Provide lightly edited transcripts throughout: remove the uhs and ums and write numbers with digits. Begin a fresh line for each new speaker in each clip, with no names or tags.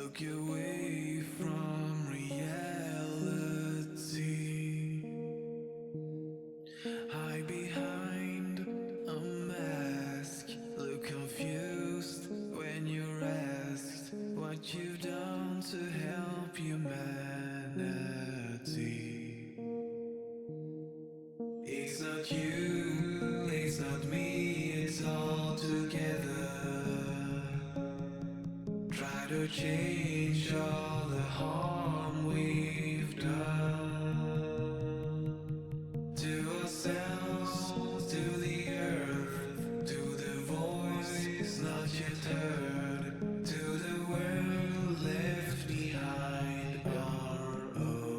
look away from reality. Hide behind a mask, look confused when you're asked what you've done to help humanity. It's not you, it's not me, it's all together. Try to change all the harm we've done to ourselves, to the earth, to the voice not yet heard, to the world left behind our own.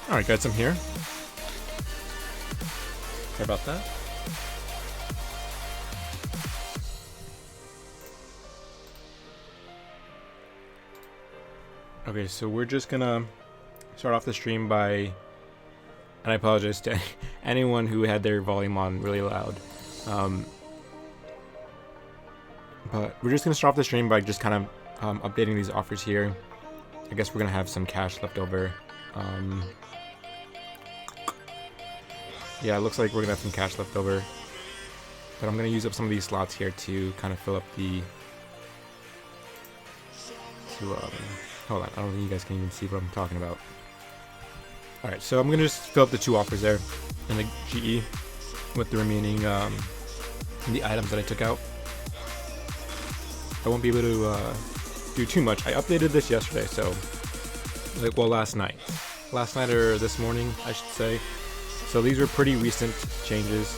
Alright guys, I'm here. Sorry about that. Okay, so we're just gonna start off the stream by, and I apologize to anyone who had their volume on really loud. But we're just gonna start off the stream by just kind of updating these offers here. I guess we're gonna have some cash left over. Yeah, it looks like we're gonna have some cash left over, but I'm gonna use up some of these slots here to kind of fill up the. Hold on, I don't think you guys can even see what I'm talking about. All right, so I'm gonna just fill up the 2 offers there in the GE with the remaining the items that I took out. I won't be able to do too much. I updated this yesterday, so well, last night or this morning, I should say. So these are pretty recent changes.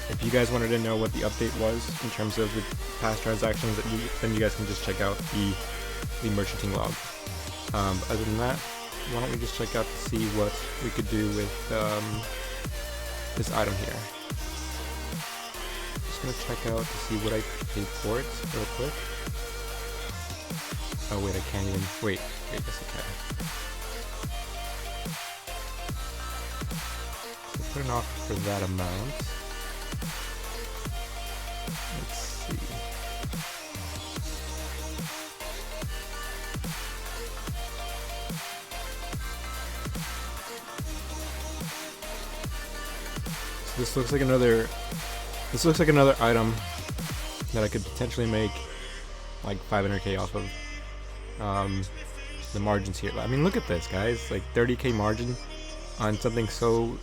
If you guys wanted to know what the update was in terms of the past transactions, then you guys can just check out the merchanting log. Other than that, why don't we just check out to see what we could do with this item here. Just gonna check out to see what I paid for it real quick. Oh wait, I can't even. Wait, yes I can. So put an offer for that amount. Let's see. So this looks like another item that I could potentially make like 500k off of. The margins here. I mean, look at this, guys. Like 30k margin on something so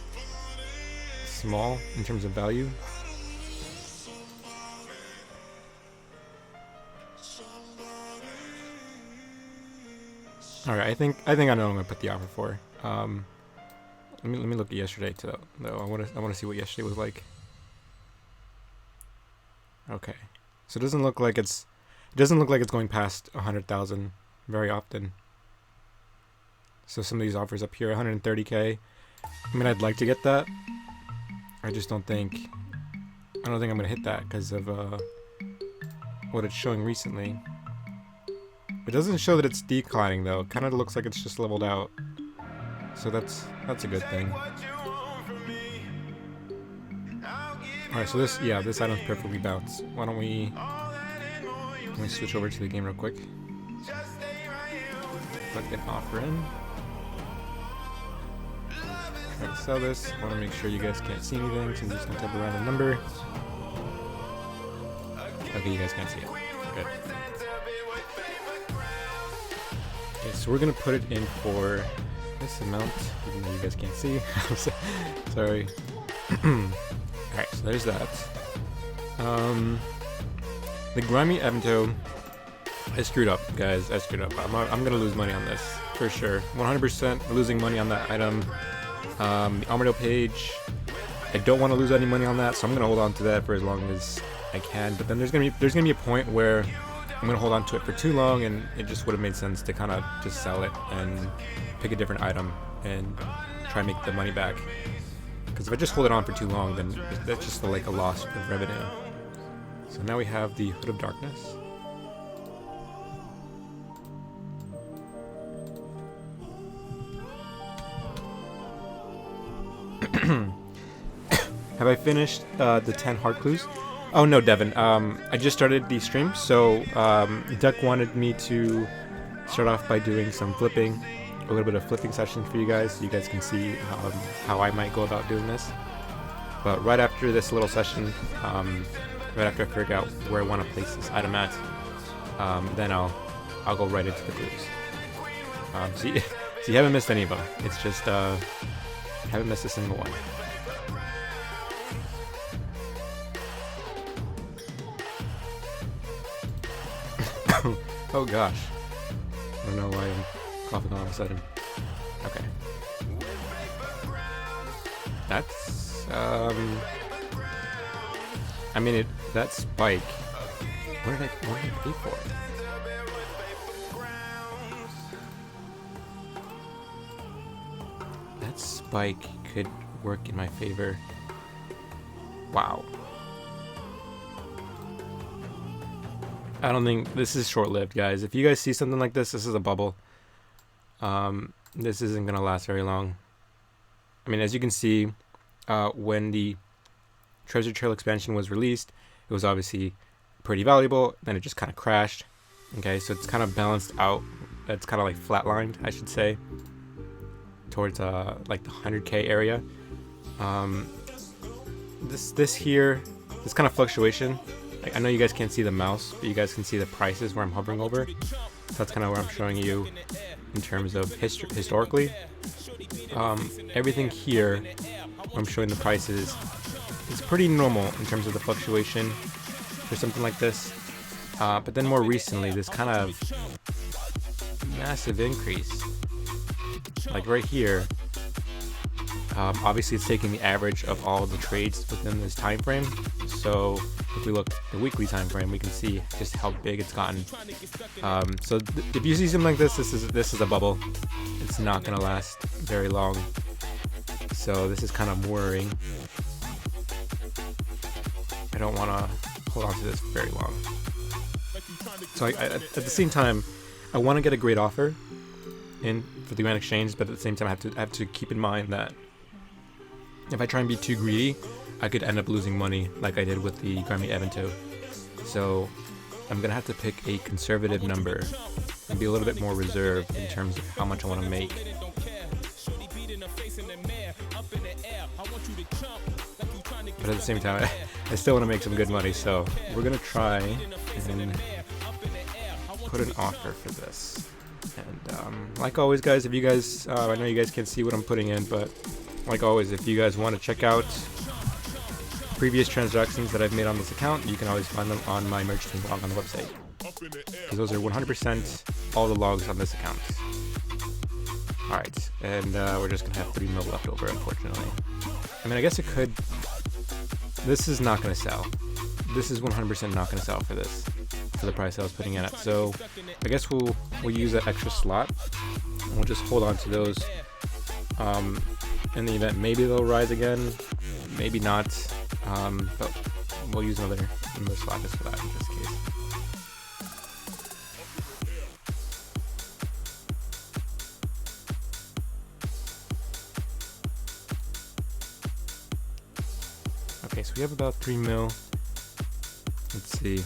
small in terms of value. All right, I think I know what I'm gonna put the offer for. Let me look at yesterday too, though. I wanna see what yesterday was like. Okay, so it doesn't look like it's going past 100,000 very often. So some of these offers up here, 130k. I mean, I'd like to get that. I don't think I'm gonna hit that because of what it's showing recently. It doesn't show that it's declining though. It kind of looks like it's just leveled out. So that's a good thing. Alright, so this item's perfectly balanced. Why don't we let me switch over to the game real quick. Put an offer in. Try to sell this. I want to make sure you guys can't see anything, so I'm just gonna type a random number. Okay, you guys can't see it. Good. Okay, so we're gonna put it in for this amount, even though you guys can't see. Sorry. Alright, so there's that. The grimy Evento, I screwed up, guys. I screwed up. I'm gonna lose money on this for sure. 100% losing money on that item. The Armadillo page, I don't want to lose any money on that, so I'm gonna hold on to that for as long as I can. But then there's gonna be a point where I'm gonna hold on to it for too long, and it just would have made sense to kind of just sell it and pick a different item and try and make the money back. Because if I just hold it on for too long, then that's just like a loss of revenue. So now we have the Hood of Darkness. Have I finished the 10 hard clues? Oh no, Devin. I just started the stream, so Duck wanted me to start off by doing some flipping, a little bit of flipping session for you guys, so you guys can see how I might go about doing this. But right after this little session, right after I figure out where I want to place this item at, then I'll go right into the clues. So you haven't missed any of them. It's just haven't missed a single one. Oh gosh. I don't know why I'm coughing all of a sudden. Okay. That's I mean that spike. What did I pay for it? That spike could work in my favor. Wow. I don't think this is short-lived, guys. If you guys see something like this is a bubble. This isn't gonna last very long. I mean, as you can see, when the Treasure Trail expansion was released, it was obviously pretty valuable. Then it just kind of crashed. Okay, so it's kind of balanced out. It's kind of like flatlined, I should say, towards like the 100k area. This kind of fluctuation. Like, I know you guys can't see the mouse, but you guys can see the prices where I'm hovering over. So that's kind of where I'm showing you in terms of historically. Everything here, where I'm showing the prices, is pretty normal in terms of the fluctuation for something like this. But then more recently, this kind of massive increase, like right here. Obviously, it's taking the average of all the trades within this time frame. So if we look at the weekly time frame, we can see just how big it's gotten. So if you see something like this, this is a bubble. It's not gonna last very long. So this is kind of worrying. I don't want to hold on to this very long. So at the same time, I want to get a great offer in for the Grand Exchange, but at the same time, I have to keep in mind that if I try and be too greedy, I could end up losing money like I did with the Grammy Evento. So I'm gonna have to pick a conservative number and be a little bit more reserved in terms of how much I want to make. but at the same time, I still want to make some good money. So we're gonna try and put an offer for this. And like always, guys, if you guys, I know you guys can't see what I'm putting in, but like always, if you guys want to check out previous transactions that I've made on this account, you can always find them on my merch team blog on the website. Because those are 100% all the logs on this account. Alright, and we're just going to have 3 mil left over, unfortunately. I mean, I guess it could... This is not going to sell. This is 100% not going to sell for this, for the price I was putting in at. So I guess we'll use that extra slot, and we'll just hold on to those in the event. Maybe they'll rise again, maybe not, but we'll use another slot just for that in this case. Okay, so we have about 3 mil. Let's see.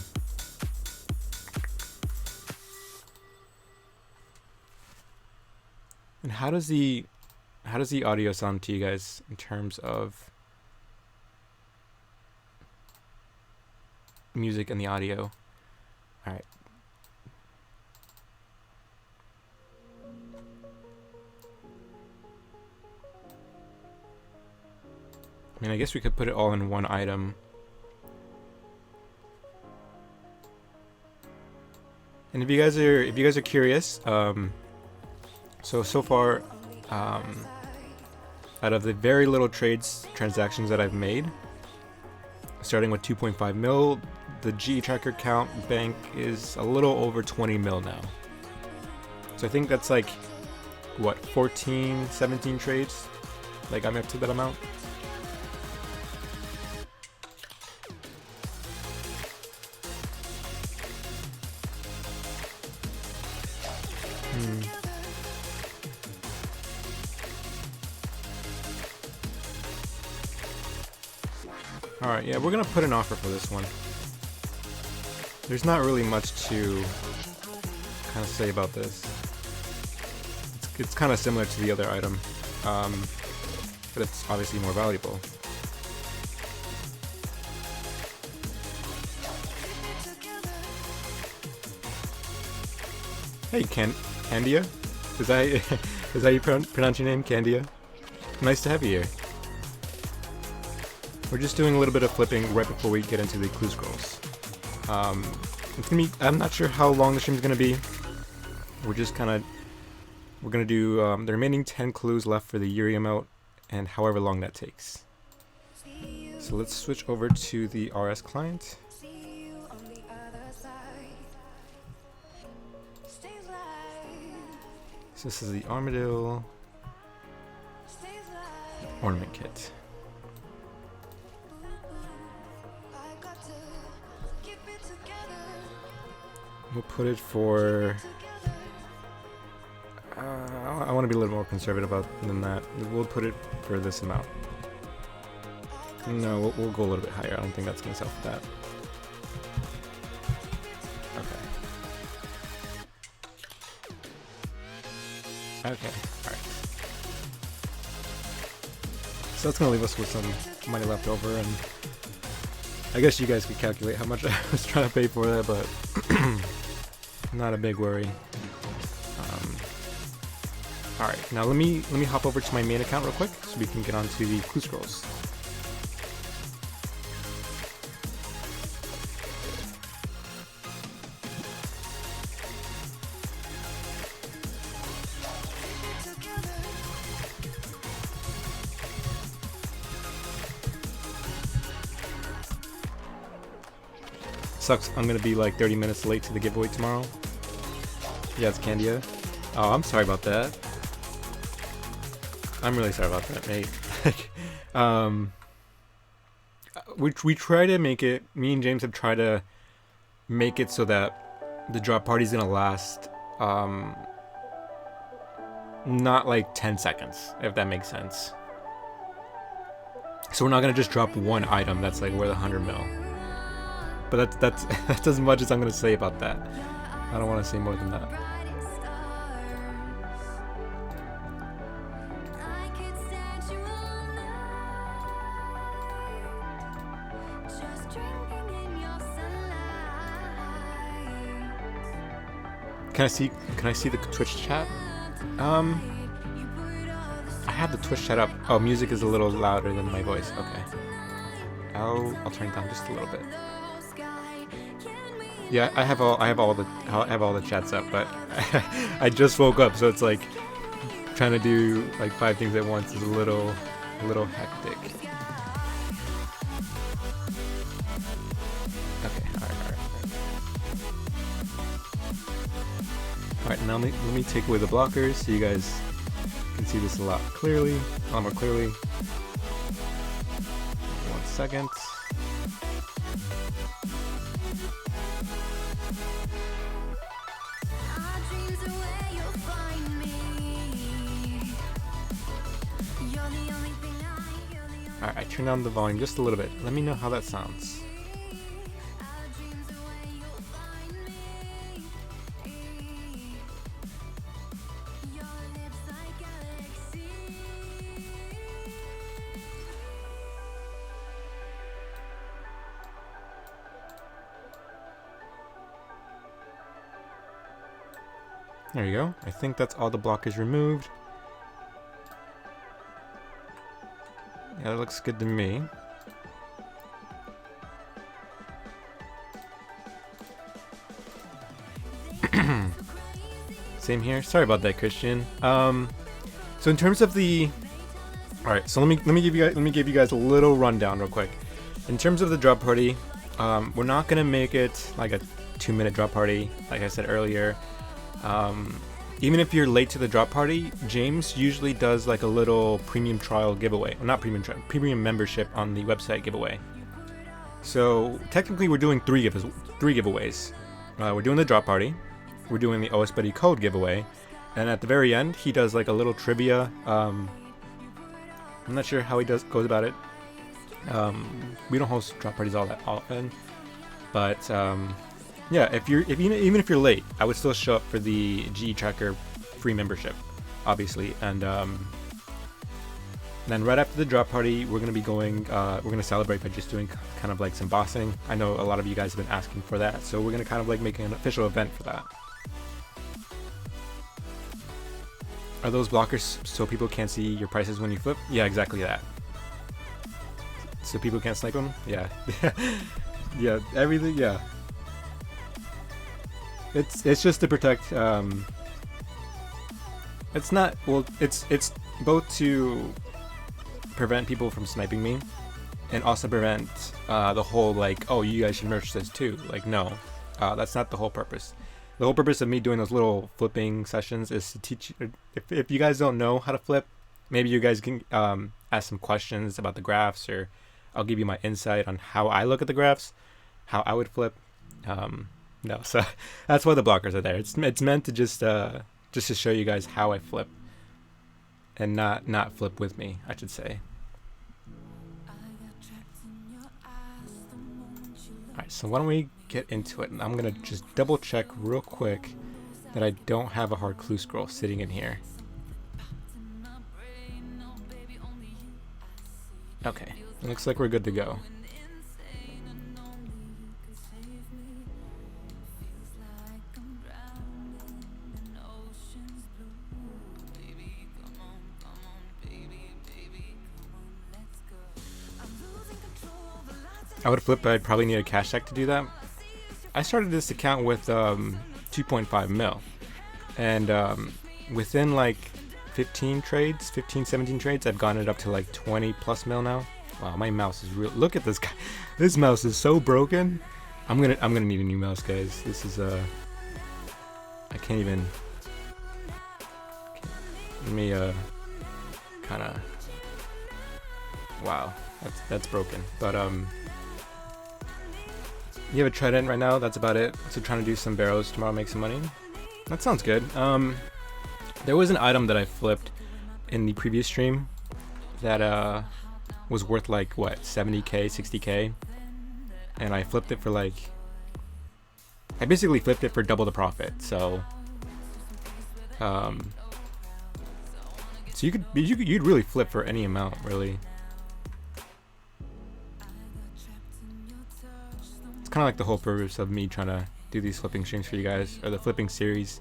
And how does the audio sound to you guys in terms of music and the audio? All right. I mean, I guess we could put it all in one item. And if you guys are curious, so far, out of the very little transactions that I've made, starting with 2.5 mil, the GE tracker count bank is a little over 20 mil now. So I think that's like, what, 14, 17 trades? Like, I'm up to that amount. Alright, yeah, we're gonna put an offer for this one. There's not really much to kind of say about this. It's kind of similar to the other item, but it's obviously more valuable. Hey, Candia? Is that you pronounce your name, Candia? Nice to have you here. We're just doing a little bit of flipping right before we get into the clue scrolls. It's gonna be, I'm not sure how long the stream's gonna be. We're gonna do the remaining 10 clues left for the Yuri emote, and however long that takes. So let's switch over to the RS client. So this is the Armadillo ornament kit. We'll put it for... I want to be a little more conservative than that. We'll put it for this amount. No, we'll go a little bit higher. I don't think that's going to sell for that. Okay, alright. So that's going to leave us with some money left over, and I guess you guys could calculate how much I was trying to pay for that, but not a big worry. Alright, now let me hop over to my main account real quick so we can get onto the clue scrolls. Sucks, I'm gonna be like 30 minutes late to the giveaway tomorrow. Yeah, it's Candia. Oh, I'm sorry about that. I'm really sorry about that, mate. We try to make it, me and James have tried to make it so that the drop party's gonna last, not like 10 seconds, if that makes sense. So we're not gonna just drop one item that's like worth 100 mil. But that's as much as I'm gonna say about that. I don't want to say more than that. Can I see the Twitch chat? I have the Twitch chat up. Oh, music is a little louder than my voice. Okay. I'll turn it down just a little bit. Yeah, I have all the chats up, but I just woke up, so it's like trying to do like 5 things at once is a little hectic. Okay, alright. Alright, now let me take away the blockers so you guys can see this a lot more clearly. 1 second. Alright, I turned down the volume just a little bit. Let me know how that sounds. There you go. I think that's all the blockers removed. Yeah, that looks good to me. Same here. Sorry about that, Christian. So in terms of the, all right. So let me give you guys a little rundown real quick. In terms of the drop party, we're not gonna make it like a 2-minute drop party, like I said earlier. Even if you're late to the drop party, James usually does like a little premium trial giveaway. Well, not premium trial, premium membership on the website giveaway. So technically we're doing 3 giveaways. We're doing the drop party, we're doing the OS Buddy code giveaway, and at the very end he does like a little trivia. I'm not sure how he goes about it. We don't host drop parties all that often, but yeah, even if you're late, I would still show up for the GE Tracker free membership, obviously. And then right after the drop party, we're gonna be going. We're gonna celebrate by just doing kind of like some bossing. I know a lot of you guys have been asking for that, so we're gonna kind of like make an official event for that. Are those blockers so people can't see your prices when you flip? Yeah, exactly that. So people can't snipe them? Yeah, yeah, everything. Yeah. It's just to protect. It's not, well, it's both to prevent people from sniping me, and also prevent the whole like, oh, you guys should merch this too. Like, no, that's not the whole purpose. The whole purpose of me doing those little flipping sessions is to teach. If you guys don't know how to flip, maybe you guys can ask some questions about the graphs, or I'll give you my insight on how I look at the graphs, how I would flip. No, so that's why the blockers are there. It's meant to just to show you guys how I flip, and not flip with me, I should say. Alright, so why don't we get into it? And I'm gonna just double check real quick that I don't have a hard clue scroll sitting in here. Okay, it looks like we're good to go. I would flip, but I'd probably need a cash check to do that. I started this account with 2.5 mil, and within like 17 trades, I've gotten it up to like 20 plus mil now. Wow, my mouse is real. Look at this guy. This mouse is so broken. I'm gonna need a new mouse, guys. This is I can't even. Let me kind of. Wow, that's broken. But you have a trident right now. That's about it. So trying to do some barrows tomorrow, make some money. That sounds good. There was an item that I flipped in the previous stream that was worth like what, 70k, 60k, and I flipped it for like. I basically flipped it for double the profit. So so you'd really flip for any amount, really. kind of like the whole purpose of me trying to do these flipping streams for you guys, or the flipping series,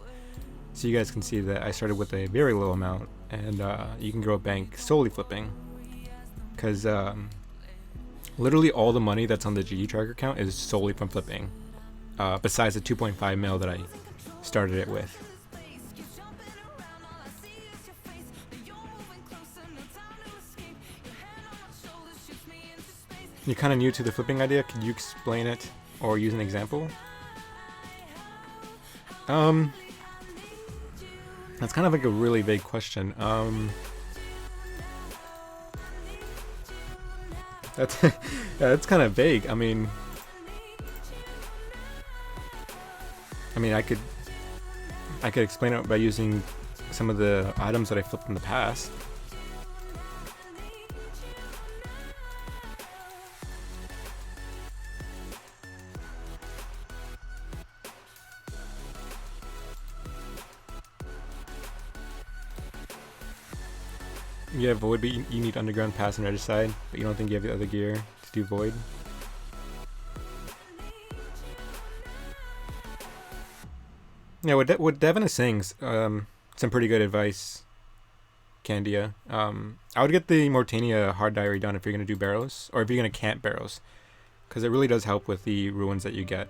so you guys can see that I started with a very low amount, and you can grow a bank solely flipping, because literally all the money that's on the GE tracker account is solely from flipping, besides the 2.5 mil that I started it with. You're kind of new to the flipping idea. Could you explain it or use an example? That's kind of like a really vague question. That's yeah, that's kind of vague. I mean, I could explain it by using some of the items that I flipped in the past. You have Void, but you need Underground, Pass, and Regicide, but you don't think you have the other gear to do Void? Yeah, what Devin is saying is some pretty good advice, Candia. I would get the Mortania Hard Diary done if you're going to do Barrows, or if you're going to camp Barrows, because it really does help with the ruins that you get.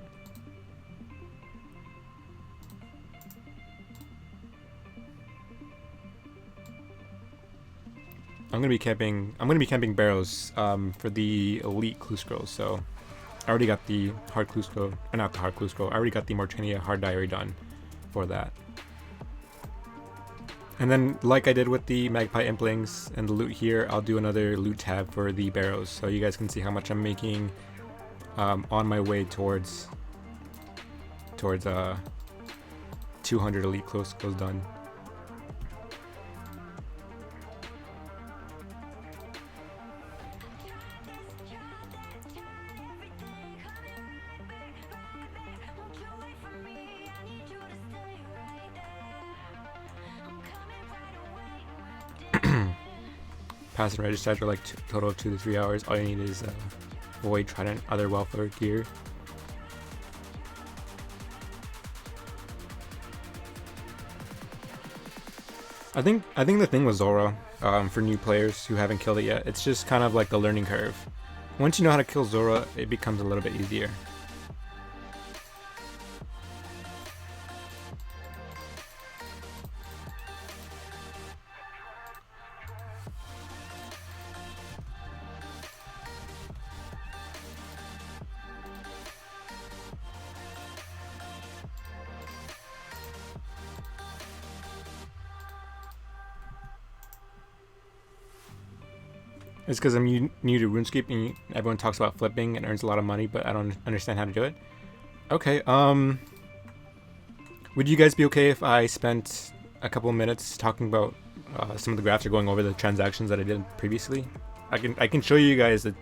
I'm gonna be camping Barrows for the elite clue scrolls. So I already got the hard clue scroll, or not the hard clue scroll. I already got the Mortania Hard Diary done for that. And then, like I did with the Magpie Implings and the loot here, I'll do another loot tab for the Barrows, so you guys can see how much I'm making on my way towards 200 elite clue scrolls done. Pass and Regicide are like total of 2 to 3 hours. All you need is Void, Trident, other welfare gear. I think the thing with Zora, for new players who haven't killed it yet, it's just kind of like the learning curve. Once you know how to kill Zora, it becomes a little bit easier. It's because I'm new to RuneScape and everyone talks about flipping and earns a lot of money, but I don't understand how to do it. Okay, would you guys be okay if I spent a couple of minutes talking about some of the graphs or going over the transactions that I did previously? I can show you guys the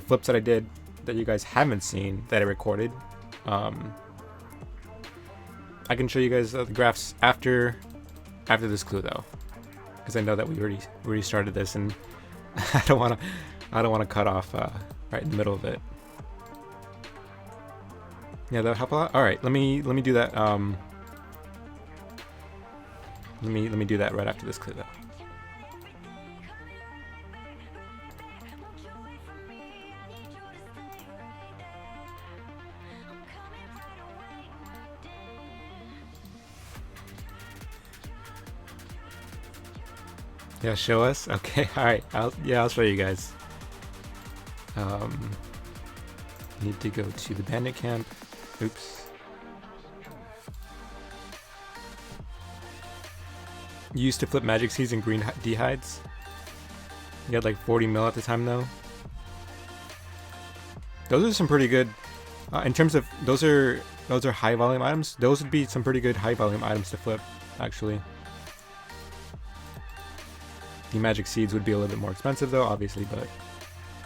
flips that I did that you guys haven't seen that I recorded. I can show you guys the graphs after this clue though, because I know that we already started this and I don't want to cut off right in the middle of it. Yeah, that'll help a lot. All right, let me do that. Let me do that right after this clue though. Yeah, show us. Okay, all right. I'll show you guys. Need to go to the bandit camp. Oops. You used to flip magic seeds and green dehides. You had like 40 mil at the time though. Those are some pretty good. In terms of those are high volume items. Those would be some pretty good high volume items to flip, actually. The magic seeds would be a little bit more expensive though, obviously, but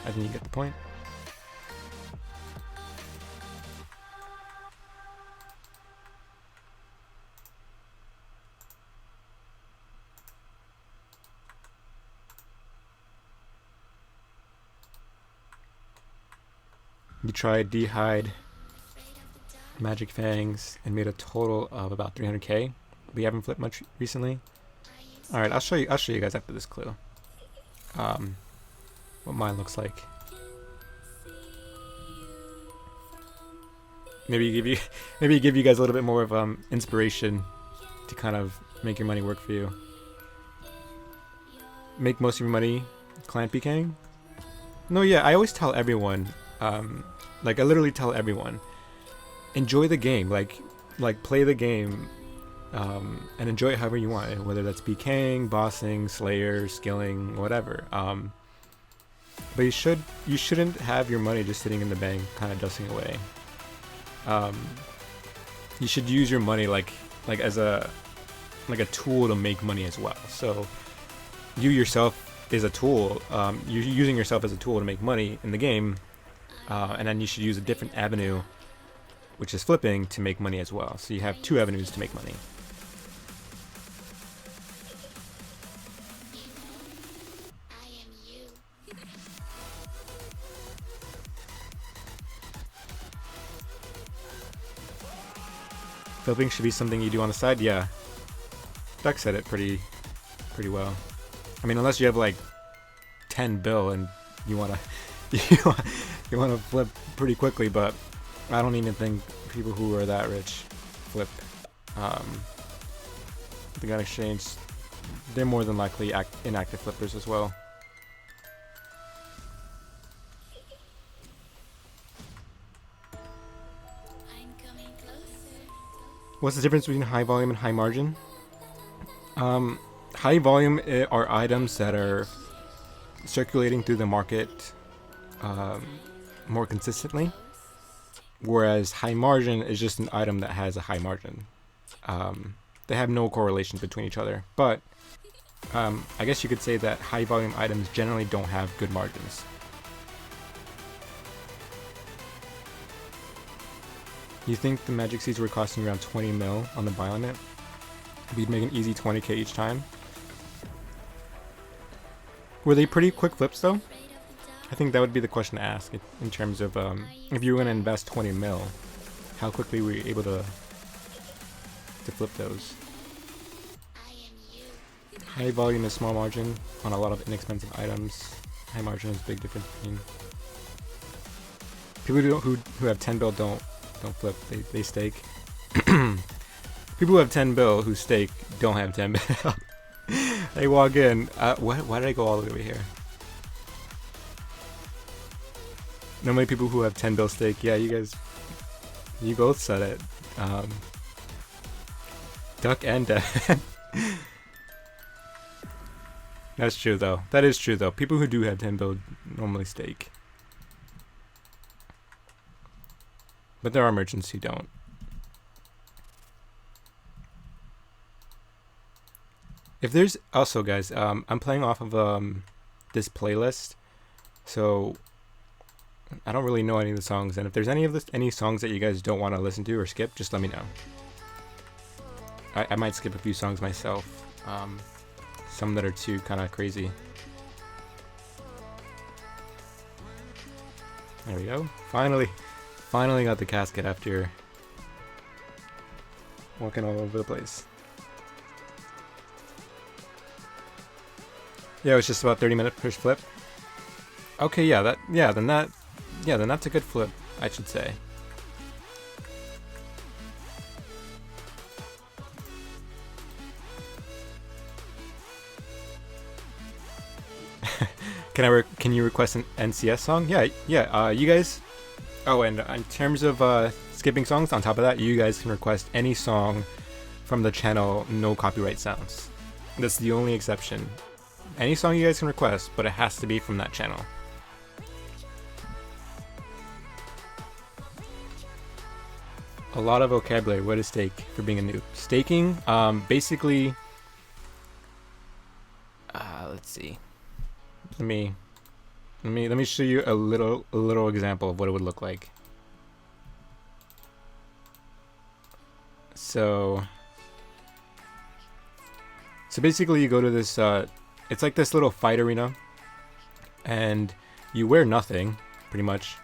I think you get the point. You try D'hide magic fangs and made a total of about 300k. We haven't flipped much recently. All right, I'll show you guys after this clue what mine looks like. Maybe give you guys a little bit more of inspiration to kind of make your money work for you. Make most of your money clan PKing? No, yeah, I always tell everyone, like I literally tell everyone, enjoy the game, like play the game, and enjoy it however you want, whether that's PKing, bossing, slayer, skilling, whatever. But you shouldn't have your money just sitting in the bank, kind of dusting away. You should use your money like as a tool to make money as well. So you yourself is a tool. You're using yourself as a tool to make money in the game, and then you should use a different avenue, which is flipping, to make money as well. So you have two avenues to make money. Flipping should be something you do on the side. Yeah, Duck said it pretty well. I mean, unless you have like 10 bill and you wanna you wanna flip pretty quickly, but I don't even think people who are that rich flip. The gun exchange, they're more than likely inactive flippers as well. What's the difference between high volume and high margin? High volume are items that are circulating through the market more consistently, whereas high margin is just an item that has a high margin. They have no correlation between each other, but I guess you could say that high volume items generally don't have good margins. You think the magic seeds were costing around 20 mil on the buy limit? We'd make an easy 20k each time. Were they pretty quick flips though? I think that would be the question to ask in terms of if you were going to invest 20 mil, how quickly were you able to flip those? High volume is small margin on a lot of inexpensive items. High margin is a big difference between people who have 10 bill don't flip, they stake. People who have 10 bill who stake don't have 10 bill. They walk in. Why did I go all the way over here? Normally people who have 10 bill stake, yeah, you both said it. Duck and Devin. That's true though. That is true though. People who do have 10 bill normally stake. But there are merchants who don't. If there's also, guys, I'm playing off of this playlist, so I don't really know any of the songs. And if there's any songs that you guys don't want to listen to or skip, just let me know. I might skip a few songs myself. Some that are too kind of crazy. There we go. Finally got the casket after walking all over the place. Yeah, it was just about 30-minute push flip. Okay, then that's a good flip, I should say. Can you request an NCS song? Yeah. You guys. Oh, and in terms of skipping songs, on top of that, you guys can request any song from the channel, no copyright sounds. That's the only exception. Any song you guys can request, but it has to be from that channel. A lot of vocabulary. What is stake for being a noob? Staking, basically. Let's see. Let me show you a little example of what it would look like. So basically you go to this it's like this little fight arena and you wear nothing pretty much.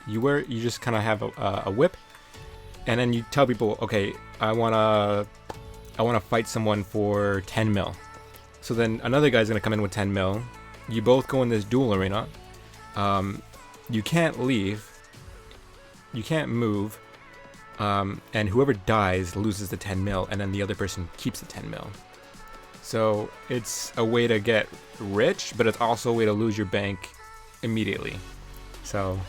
You just kind of have a whip and then you tell people, okay, I wanna fight someone for 10 mil. So then another guy's gonna come in with 10 mil. You both go in this duel arena. You can't leave. You can't move. And whoever dies loses the 10 mil, and then the other person keeps the 10 mil. So it's a way to get rich, but it's also a way to lose your bank immediately. So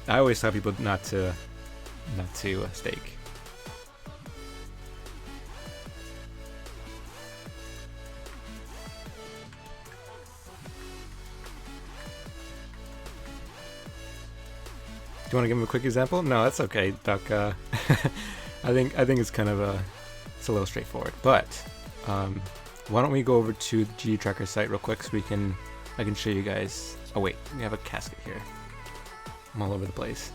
I always tell people not to stake. Do you want to give him a quick example? No, that's okay, Duck. I think it's kind of it's a little straightforward. But why don't we go over to the GE Tracker site real quick so I can show you guys. Oh wait, we have a casket here. I'm all over the place.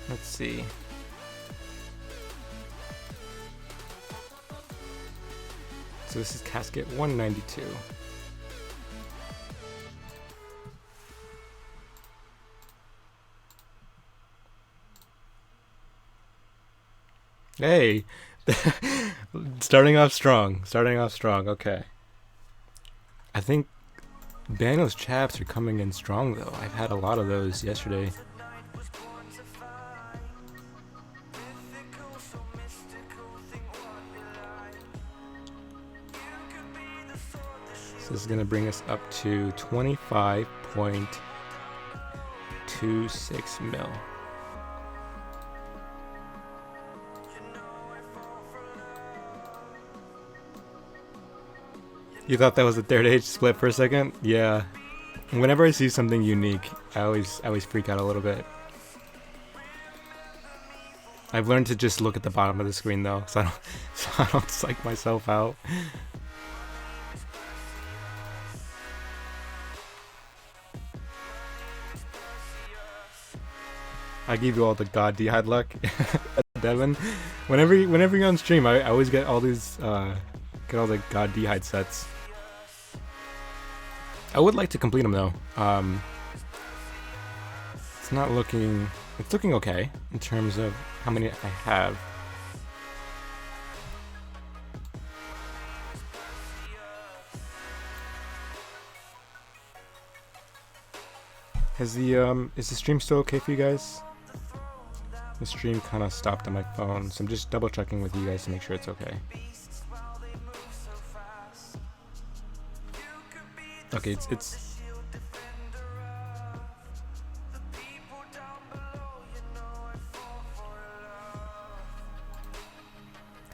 Let's see. So this is casket 192. Hey! Starting off strong. Okay. I think Banos chaps are coming in strong though. I've had a lot of those yesterday. So this is going to bring us up to 25.26 mil. You thought that was a third age split for a second? Yeah. Whenever I see something unique, I always freak out a little bit. I've learned to just look at the bottom of the screen though, so I don't psych myself out. I give you all the god D-hide luck, Devin. Whenever you're on stream, I always get all these get all the god D-hide sets. I would like to complete them though. It's looking okay in terms of how many I have. Is the stream still okay for you guys? The stream kind of stopped on my phone, so I'm just double checking with you guys to make sure it's okay. Okay, it's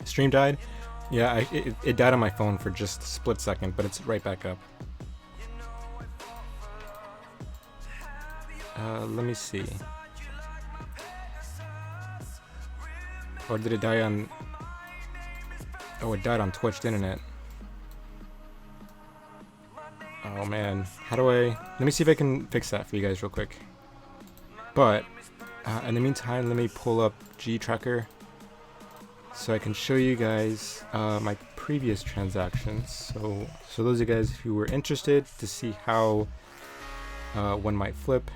stream died? Yeah, it died on my phone for just a split second, but it's right back up. Let me see. Or did it die on... Oh, it died on Twitch, didn't it? Oh man, how do I... Let me see if I can fix that for you guys real quick. But, in the meantime, let me pull up G-Tracker so I can show you guys my previous transactions. So those of you guys who were interested to see how one might flip,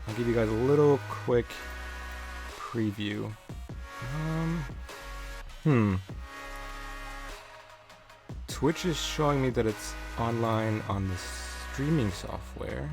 I'll give you guys a little quick preview. Twitch is showing me that it's online on the streaming software.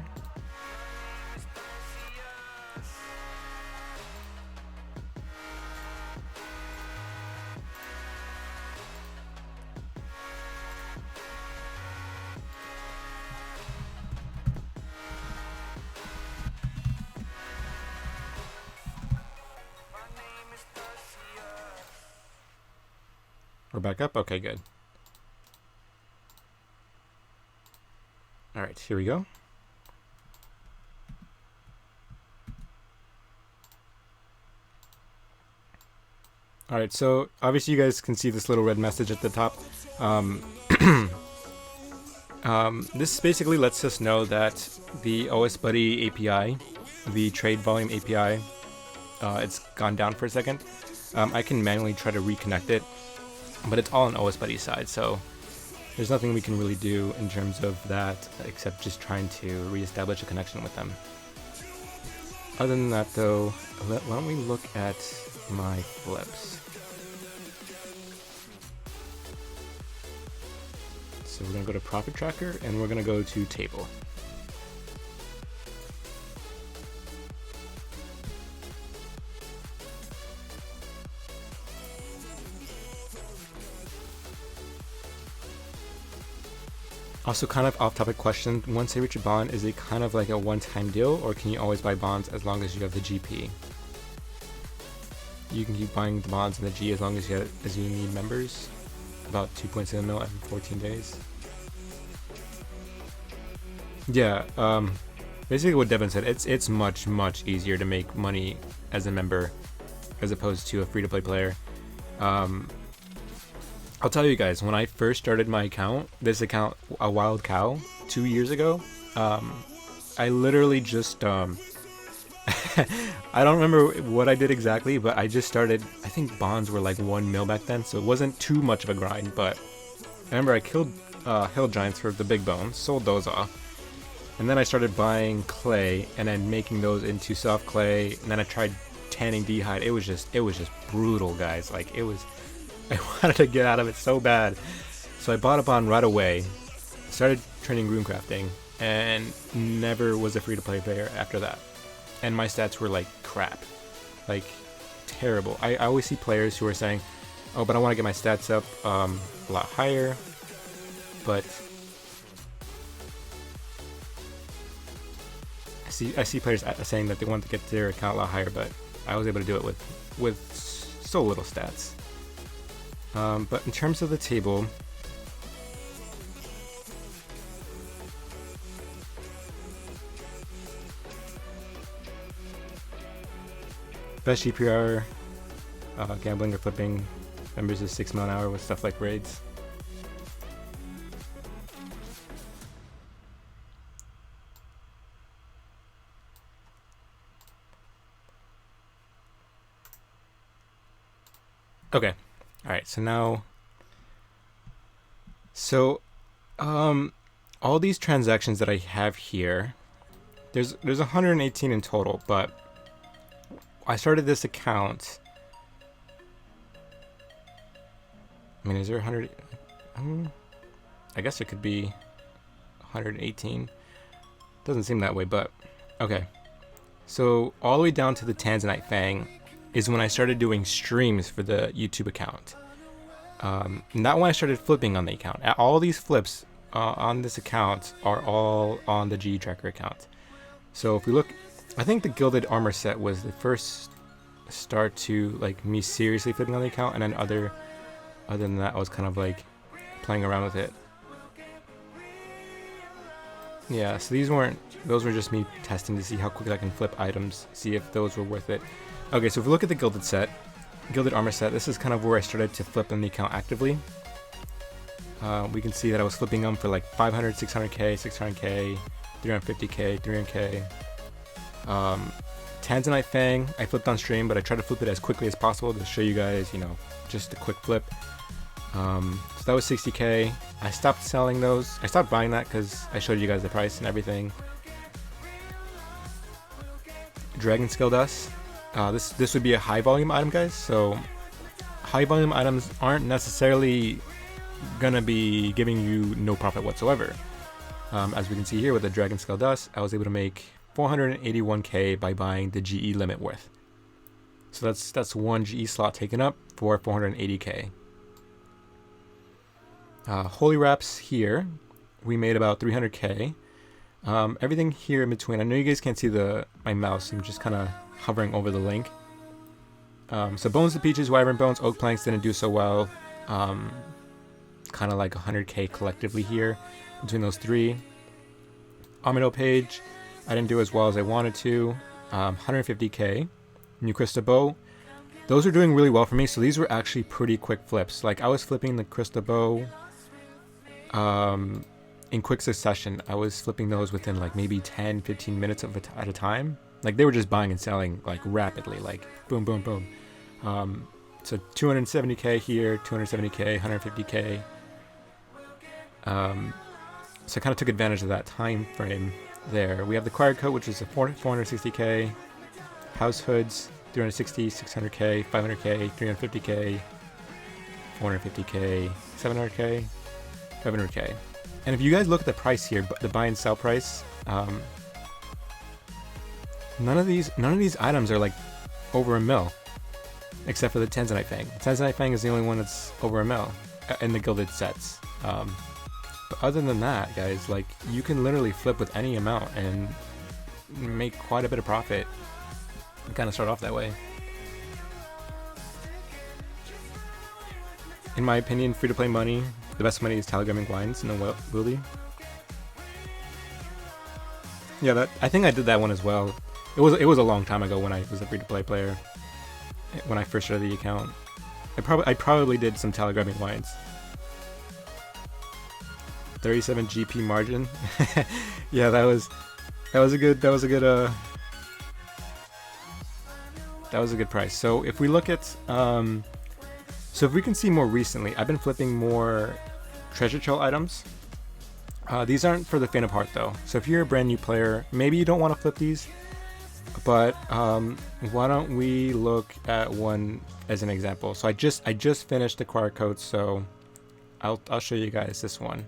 We're back up? Okay, good. Alright, here we go. Alright, so obviously you guys can see this little red message at the top. This basically lets us know that the OS Buddy API, the trade volume API, it's gone down for a second. I can manually try to reconnect it, but it's all on OS Buddy side, so there's nothing we can really do in terms of that except just trying to reestablish a connection with them. Other than that though, why don't we look at my flips. So we're going to go to profit tracker and we're going to go to table. Also, kind of off-topic question, once you reach a bond, is it kind of like a one-time deal, or can you always buy bonds as long as you have the GP? You can keep buying the bonds and the G as long as you need members. About 2.7 mil every 14 days. Yeah, basically what Devin said, it's much easier to make money as a member as opposed to a free-to-play player. I'll tell you guys, when I first started my account, this account, a wild cow, 2 years ago, I literally just, I don't remember what I did exactly, but I just started, I think bonds were like 1 mil back then, so it wasn't too much of a grind, but I remember I killed hill giants for the big bones, sold those off, and then I started buying clay, and then making those into soft clay, and then I tried tanning D-hide. It was just brutal, guys, like, I wanted to get out of it so bad. So I bought a bond right away, started training runecrafting, and never was a free-to-play player after that. And my stats were like crap, like terrible. I always see players who are saying, oh, but I want to get my stats up a lot higher, but I see players saying that they want to get their account a lot higher, but I was able to do it with so little stats. But in terms of the table, best GPR, gambling or flipping, members is 6 mil an hour with stuff like raids. Okay. Alright, so now, all these transactions that I have here, there's 118 in total, but I started this account, I mean, is there 100, I guess it could be 118, doesn't seem that way, but, okay, so all the way down to the Tanzanite Fang is when I started doing streams for the YouTube account. And that when I started flipping on the account. All these flips on this account are all on the GE Tracker account. So if we look, I think the Gilded Armor set was the first start to like me seriously flipping on the account, and then other than that I was kind of like playing around with it. Yeah, so those were just me testing to see how quickly I can flip items, see if those were worth it. Okay, so if we look at the Gilded set, Gilded Armor set, this is kind of where I started to flip on the account actively. We can see that I was flipping them for like 500, 600k, 600k, 350k, 300k. Tanzanite Fang, I flipped on stream, but I tried to flip it as quickly as possible to show you guys, you know, just a quick flip. So that was 60k. I stopped selling those. I stopped buying that because I showed you guys the price and everything. Dragon Scale Dust. This would be a high volume item, guys, so high volume items aren't necessarily gonna be giving you no profit whatsoever. As we can see here with the Dragon Scale Dust, I was able to make 481k by buying the GE limit worth. So that's one GE slot taken up for 480k. Holy Wraps here, we made about 300k. Everything here in between, I know you guys can't see my mouse, I'm just kind of hovering over the link. So Bones to Peaches, Wyvern Bones, Oak Planks didn't do so well. Kind of like 100k collectively here between those three. Amino Page, I didn't do as well as I wanted to. 150k. New Crystal Bow, those are doing really well for me, so these were actually pretty quick flips. Like I was flipping the Crystal Bow in quick succession. I was flipping those within like maybe 10-15 minutes at a time. Like they were just buying and selling like rapidly, like boom, boom, boom. So 270k here, 270k, 150k. So I kind of took advantage of that time frame there. We have the acquired coat, which is a 460k, house hoods 360, 600k, 500k, 350k, 450k, 700k, 500k. And if you guys look at the price here, the buy and sell price, none of these items are like over a mil, except for the Tanzanite Fang. The Tanzanite Fang is the only one that's over a mil in the gilded sets. But other than that, guys, like, you can literally flip with any amount and make quite a bit of profit. Kind of start off that way. In my opinion, free-to-play money, the best money is telegramming blinds, no Wildy. Yeah, I think I did that one as well. It was a long time ago when I was a free-to-play player. When I first started the account, I probably did some telegramming blinds. 37 GP margin. Yeah, that was a good price. So if we look at so if we can see more recently, I've been flipping more treasure trail items. These aren't for the faint of heart though. So if you're a brand new player, maybe you don't want to flip these, but why don't we look at one as an example? So I just finished the acquired codes, so I'll show you guys this one.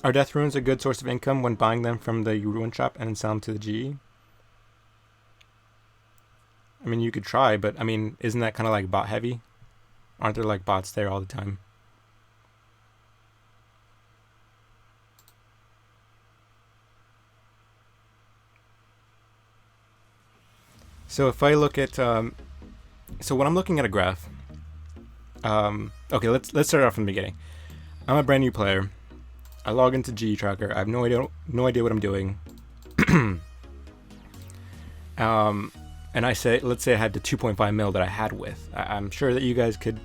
Are death runes a good source of income when buying them from the ruin shop and then sell them to the GE? I mean, you could try, but I mean, isn't that kind of like bot heavy? Aren't there like bots there all the time? So if I look at, so when I'm looking at a graph, okay, let's start off from the beginning. I'm a brand new player. I log into GE Tracker. I have no idea what I'm doing. And I say, let's say I had the 2.5 mil that I had with. I'm sure that you guys could.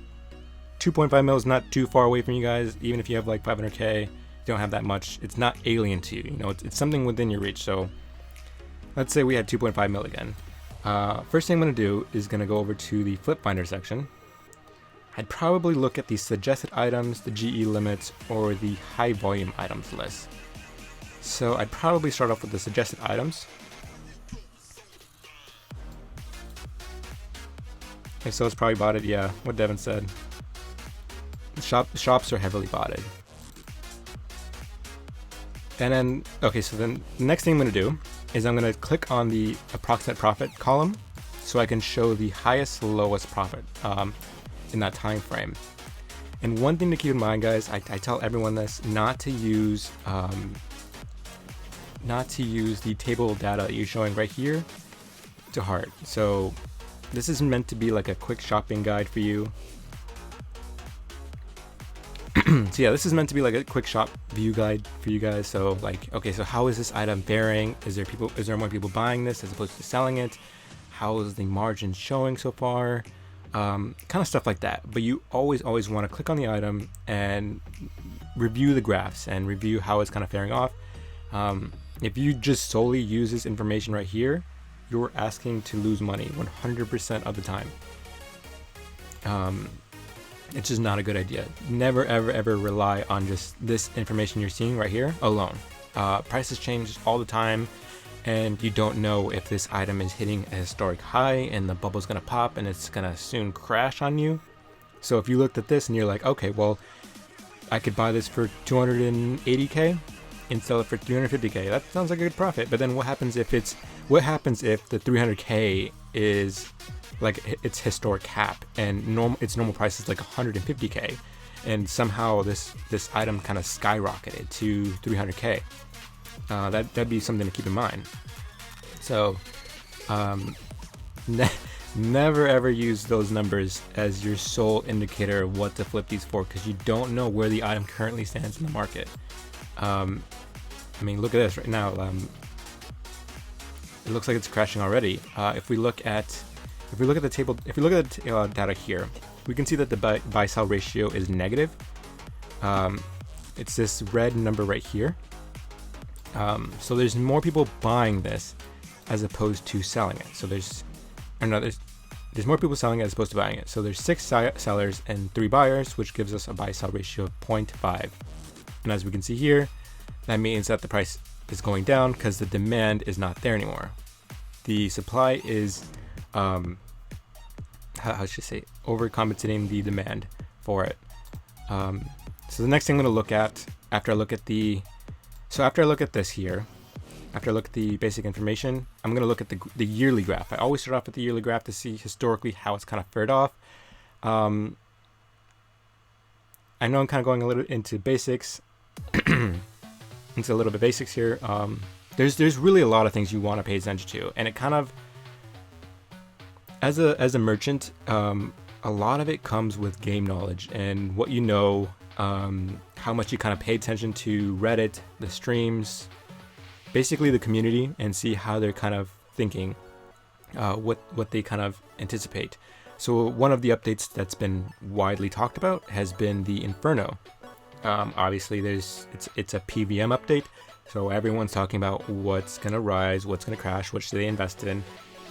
2.5 mil is not too far away from you guys. Even if you have like 500k, you don't have that much. It's not alien to you. You know, it's something within your reach. So let's say we had 2.5 mil again. First thing I'm gonna do is gonna go over to the flip finder section. I'd probably look at the suggested items, the GE limits, or the high volume items list. So I'd probably start off with the suggested items. Okay, so it's probably botted, yeah, what Devin said. Shops are heavily botted. And then, okay, so then the next thing I'm gonna do is I'm gonna click on the approximate profit column so I can show the highest, lowest profit in that time frame. And one thing to keep in mind, guys, I tell everyone this, not to use the table data that you're showing right here to heart. So this is meant to be like a quick shopping guide for you. So yeah, this is meant to be like a quick shop view guide for you guys. So like, okay, so how is this item faring? Is there more people buying this as opposed to selling it? How is the margin showing so far? Kind of stuff like that. But you always want to click on the item and review the graphs and review how it's kind of faring off. If you just solely use this information right here, you're asking to lose money 100% of the time. It's just not a good idea. Never ever rely on just this information you're seeing right here alone. Prices change all the time, and you don't know if this item is hitting a historic high and the bubble's gonna pop and it's gonna soon crash on you. So if you looked at this and you're like, okay, well, I could buy this for 280k and sell it for 350k. That sounds like a good profit. But then what happens if the 300k is like its historic cap and its normal price is like 150k, and somehow this item kind of skyrocketed to 300k? That'd be something to keep in mind. So never ever use those numbers as your sole indicator of what to flip these for, because you don't know where the item currently stands in the market. I mean, look at this right now. It looks like it's crashing already. If we look at the table, if we look at the data here, we can see that the buy sell ratio is negative. It's this red number right here. So there's more people buying this as opposed to selling it. So there's more people selling it as opposed to buying it. So there's 6 sellers and 3 buyers, which gives us a buy-sell ratio of 0.5. And as we can see here, that means that the price is going down because the demand is not there anymore. The supply is, how should I say, overcompensating the demand for it. So the next thing I'm going to look at after I look at this here, after I look at the basic information, I'm going to look at the yearly graph. I always start off with the yearly graph to see historically how it's kind of fared off. I know I'm kind of going a little into basics. It's a little bit basics here. There's really a lot of things you want to pay attention to, and it kind of, as a merchant, a lot of it comes with game knowledge and what you know, how much you kind of pay attention to Reddit, the streams, basically the community, and see how they're kind of thinking, what they kind of anticipate. So one of the updates that's been widely talked about has been the Inferno. Obviously it's a PVM update, so everyone's talking about what's gonna rise, what's gonna crash, what should they invest in,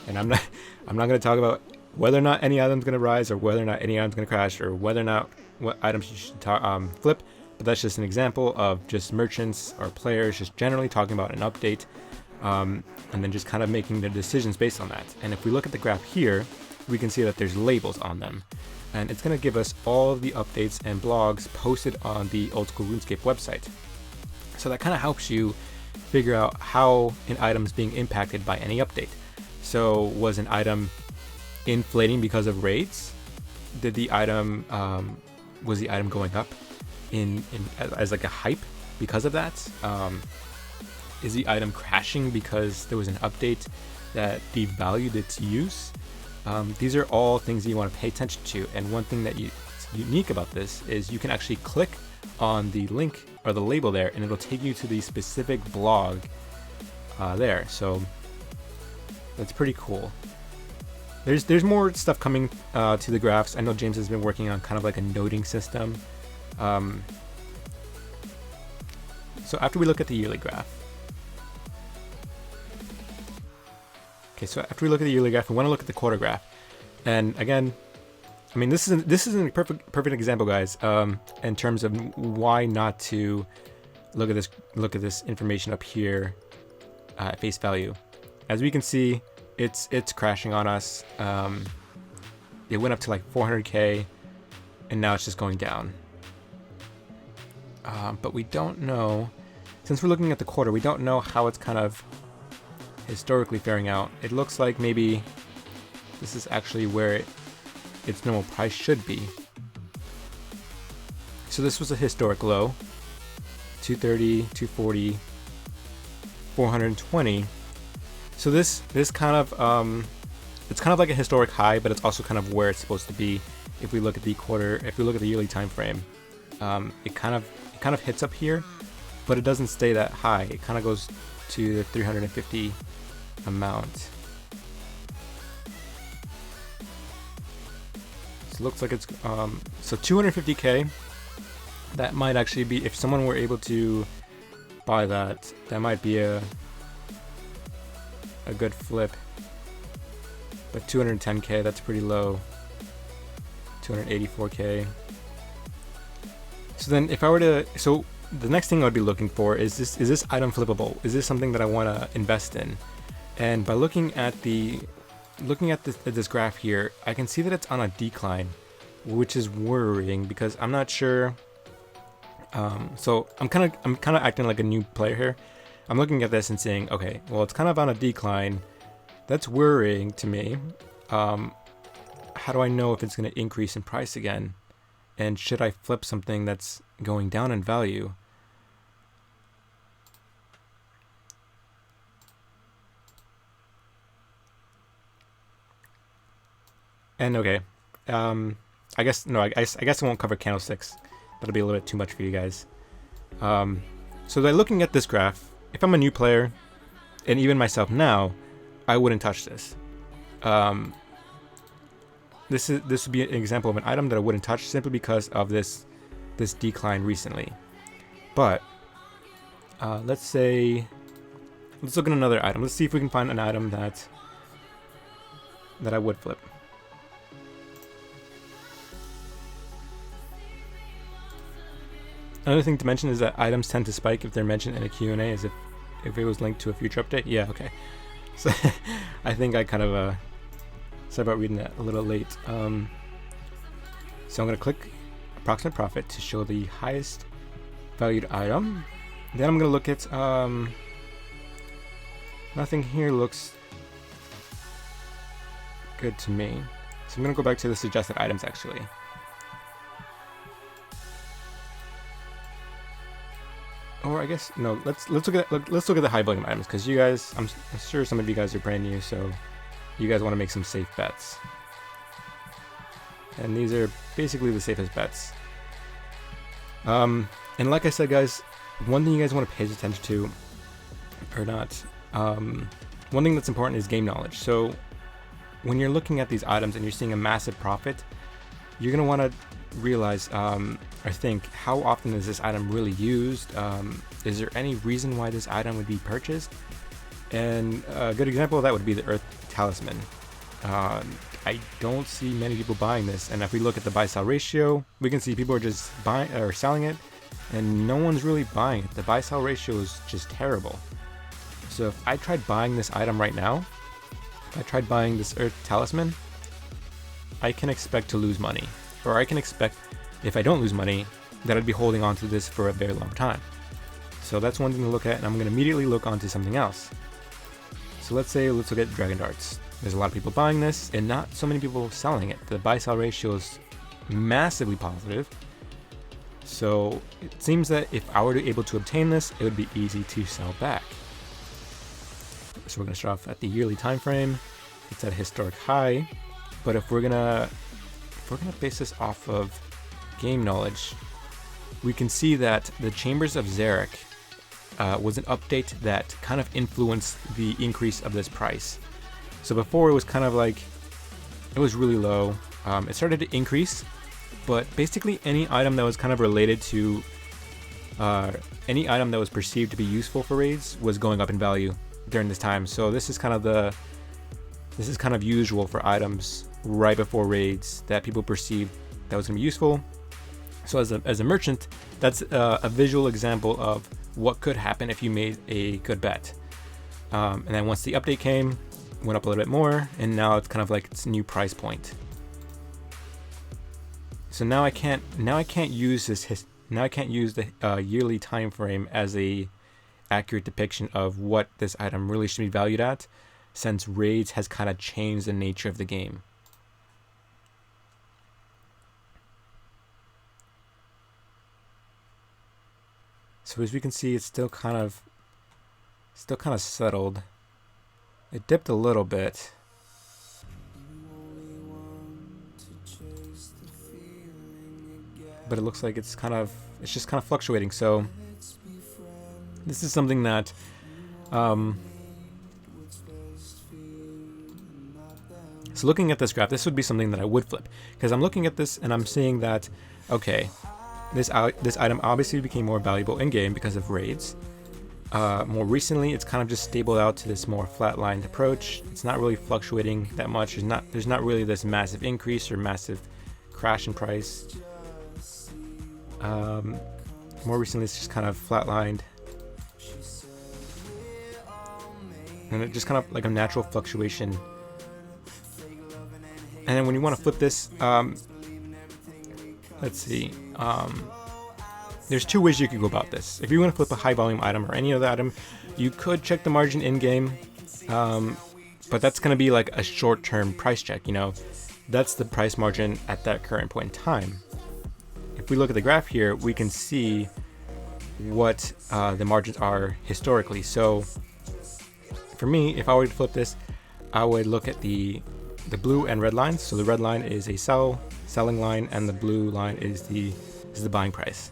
and I'm not gonna talk about whether or not any item's gonna rise or whether or not any item's gonna crash or whether or not what items you should flip. But that's just an example of just merchants or players just generally talking about an update, and then just kind of making their decisions based on that. And if we look at the graph here, we can see that there's labels on them. And it's going to give us all of the updates and blogs posted on the Old School RuneScape website. So that kind of helps you figure out how an item is being impacted by any update. So was an item inflating because of raids? Did the item was the item going up as like a hype because of that? Is the item crashing because there was an update that devalued its use? These are all things that you want to pay attention to, and one thing that is unique about this is you can actually click on the link or the label there, and it'll take you to the specific blog there. So that's pretty cool. There's more stuff coming to the graphs. I know James has been working on kind of like a noting system. So after we look at the yearly graph, so after we look at the yearly graph, we want to look at the quarter graph. And again, I mean, this isn't a perfect example, guys, in terms of why not to look at this information up here at face value. As we can see, it's crashing on us. It went up to like 400k, and now it's just going down. But we don't know, since we're looking at the quarter, we don't know how it's kind of historically faring out. It looks like maybe this is actually where its normal price should be. So this was a historic low, 230, 240, 420. So this kind of it's kind of like a historic high, but it's also kind of where it's supposed to be. If we look at the quarter, if we look at the yearly time frame, it kind of hits up here, but it doesn't stay that high. It kind of goes to the 350 amount. So it looks like it's so 250k. That might actually be, if someone were able to buy that, that might be a good flip. But 210k, that's pretty low. 284k. So then if I were to, so the next thing I would be looking for is this item flippable? Is this something that I want to invest in? And by looking at this graph here, I can see that it's on a decline, which is worrying because I'm not sure. So I'm kind of acting like a new player here. I'm looking at this and saying, okay, well, it's kind of on a decline. That's worrying to me. How do I know if it's going to increase in price again? And should I flip something that's going down in value? And okay, I guess I won't cover candlesticks. That'll be a little bit too much for you guys. So by looking at this graph, if I'm a new player, and even myself now, I wouldn't touch this. This would be an example of an item that I wouldn't touch simply because of this decline recently. But let's say let's look at another item. Let's see if we can find an item that I would flip. Another thing to mention is that items tend to spike if they're mentioned in a Q&A, as if it was linked to a future update. Yeah, okay. So I think I kind of sorry about reading that a little late. So I'm going to click approximate profit to show the highest valued item. Then I'm going to look at nothing here looks good to me. So I'm going to go back to the suggested items actually. Or I guess no. Let's look at the high volume items, because you guys, I'm sure some of you guys are brand new, so you guys want to make some safe bets. And these are basically the safest bets. And like I said, guys, one thing you guys want to pay attention to, or not, one thing that's important is game knowledge. So when you're looking at these items and you're seeing a massive profit, you're gonna want to realize or think, how often is this item really used? Is there any reason why this item would be purchased? And a good example of that would be the Earth Talisman. I don't see many people buying this, and if we look at the buy-sell ratio, we can see people are just buying or selling it, and no one's really buying it. The buy-sell ratio is just terrible. So if I tried buying this item right now, if I tried buying this Earth Talisman, I can expect to lose money. Or I can expect, if I don't lose money, that I'd be holding on to this for a very long time. So that's one thing to look at, and I'm going to immediately look onto something else. So let's look at Dragon Darts. There's a lot of people buying this, and not so many people selling it. The buy-sell ratio is massively positive. So it seems that if I were to be able to obtain this, it would be easy to sell back. So we're going to start off at the yearly time frame. It's at a historic high, but if we're gonna base this off of game knowledge, we can see that the Chambers of Xeric was an update that kind of influenced the increase of this price. So before it was kind of like, it was really low. It started to increase, but basically any item that was kind of related to, any item that was perceived to be useful for raids was going up in value during this time. So this is kind of usual for items right before raids that people perceived that was going to be useful. So as a merchant, that's a visual example of what could happen if you made a good bet. And then once the update came, went up a little bit more, and now it's kind of like its new price point. So now I can't use the yearly time frame as a accurate depiction of what this item really should be valued at, since raids has kind of changed the nature of the game. So as we can see, it's still kind of settled. It dipped a little bit. But it looks like it's just kind of fluctuating. So this is something that so looking at this graph, this would be something that I would flip, because I'm looking at this and I'm seeing that, okay, this item obviously became more valuable in game because of raids. More recently, it's kind of just stabled out to this more flatlined approach. It's not really fluctuating that much. There's not really this massive increase or massive crash in price. More recently, it's just kind of flatlined, and it just kind of like a natural fluctuation. And then when you want to flip this, let's see. There's two ways you could go about this. If you want to flip a high volume item or any other item, you could check the margin in game, but that's going to be like a short-term price check. You know, that's the price margin at that current point in time. If we look at the graph here, we can see what the margins are historically. So for me, if I were to flip this, I would look at the blue and red lines. So the red line is a selling line, and the blue line is the buying price.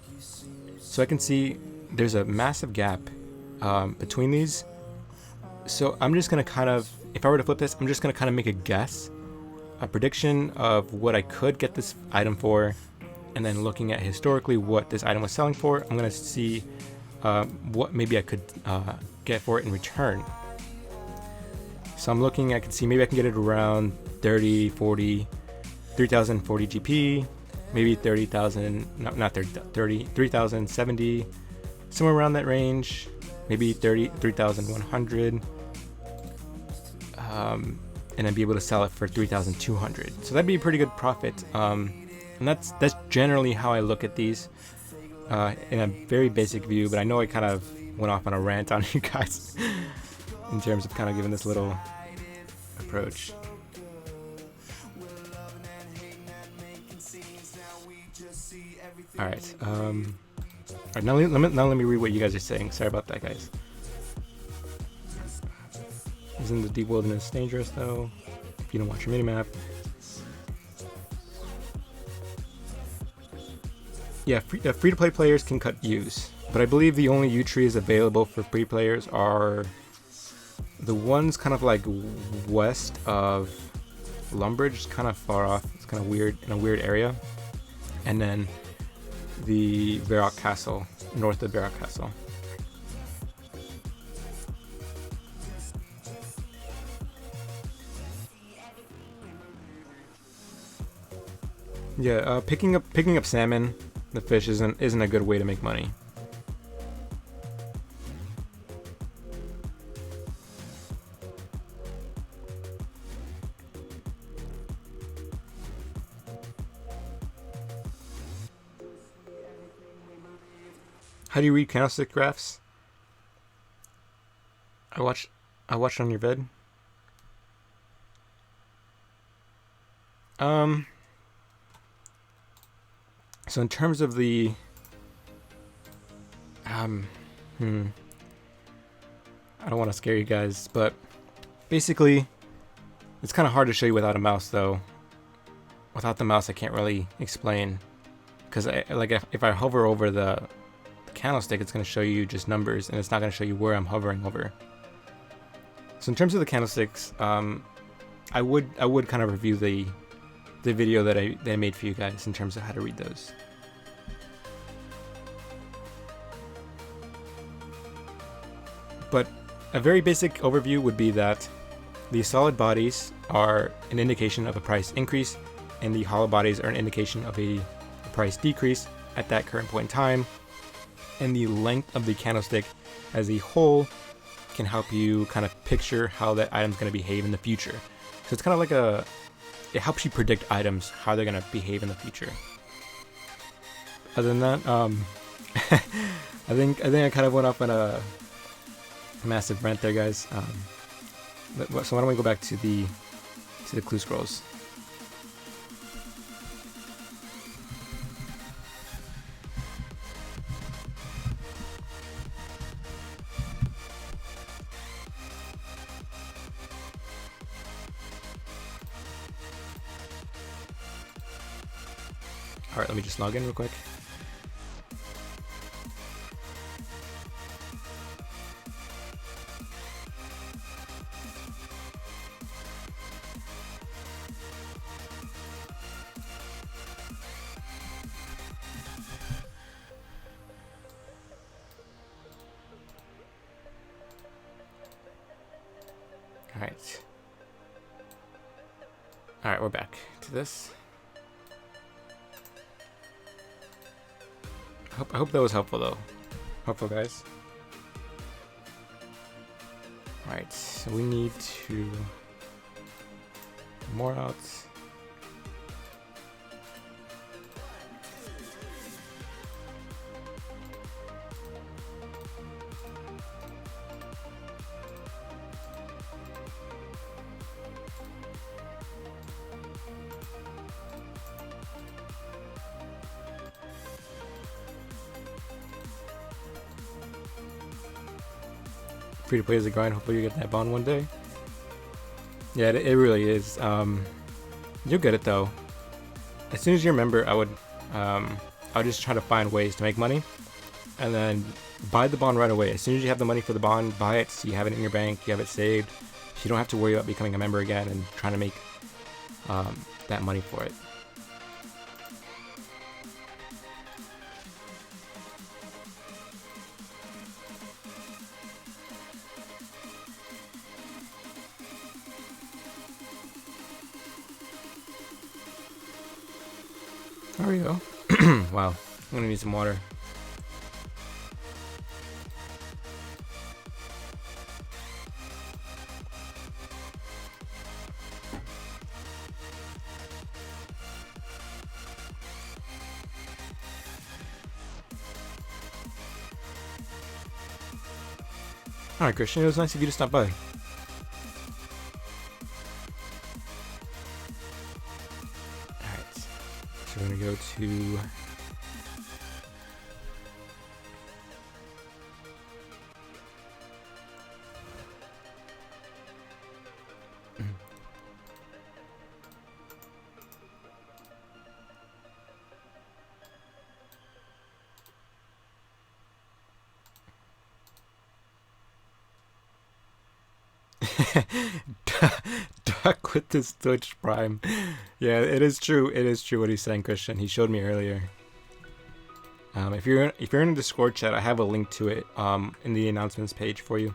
So I can see there's a massive gap between these. So I'm just gonna if I were to flip this, I'm just gonna kind of make a guess, a prediction of what I could get this item for, and then looking at historically what this item was selling for, I'm gonna see what maybe I could get for it in return. So I'm looking, I can see maybe I can get it around 30, 40, 3,040 GP, maybe 30,000, no, not 30, 3,070, somewhere around that range, maybe 3,100, and then be able to sell it for 3,200. So that'd be a pretty good profit. And that's generally how I look at these in a very basic view, but I know I kind of went off on a rant on you guys in terms of kind of giving this little approach. All right. Now let me read what you guys are saying. Sorry about that, guys. Isn't the deep wilderness dangerous though? If you don't watch your minimap. Yeah, free-to-play players can cut U's, but I believe the only U trees available for free players are the ones kind of like west of Lumbridge, it's kind of far off. It's kind of weird, in a weird area, and then the Varrock Castle, north of Varrock Castle. Yeah, picking up salmon, the fish, isn't a good way to make money. How do you read candlestick graphs? I watched on your vid. So in terms of the I don't want to scare you guys, but basically it's kind of hard to show you without a mouse though. Without the mouse I can't really explain, because if I hover over the candlestick, it's going to show you just numbers and it's not going to show you where I'm hovering over. So in terms of the candlesticks, I would kind of review the video that I made for you guys in terms of how to read those. But a very basic overview would be that the solid bodies are an indication of a price increase, and the hollow bodies are an indication of a price decrease at that current point in time. And the length of the candlestick as a whole can help you kind of picture how that item's going to behave in the future. So it's kind of like it helps you predict items, how they're going to behave in the future. Other than that, I think I kind of went off on a massive rant there, guys. So why don't we go back to the clue scrolls? Alright, let me just log in real quick. Alright, we're back to this. I hope that was helpful though. Helpful, guys. Alright, so we need to more outs. Free to play is a grind. Hopefully you get that bond one day. Yeah, it really is. You'll get it though. As soon as you're a member, I would just try to find ways to make money, and then buy the bond right away. As soon as you have the money for the bond, buy it. So you have it in your bank. You have it saved. So you don't have to worry about becoming a member again and trying to make that money for it. There we go. Wow, I'm gonna need some water. Alright, Christian, it was nice of you to stop by. Alright, so we're gonna go to... Duck with this Twitch Prime. Yeah, it is true. It is true what he's saying, Christian. He showed me earlier. If you're in the Discord chat, I have a link to it in the announcements page for you.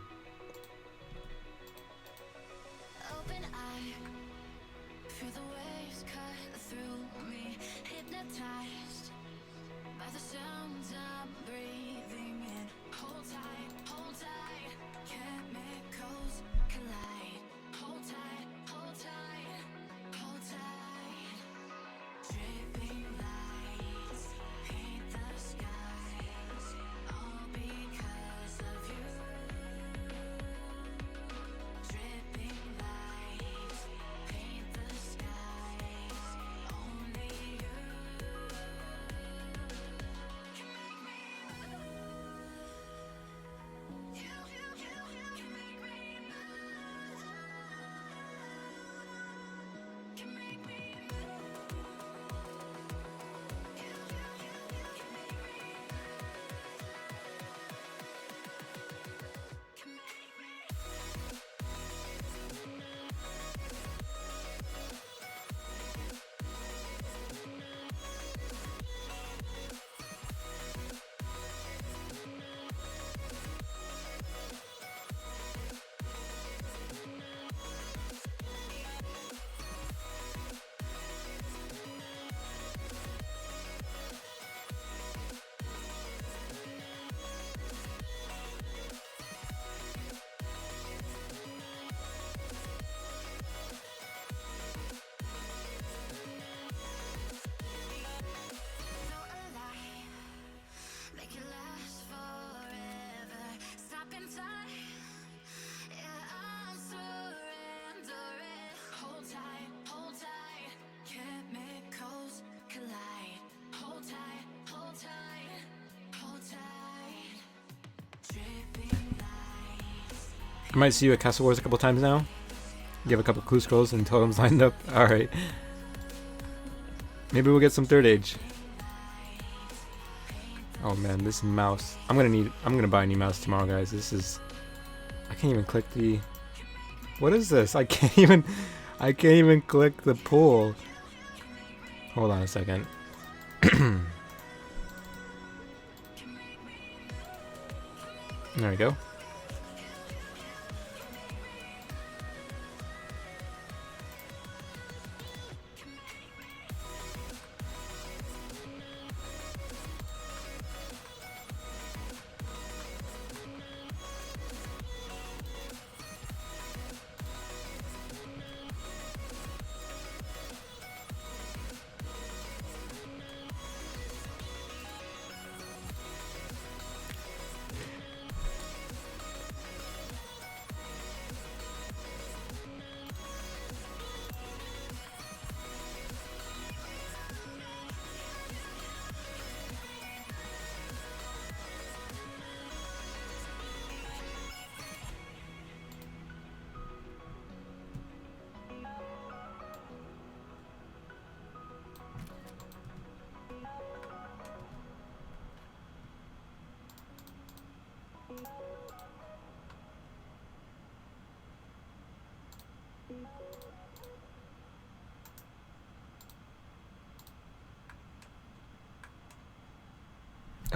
I might see you at Castle Wars a couple times now. You have a couple clue scrolls and totems lined up. Alright. Maybe we'll get some third age. Oh man, this mouse. I'm gonna buy a new mouse tomorrow, guys. This is... I can't even click the... What is this? I can't even click the pull. Hold on a second. There we go.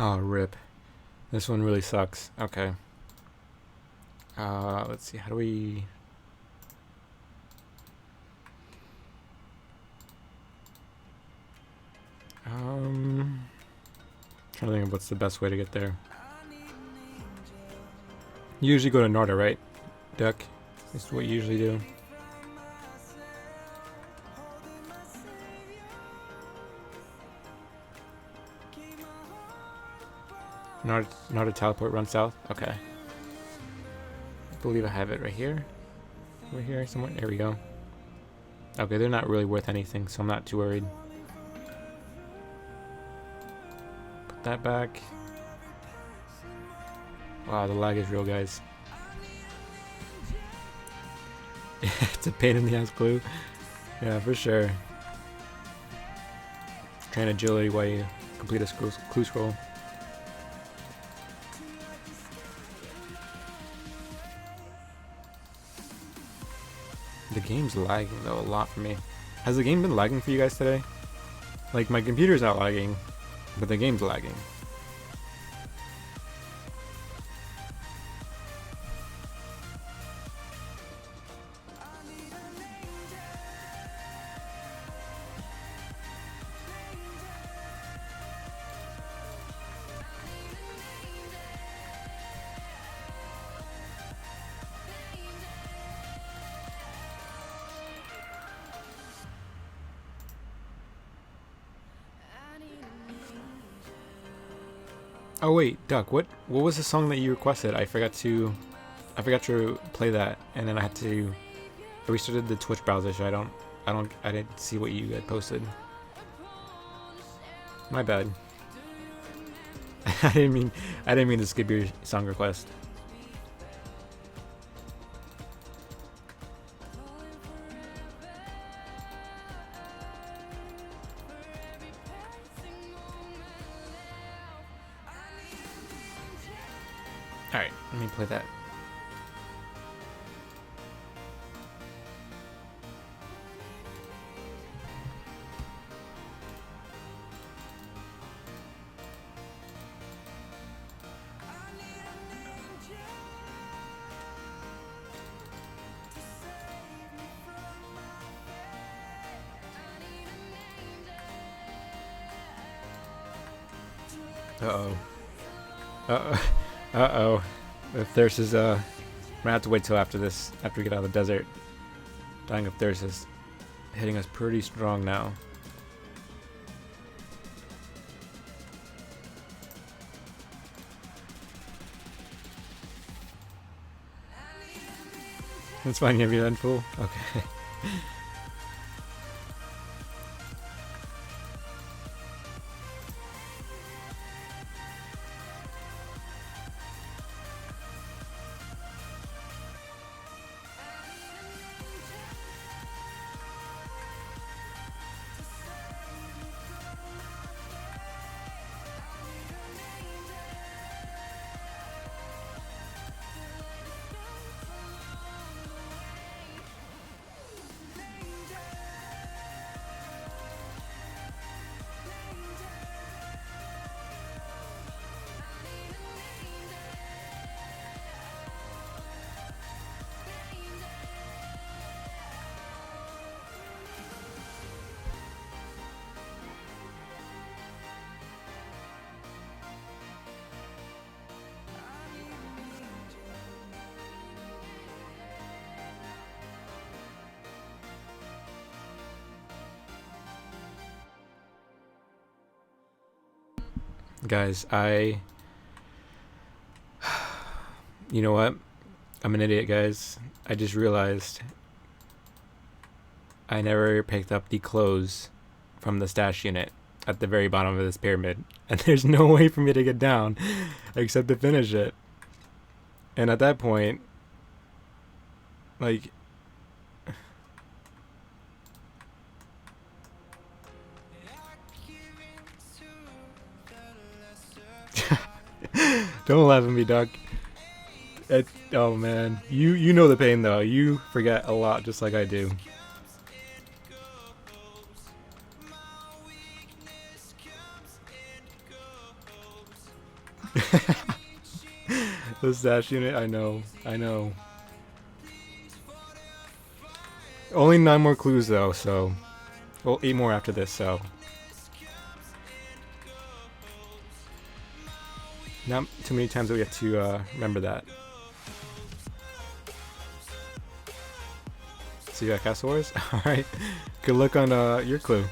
Oh, rip. This one really sucks. Okay. Let's see. How do we... Trying to think of what's the best way to get there. You usually go to Norda, right? Duck? Is what you usually do. Norda teleport run south? Okay. I believe I have it right here. Over here somewhere. There we go. Okay, they're not really worth anything, so I'm not too worried. Put that back. Wow, the lag is real, guys. It's a pain in the ass glue. Yeah, for sure. Train agility while you complete a clue scroll. The game's lagging though a lot for me. Has the game been lagging for you guys today? Like, my computer's not lagging, but the game's lagging. Oh wait, Duck, what was the song that you requested? I forgot to play that, and then I restarted the Twitch browser, so I didn't see what you had posted. My bad. I didn't mean to skip your song request. Alright, let me play that. Uh-oh. Uh-oh. Uh-oh. The thirst is, I'm gonna have to wait till after this, after we get out of the desert. Dying of thirst is hitting us pretty strong now. That's fine, you have your end full? Okay. Guys, you know what? I'm an idiot, guys. I just realized I never picked up the clothes from the stash unit at the very bottom of this pyramid. And there's no way for me to get down except to finish it. And at that point, like... Don't laugh at me, Doc. Oh man, you know the pain though. You forget a lot, just like I do. The stash unit, I know. Only 9 more clues though, so... Well, 8 more after this, so... Not too many times that we have to remember that. So you got Castle Wars? Alright. Good luck on your clue.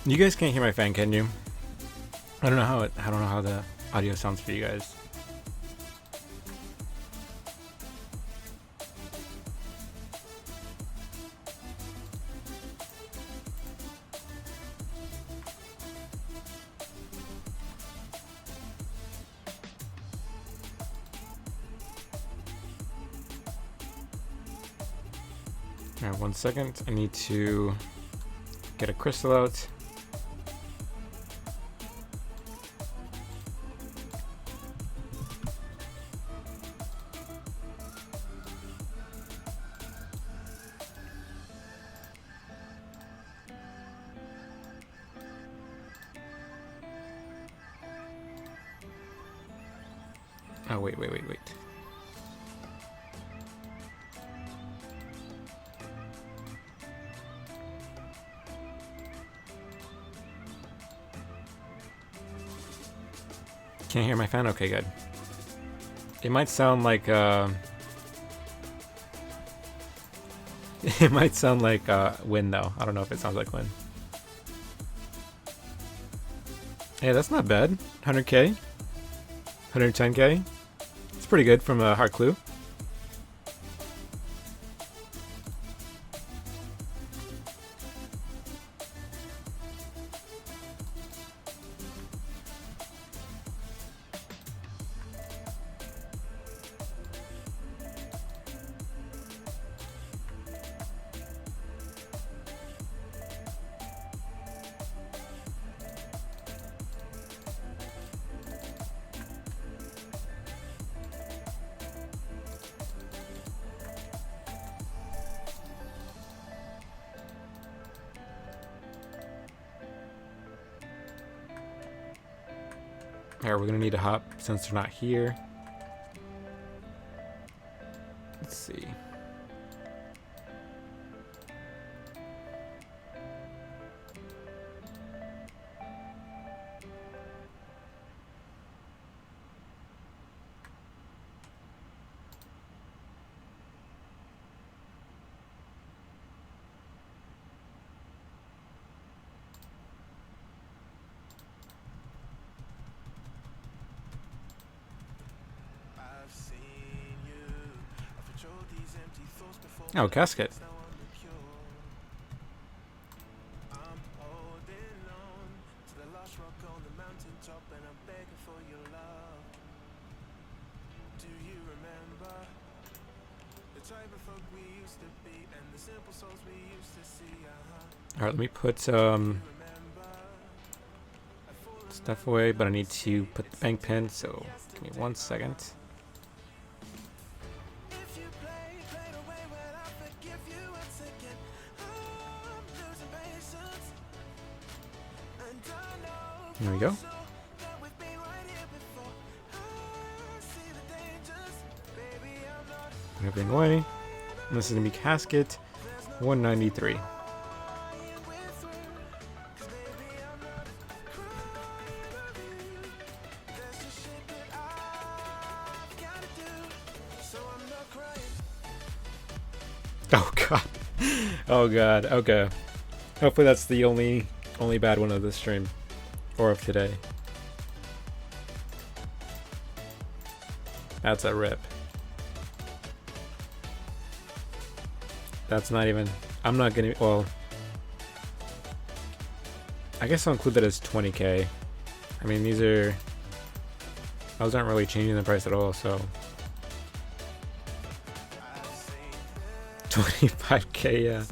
You guys can't hear my fan, can you? I don't know how the audio sounds for you guys. Alright, 1 second. I need to get a crystal out. Oh, wait. Can't hear my fan? Okay, good. It might sound like, it might sound like wind though. I don't know if it sounds like wind. Hey, that's not bad. 100k? 110k? It's pretty good from a hard clue. Alright, we're gonna need a hop since they're not here. Let's see. Oh, casket. Alright, let me put stuff away, but I need to put the bank pin, so give me 1 second. There we go. Put everything away. And this is gonna be casket 193. Oh god. Oh god. Okay. Hopefully that's the only bad one of this stream. Or of today. That's a rip. That's not even... I'm not gonna... Well... I guess I'll include that as 20k. I mean, these are... Those aren't really changing the price at all, so... 25k, yeah.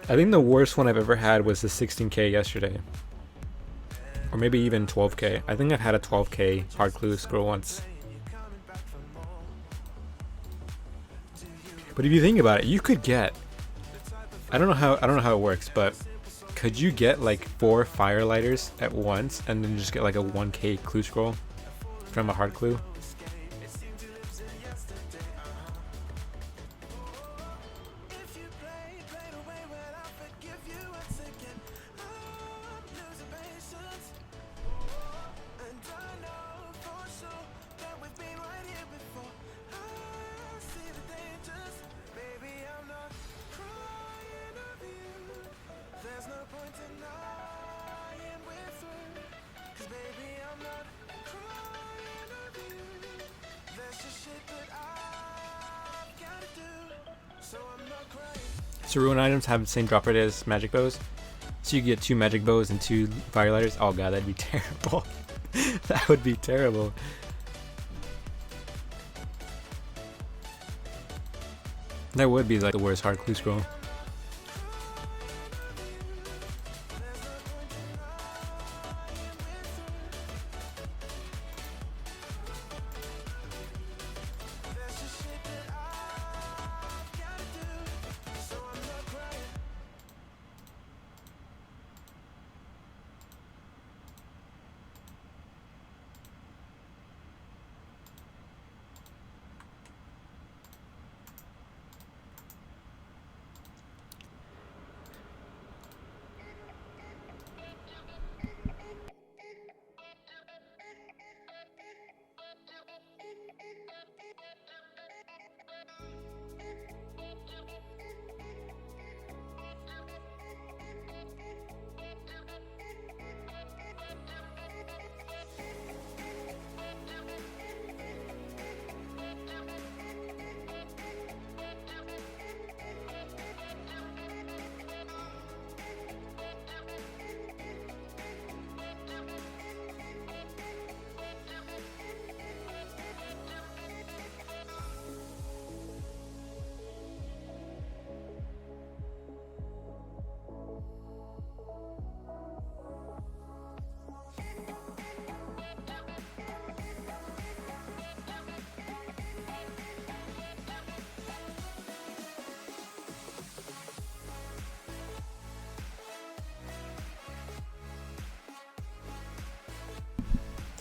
I think the worst one I've ever had was the 16k yesterday. Or maybe even 12k. I think I've had a 12k hard clue scroll once. But if you think about it, you could get... I don't know how it works, but could you get like 4 firelighters at once and then just get like a 1k clue scroll from a hard clue? So ruin items have the same drop rate as magic bows. So you get 2 magic bows and 2 firelighters. Oh god, that'd be terrible. That would be terrible. That would be like the worst hard clue scroll.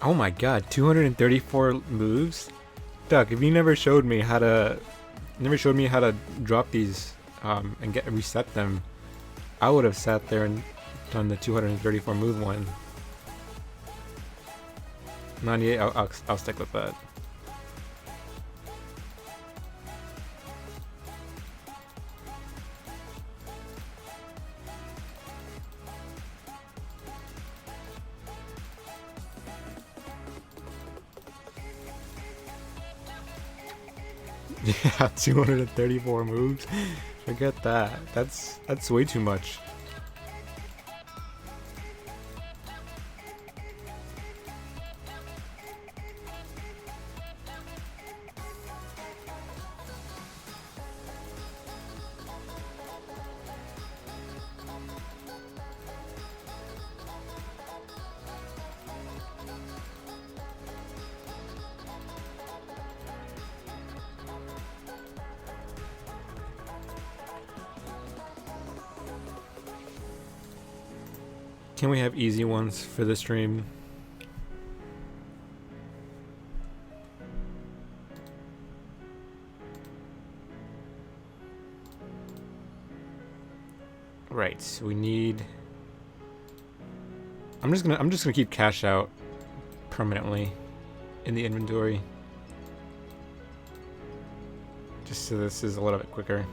Oh my god, 234 moves? Duck, if you never showed me how to drop these and reset them, I would have sat there and done the 234 move one. 98, I'll stick with that. Yeah, 234 moves. Forget that. That's way too much. Can we have easy ones for the stream? Right, so we need... I'm just gonna keep cash out permanently in the inventory. Just so this is a little bit quicker.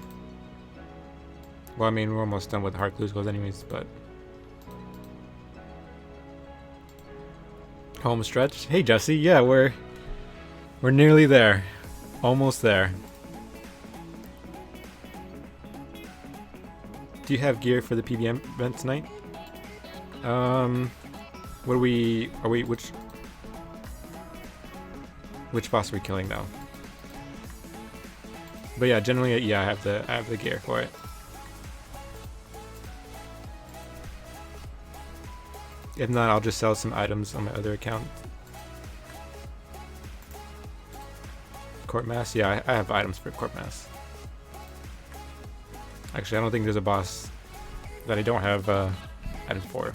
Well, I mean, we're almost done with hard clues goals anyways, but... Home stretch. Hey Jesse, yeah, we're nearly there. Almost there. Do you have gear for the PBM event tonight? What are we which boss are we killing now? But yeah, generally yeah, I have the gear for it. If not, I'll just sell some items on my other account. Court Mass? Yeah, I have items for Court Mass. Actually, I don't think there's a boss that I don't have items for.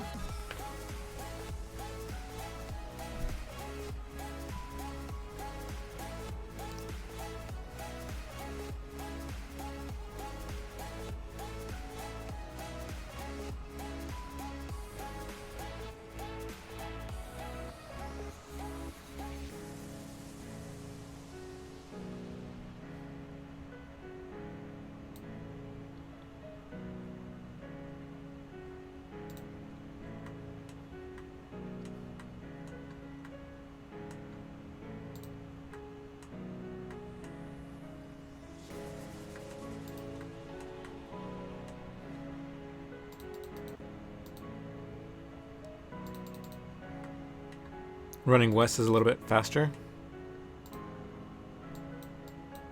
Running west is a little bit faster.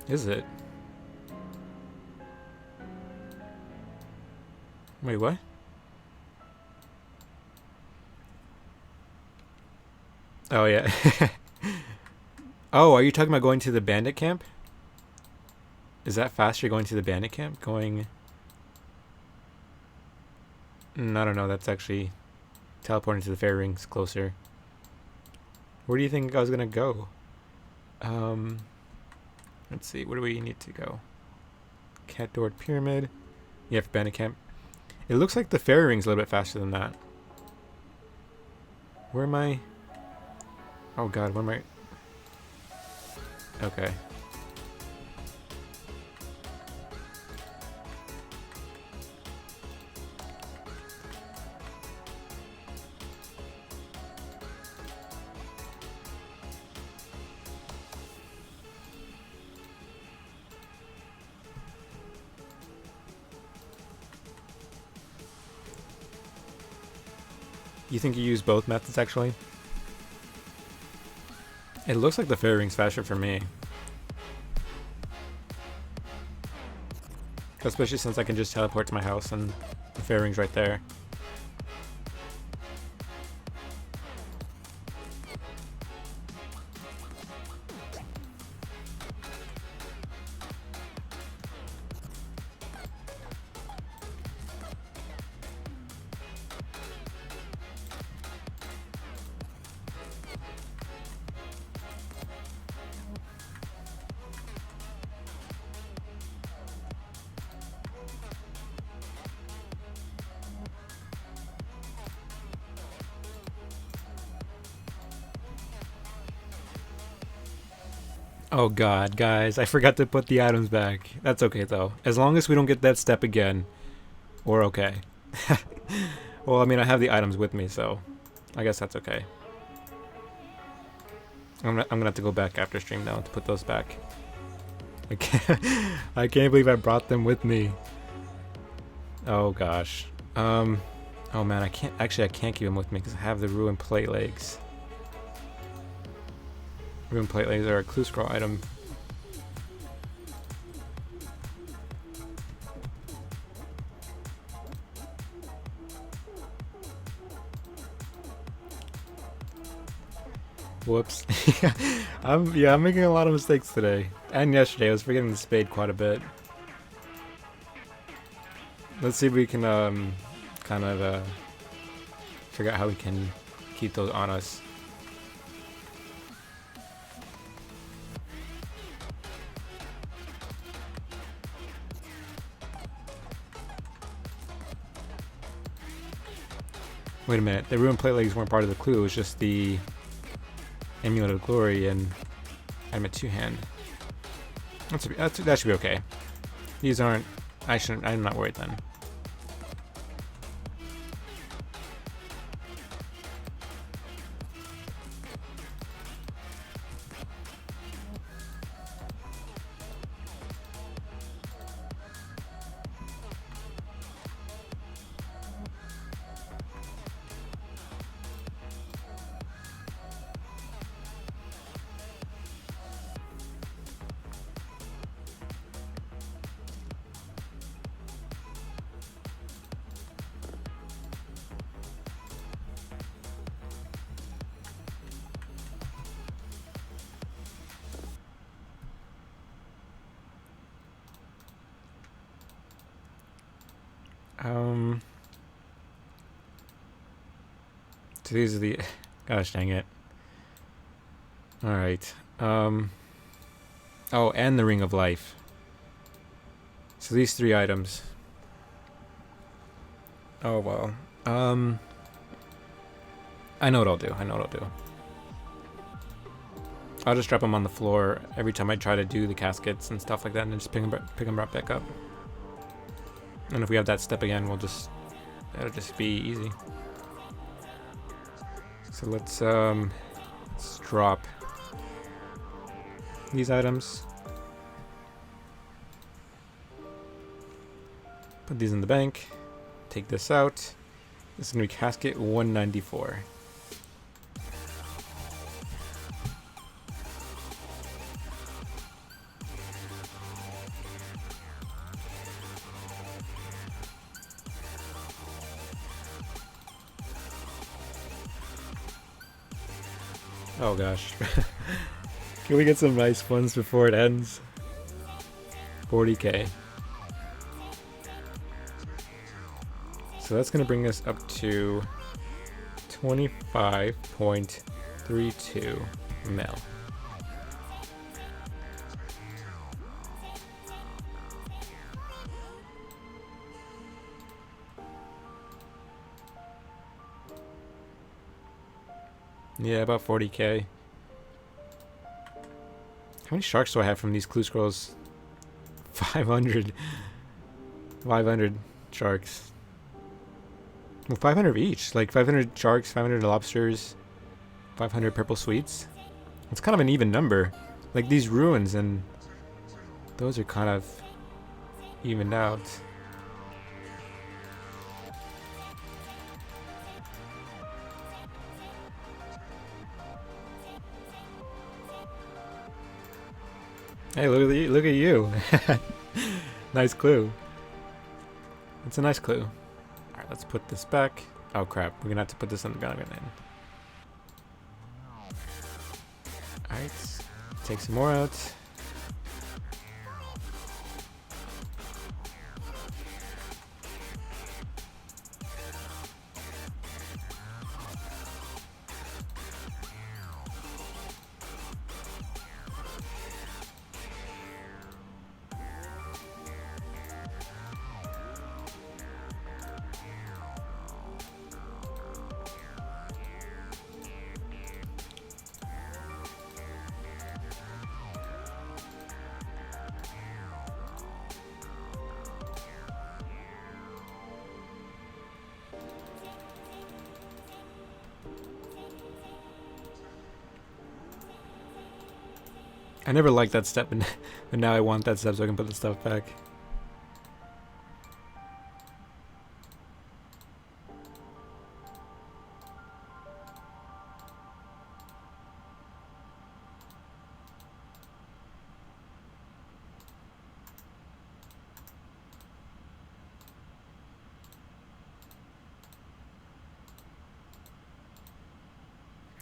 Is it? Wait, what? Oh, yeah. Oh, are you talking about going to the bandit camp? Is that faster going to the bandit camp? Going... I don't know, that's actually teleporting to the fairy rings closer. Where do you think I was gonna go? Let's see, where do we need to go? Cat Doored Pyramid. Yeah, for bandit camp. It looks like the fairy ring's a little bit faster than that. Where am I? Oh god, where am I? Okay. You think you use both methods actually? It looks like the fairy ring's faster for me. Especially since I can just teleport to my house and the fairy ring's right there. Oh god, guys, I forgot to put the items back. That's okay though. As long as we don't get that step again, we're okay. Well, I mean, I have the items with me, so I guess that's okay. I'm gonna have to go back after stream now to put those back. I can't believe I brought them with me. Oh gosh. Oh man, I can't keep them with me because I have the ruined plate legs. Ruined plate legs are a clue scroll item. Whoops. I'm making a lot of mistakes today. And yesterday, I was forgetting the spade quite a bit. Let's see if we can kind of figure out how we can keep those on us. Wait a minute, the ruined plate legs weren't part of the clue, it was just the Amulet of Glory and item at 2-hand. That should be okay. These aren't, I'm not worried then. So these are the, gosh dang it. Alright. Oh, and the Ring of Life. So these 3 items. Oh well. I know what I'll do. I'll just drop them on the floor every time I try to do the caskets and stuff like that, and then just pick them right back up. And if we have that step again, that'll just be easy. So let's drop these items. Put these in the bank. Take this out. This is gonna be casket 194. Oh gosh. Can we get some nice ones before it ends? 40k. So that's going to bring us up to 25.32 mil. Yeah, about 40k. How many sharks do I have from these clue scrolls? 500. 500 sharks. Well, 500 of each. Like 500 sharks, 500 lobsters, 500 purple sweets. It's kind of an even number. Like these ruins and those are kind of evened out. Hey, look at you. Nice clue. It's a nice clue. Alright, let's put this back. Oh crap, we're gonna have to put this on the gun again. Alright, take some more out. I never liked that step, and but now I want that step so I can put the stuff back.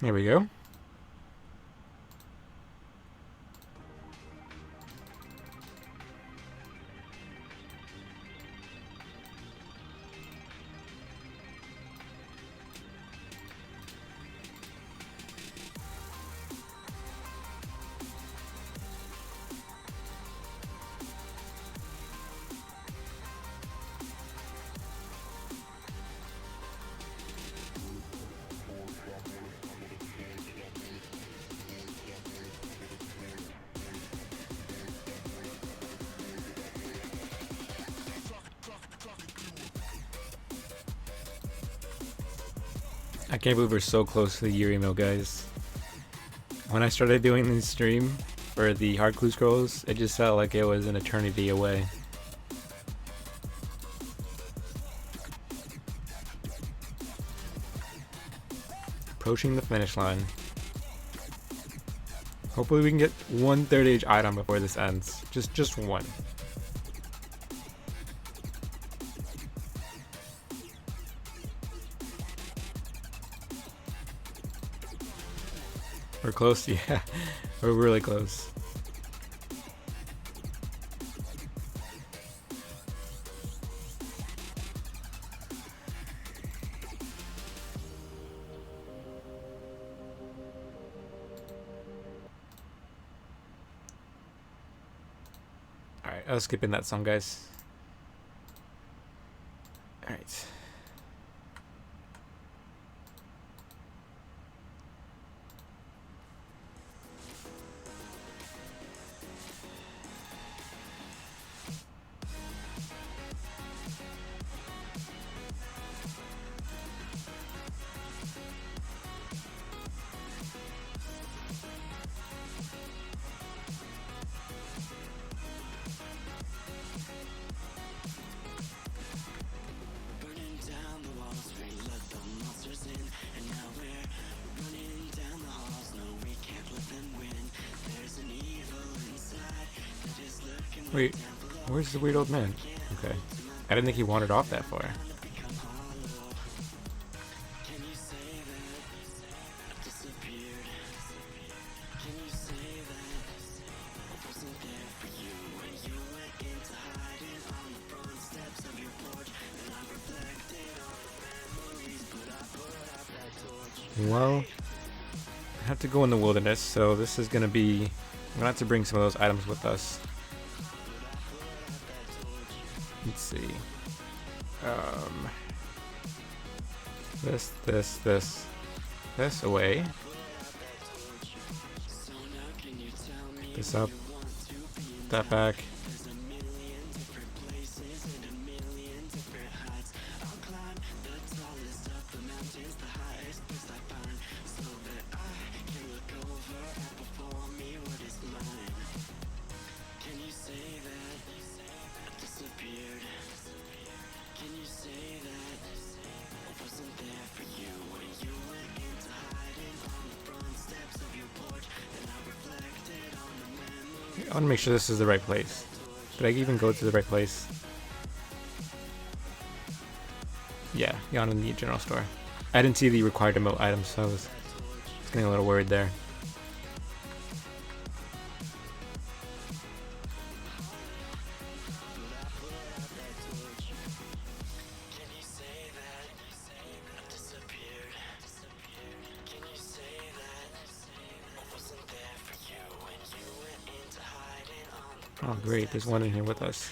There we go. I can't believe we're so close to the year email, guys. When I started doing this stream for the hard clue scrolls, it just felt like it was an eternity away. Approaching the finish line. Hopefully we can get one third age item before this ends. Just one. We're close, yeah. We're really close. Alright, I was skipping that song, guys. Alright. Wait, where's the weird old man? Okay. I didn't think he wandered off that far. Well, I have to go in the wilderness, so this is gonna be... I'm gonna have to bring some of those items with us. Let's see. This away. This up. That back. I want to make sure this is the right place. Did I even go to the right place? Yeah, down in the general store. I didn't see the required emote items, so I was getting a little worried there. Oh great, there's one in here with us.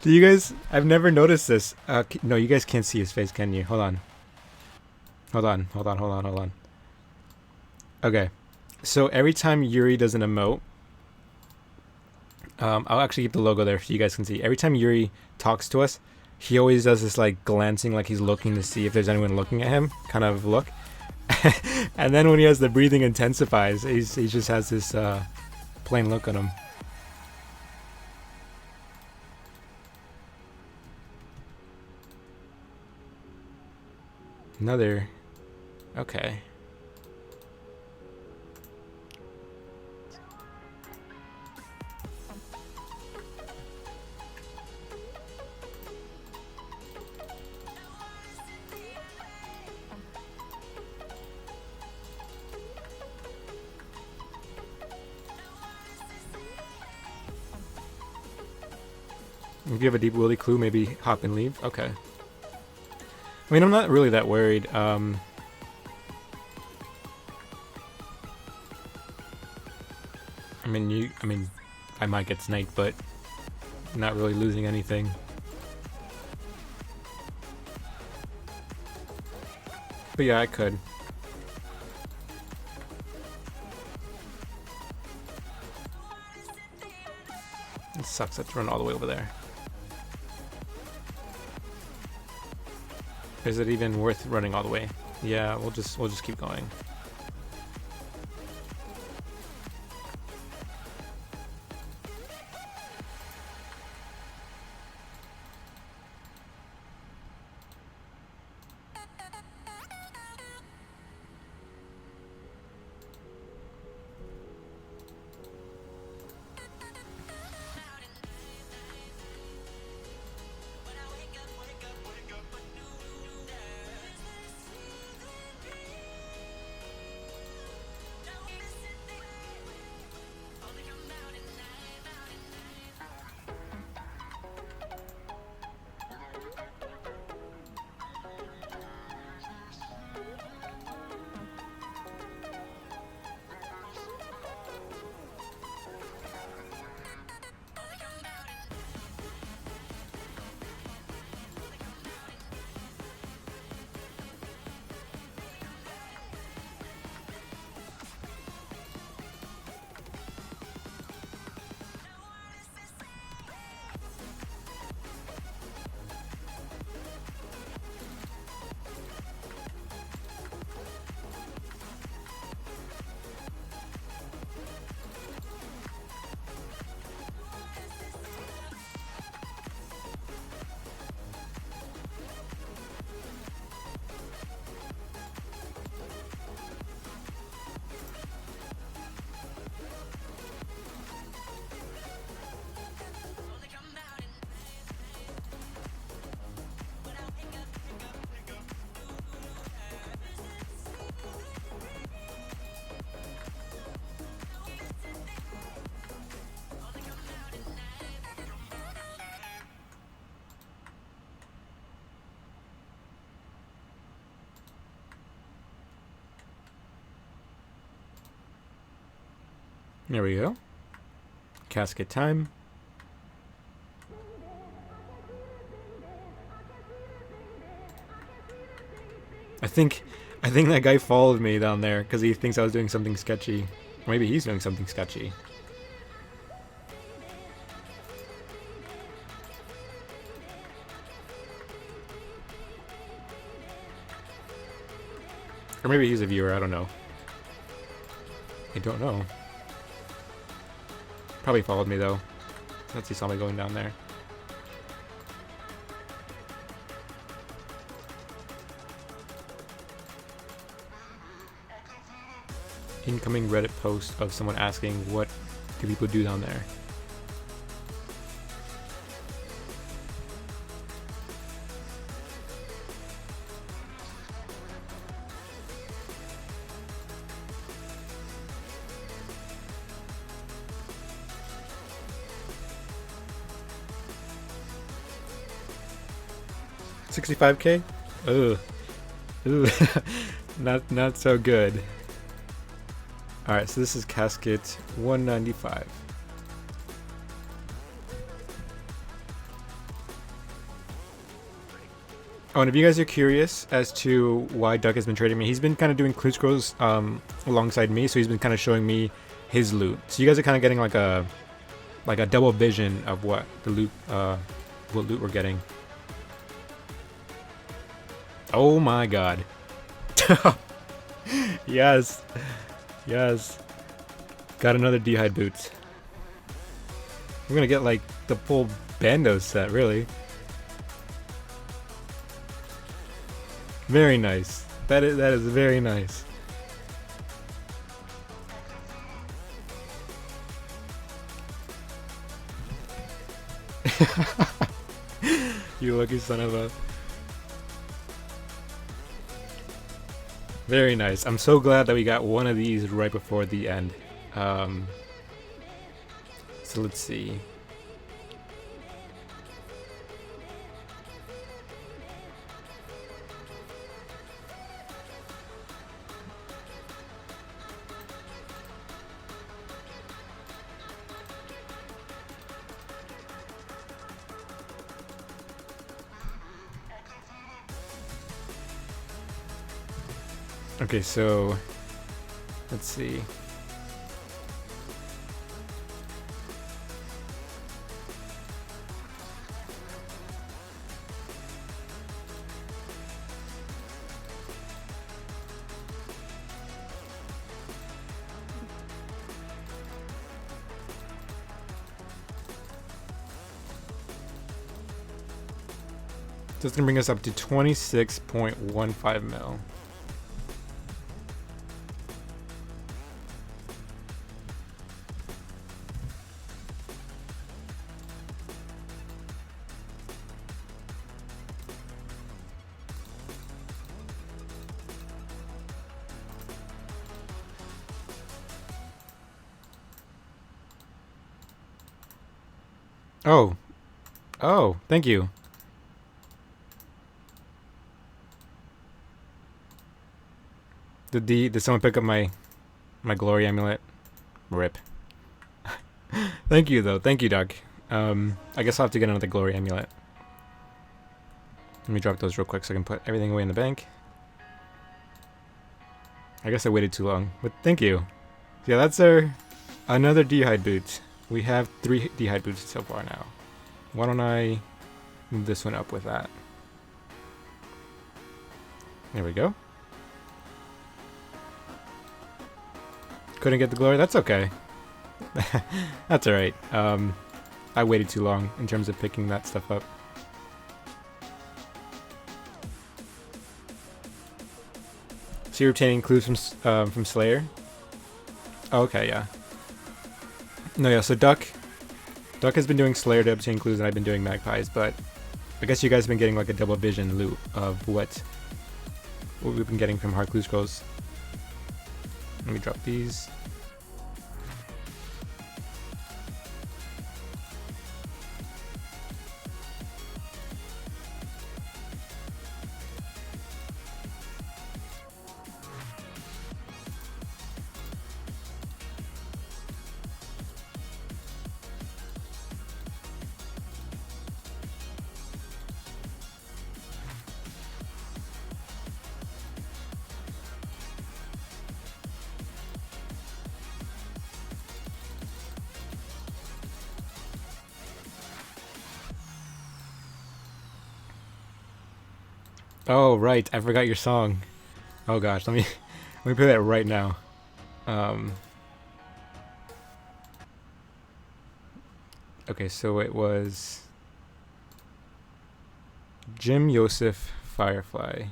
Do you guys? I've never noticed this. No, you guys can't see his face, can you? Hold on. Hold on. Okay. So every time Yuri does an emote, I'll actually keep the logo there so you guys can see. Every time Yuri talks to us, he always does this like glancing, like he's looking to see if there's anyone looking at him kind of look. And then when he has the breathing intensifies, he just has this plain look on him. Another. Okay. If you have a deep willy clue, maybe hop and leave. Okay. I mean, I'm not really that worried. I mean, I might get snaked, but not really losing anything. But yeah, I could. It sucks. I have to run all the way over there. Is it even worth running all the way? Yeah, we'll just keep going. There we go. Casket time. I think that guy followed me down there because he thinks I was doing something sketchy. Or maybe he's doing something sketchy. Or maybe he's a viewer, I don't know. I don't know. Probably followed me though. Since he saw me going down there. Incoming Reddit post of someone asking what do people do down there. $65K? Ugh. Ooh. Not so good. Alright, so this is casket 195. Oh, and if you guys are curious as to why Duck has been trading me, he's been kind of doing clue scrolls alongside me, so he's been kind of showing me his loot. So you guys are kind of getting like a double vision of what the loot what loot we're getting. Oh my god. Yes. Yes. Got another D-hide boots. We're gonna get like the full Bando set, really. Very nice. That is very nice. You lucky son of a. Very nice. I'm so glad that we got one of these right before the end. So let's see. Okay, so let's see. So it's gonna bring us up to 26.15 mil. Oh, thank you. Did someone pick up my glory amulet? Rip. Thank you though. Thank you, Doug. I guess I'll have to get another glory amulet. Let me drop those real quick so I can put everything away in the bank. I guess I waited too long, but thank you. Yeah, that's another D-hide boot. We have 3 D-hide boots so far now. Why don't I move this one up with that? There we go. Couldn't get the glory? That's okay. That's alright. I waited too long in terms of picking that stuff up. So you're obtaining clues from Slayer? Oh, okay, yeah. No, yeah, so Duck has been doing Slayer to obtain clues and I've been doing Magpies, but I guess you guys have been getting like a double vision loot of what we've been getting from hard clue scrolls. Let me drop these. Oh right, I forgot your song. Oh gosh, let me play that right now. Okay, so it was Jim Yosef Firefly.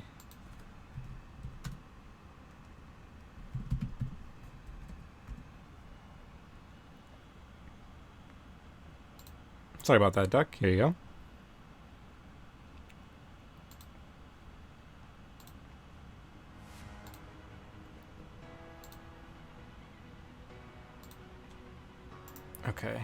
Sorry about that, Duck. Here you go. Okay.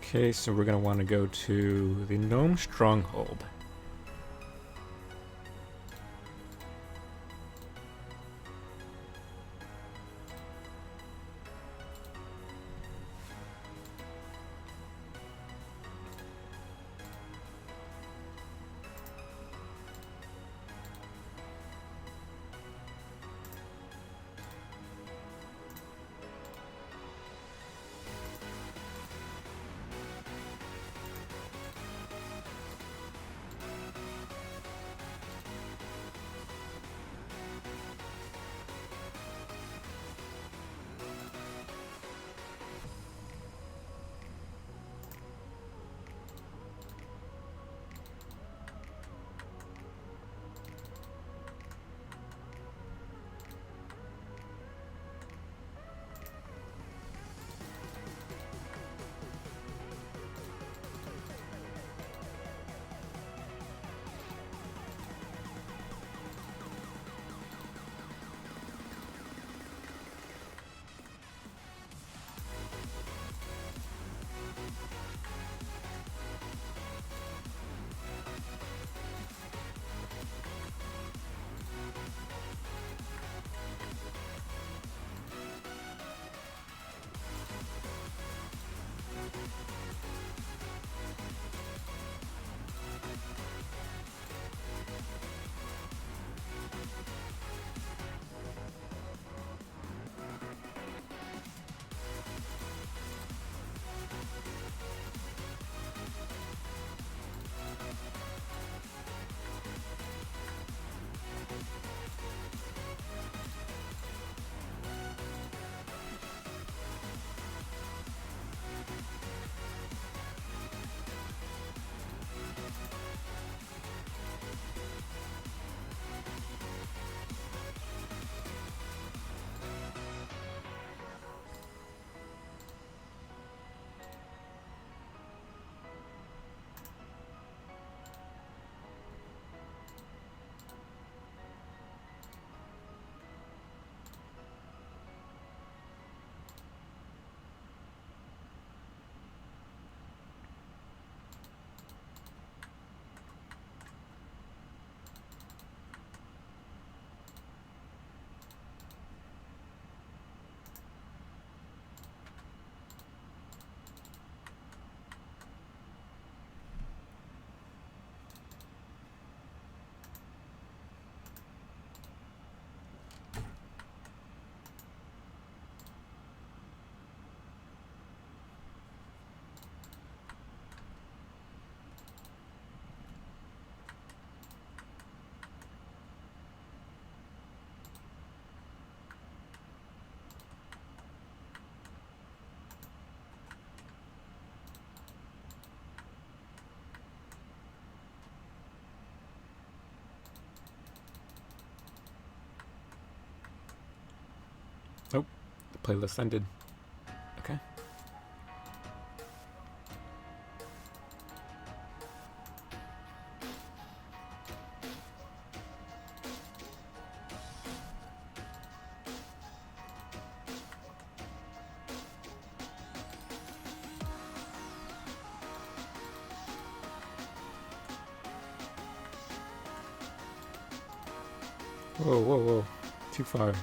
Okay, so we're gonna want to go to the Gnome Stronghold. Oh, the playlist ended. Okay. Whoa, whoa, whoa. Too far.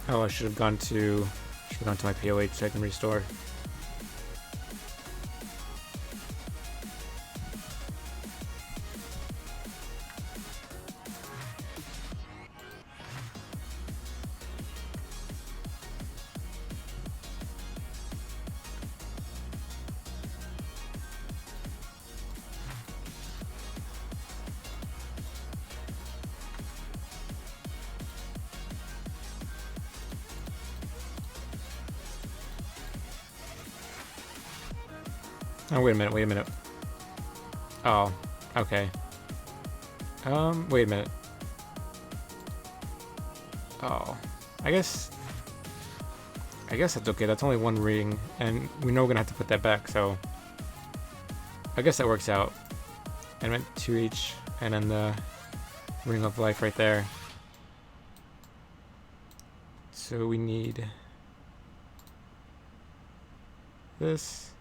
Oh, I should have gone to my POH so I can restore. Oh, wait a minute, wait a minute. Oh, okay. Wait a minute. Oh, I guess that's okay. That's only one ring, and we know we're gonna have to put that back, so I guess that works out. And I went 2 each, and then the ring of life right there. So we need this.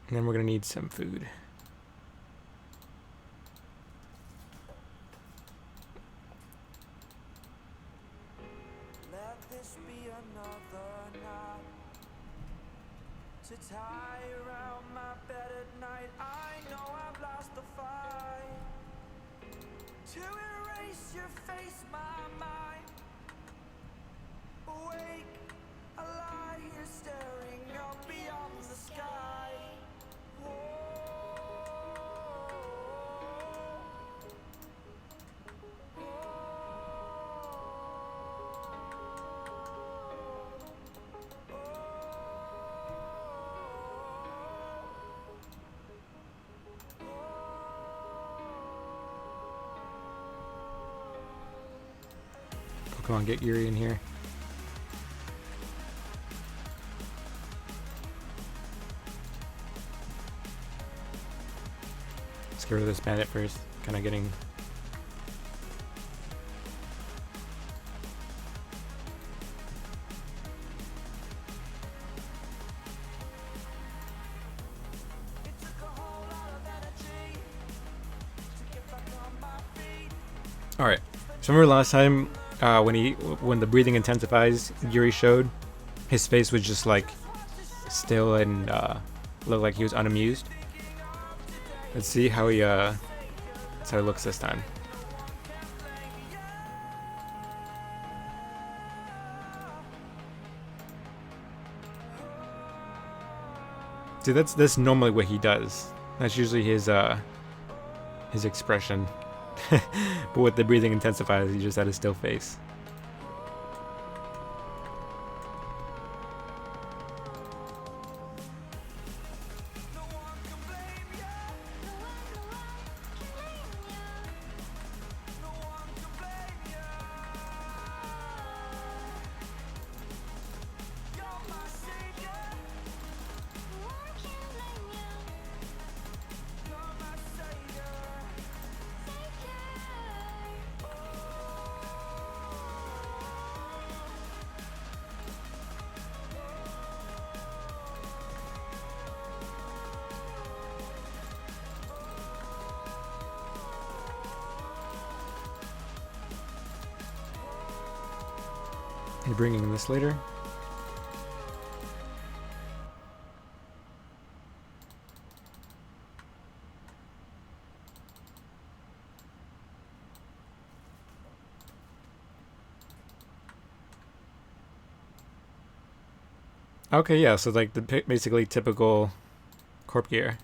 And then we're gonna need some food.
Let this be another knot to tie around my bed at night. I know I've lost the fight to erase your face, my mind. Awake, I lie here staring up beyond the sky.
Oh, come on, get Yuri in here. Let's get rid of this bandit first. Kind of getting. All right. So remember last time when the breathing intensifies, Yuri showed his face was just like still and looked like he was unamused. Let's see how he that's how he looks this time. See, that's normally what he does. That's usually his expression. But with the breathing intensifies, he just had a still face. You're bringing this later? Okay, yeah, so like the basically typical corp gear.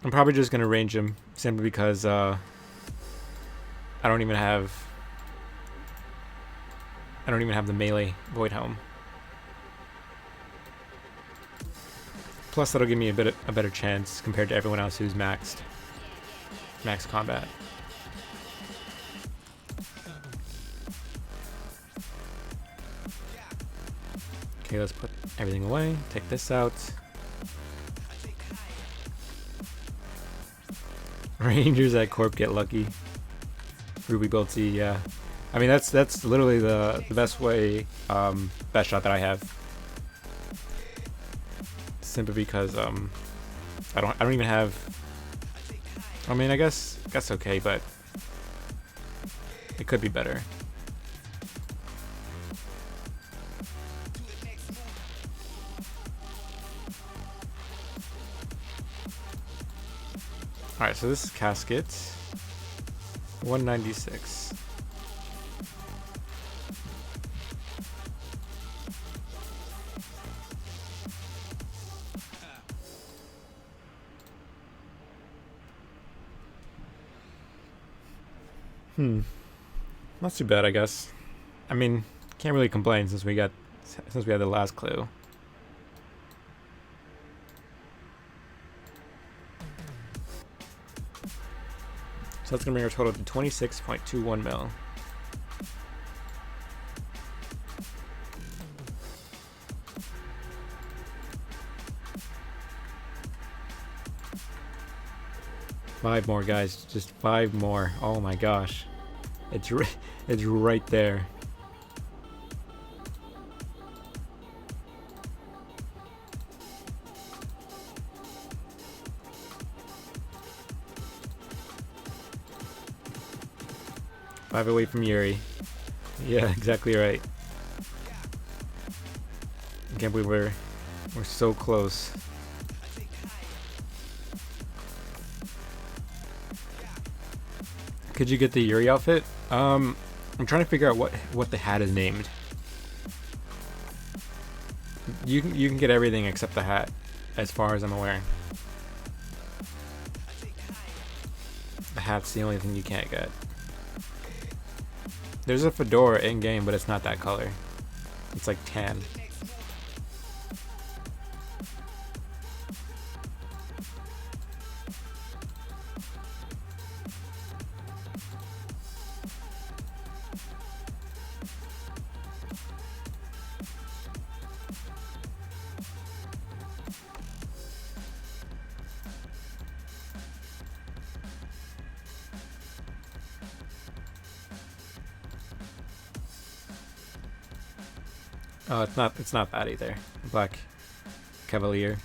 I'm probably just gonna range him simply because I don't even have the melee void helm. Plus that'll give me a better chance compared to everyone else who's max combat. Okay, let's put everything away. Take this out. Rangers at Corp get lucky. Ruby Boltsy, yeah. I mean that's literally the best way, best shot that I have. Simply because I don't even have. I mean I guess okay, but it could be better. Alright, so this is casket 196. Not too bad, I guess. I mean, can't really complain since we had the last clue. So that's gonna bring our total to 26.21 mil. Five more, guys. Just 5 more. Oh my gosh. It's right there. Five away from Yuri. Yeah, exactly right. I can't believe we're so close. Could you get the Yuri outfit? I'm trying to figure out what the hat is named. You can get everything except the hat, as far as I'm aware. The hat's the only thing you can't get. There's a fedora in game, but it's not that color. It's like tan. Oh, it's not that either. Black Cavalier.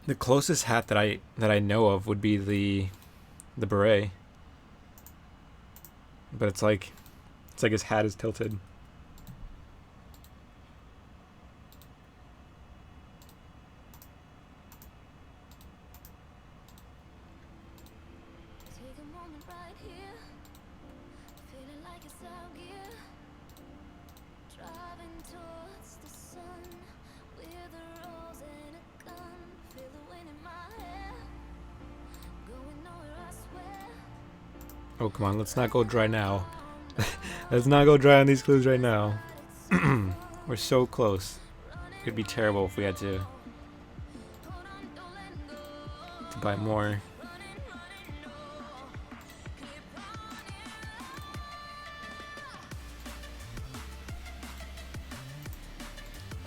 The closest hat that I know of would be the beret. But it's like his hat is tilted. Oh, come on, let's not go dry now. Let's not go dry on these clues right now. We're so close. It'd be terrible if we had to buy more.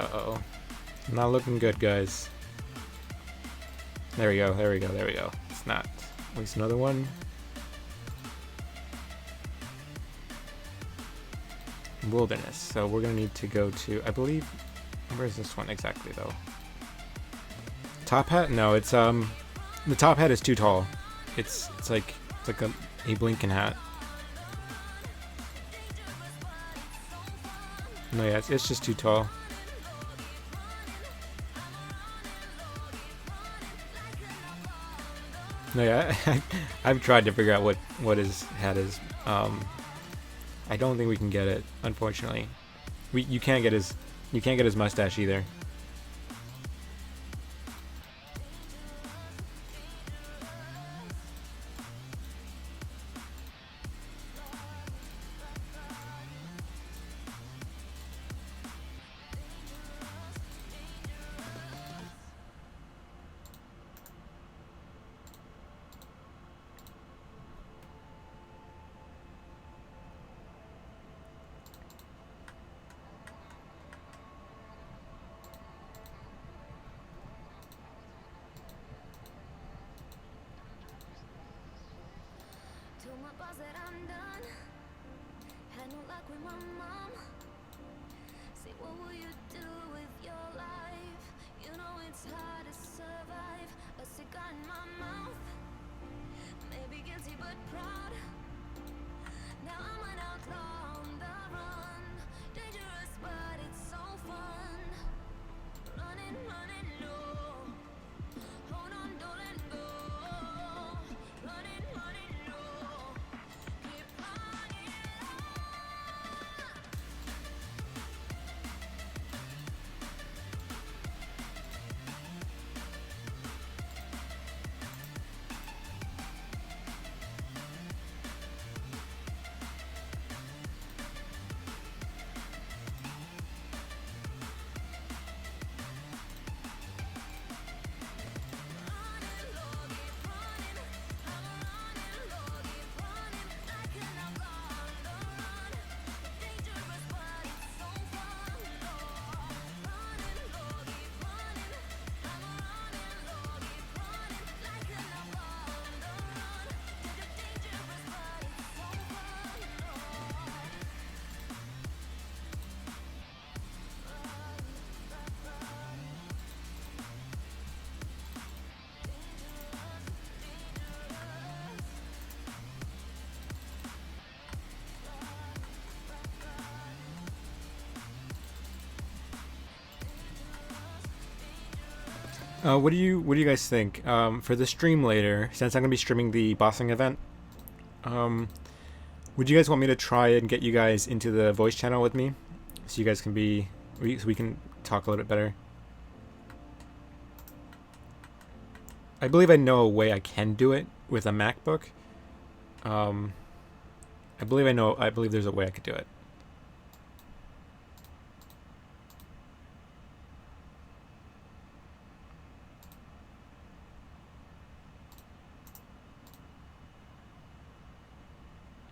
Uh-oh. Not looking good, guys. There we go, there we go, there we go. It's not. At least another one. Wilderness. So we're gonna need to go to, I believe, where's this one exactly though? Top hat? No, it's the top hat is too tall. It's like a Blinken hat. No, yeah, it's just too tall. No, yeah, I've tried to figure out what his hat is. I don't think we can get it, unfortunately. You can't get his mustache either.
Told my boss that I'm done. Had no luck with my mom. Say, what will you do with your life? You know it's hard to survive. A cigar in my mouth. Maybe guilty but proud. Now I'm an outlaw on the run. Dangerous but it's so fun. Running, running low. Hold on, don't let go. Running, running low. Keep running low.
What do you guys think? For the stream later, since I'm gonna be streaming the bossing event, would you guys want me to try and get you guys into the voice channel with me, so you guys can so we can talk a little bit better? I believe I know a way I can do it with a MacBook. I believe there's a way I could do it.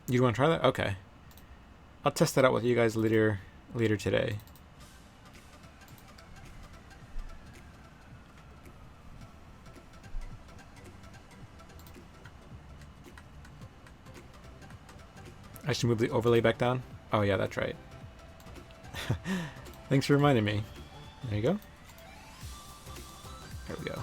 You want to try that? Okay. I'll test that out with you guys later today. I should move the overlay back down? Oh yeah, that's right. Thanks for reminding me. There you go. There we go.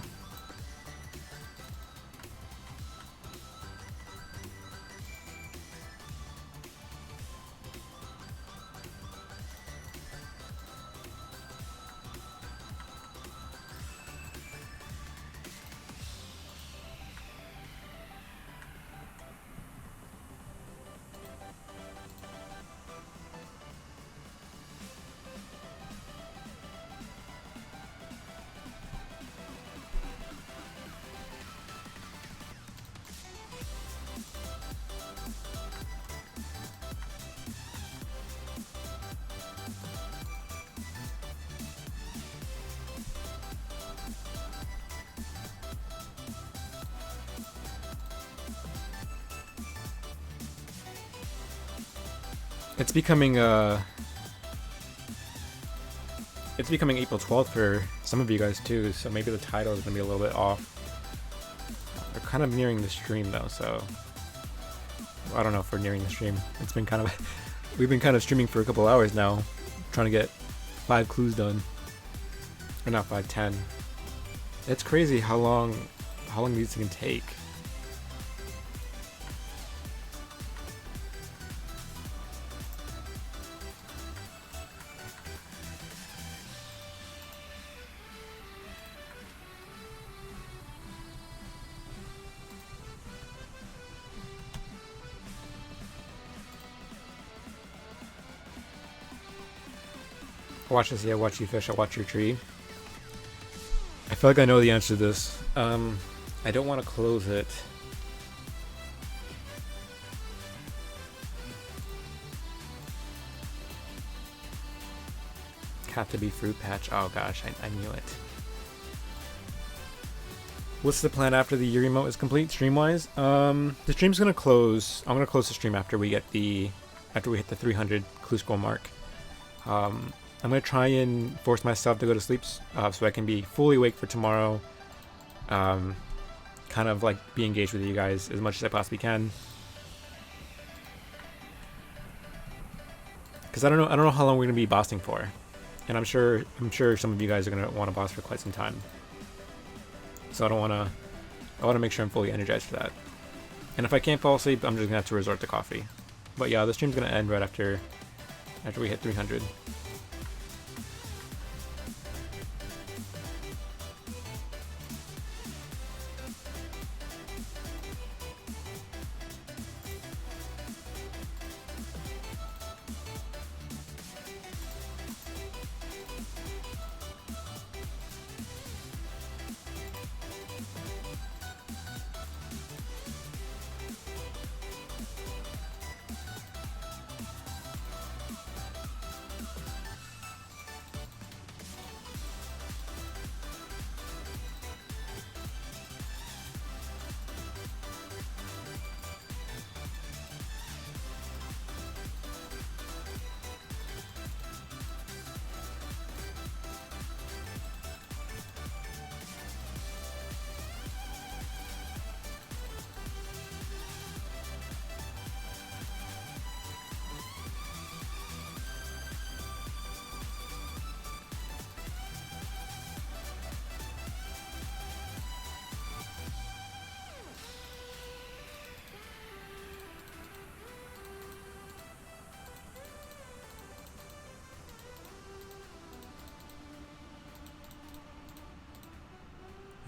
It's becoming April 12th for some of you guys too, so maybe the title is gonna be a little bit off. We're kind of nearing the stream though, so I don't know if we're nearing the stream. It's been kind of we've been kind of streaming for a couple hours now, trying to get 5 clues done, or not 5, 10. It's crazy how long these can take. Watch this, yeah, watch you fish, I'll watch your tree. I feel like I know the answer to this. I don't want to close it. Have to be fruit patch. Oh gosh, I knew it. What's the plan after the year remote is complete, stream-wise? The stream's gonna close. I'm gonna close the stream after we hit the 300 clue scroll mark. I'm going to try and force myself to go to sleep so I can be fully awake for tomorrow. Kind of like be engaged with you guys as much as I possibly can. Because I don't know how long we're going to be bossing for. And I'm sure some of you guys are going to want to boss for quite some time. So I want to make sure I'm fully energized for that. And if I can't fall asleep, I'm just going to have to resort to coffee. But yeah, the stream's going to end right after we hit 300.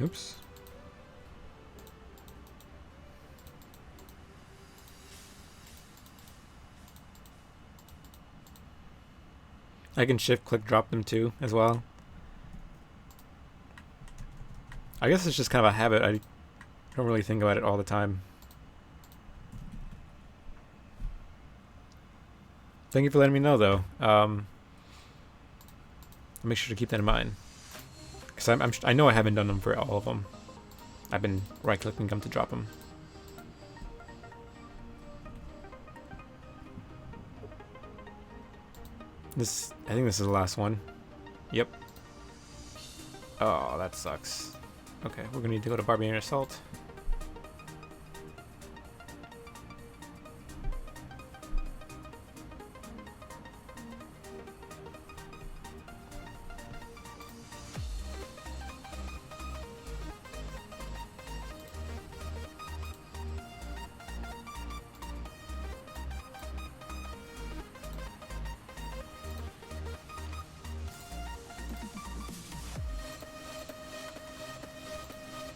Oops. I can shift click drop them too as well. I guess it's just kind of a habit. I don't really think about it all the time. Thank you for letting me know, though. I'll make sure to keep that in mind. Because I know I haven't done them for all of them. I've been right-clicking them to drop them. I think this is the last one. Yep. Oh, that sucks. Okay, we're gonna need to go to Barbarian Assault.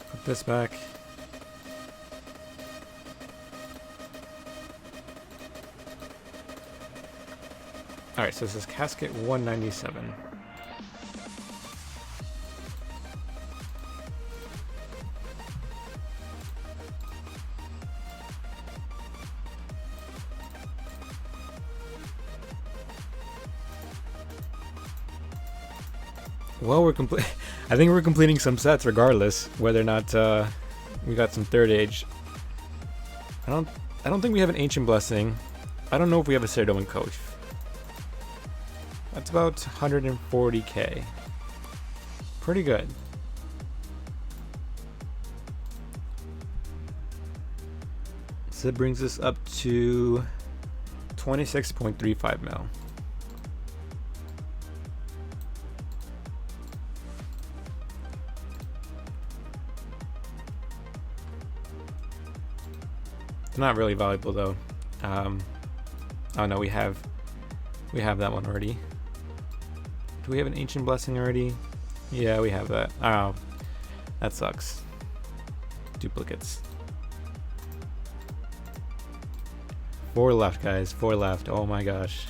Put this back. Alright, so this is casket 197. Well, we're complete. I think we're completing some sets regardless, whether or not we got some third age. I don't think we have an Ancient Blessing. I don't know if we have a Ceradoman Coach. That's about 140k. Pretty good. So that brings us up to 26.35 mil. It's not really valuable though. Oh no, we have that one already. Do we have an Ancient Blessing already? Yeah, we have that. Oh, that sucks. Duplicates. 4 left, guys. 4 left. Oh my gosh.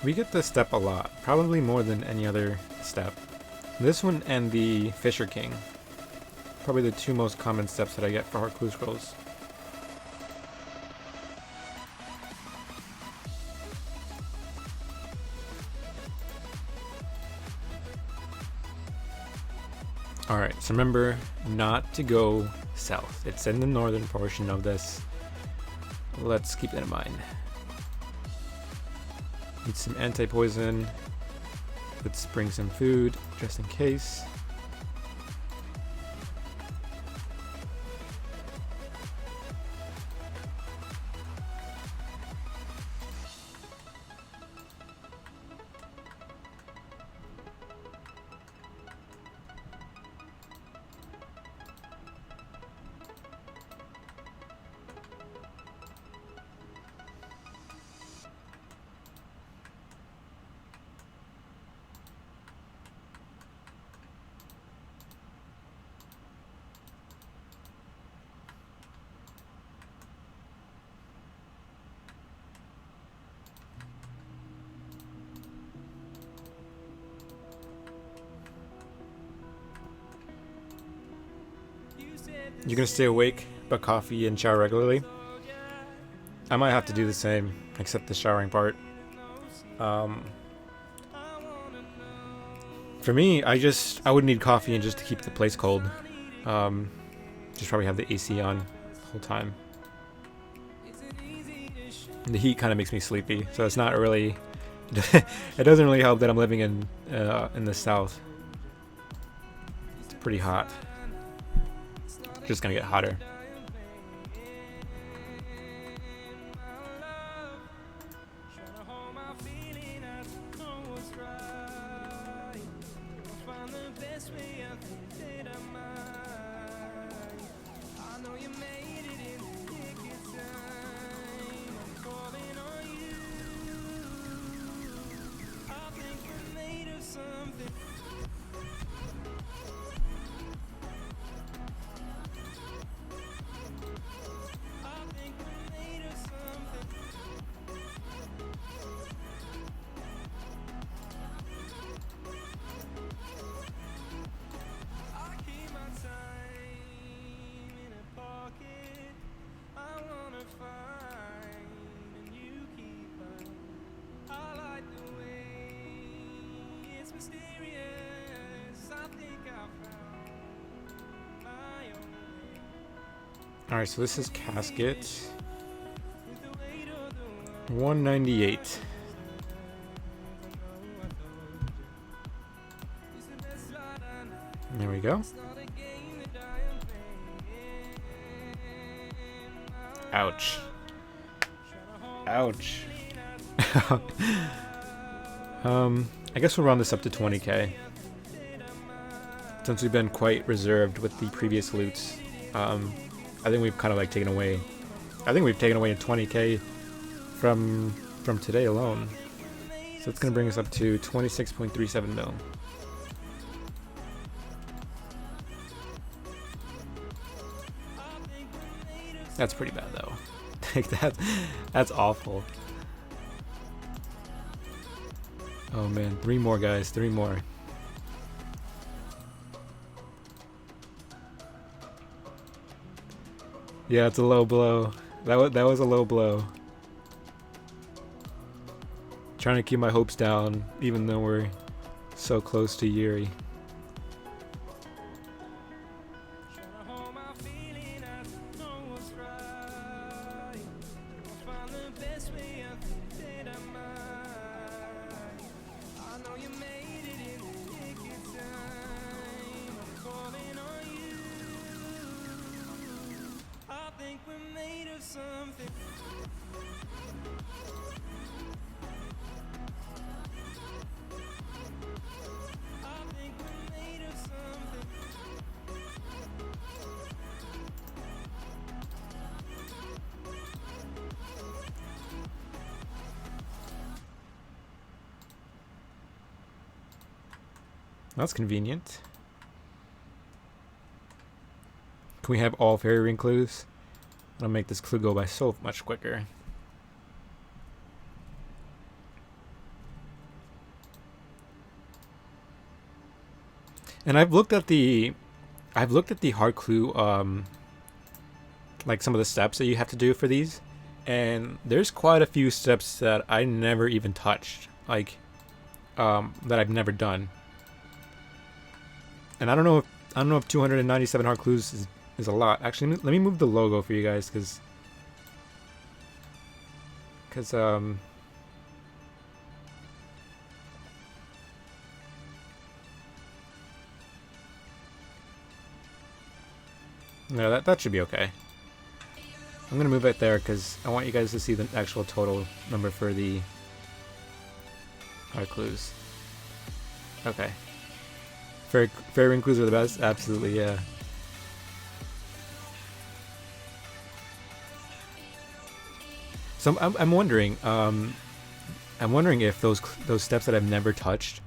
We get this step a lot, probably more than any other step. This one and the Fisher King, probably the 2 most common steps that I get for Heart Clue Scrolls. Alright, so remember not to go south. It's in the northern portion of this. Let's keep that in mind. Need some anti-poison. Let's bring some food just in case. You're gonna stay awake, but coffee and shower regularly. I might have to do the same, except the showering part. For me, I would need coffee and just to keep the place cold. Just probably have the AC on the whole time. And the heat kind of makes me sleepy, so it's not really. It doesn't really help that I'm living in the south. It's pretty hot. Just gonna get hotter. Alright, so this is casket 198. There we go. Ouch. Ouch. I guess we'll round this up to 20k. Since we've been quite reserved with the previous loots. I think we've kind of like taken away. I think we've taken away 20k from today alone. So it's gonna bring us up to 26.37 mil. That's pretty bad though. Like that's awful. Oh man, 3 more guys, 3 more. Yeah, it's a low blow. That was a low blow. Trying to keep my hopes down, even though we're so close to Yuri. That's convenient. Can we have all fairy ring clues? That'll make this clue go by so much quicker. And I've looked at the hard clue like some of the steps that you have to do for these, and there's quite a few steps that I never even touched, like that I've never done. And I don't know if 297 hard clues is a lot. Actually, let me move the logo for you guys, because no, that should be okay. I'm gonna move it there because I want you guys to see the actual total number for the hard clues. Okay. Fairy ring clues are the best? Absolutely, yeah. So I'm wondering if those steps that I've never touched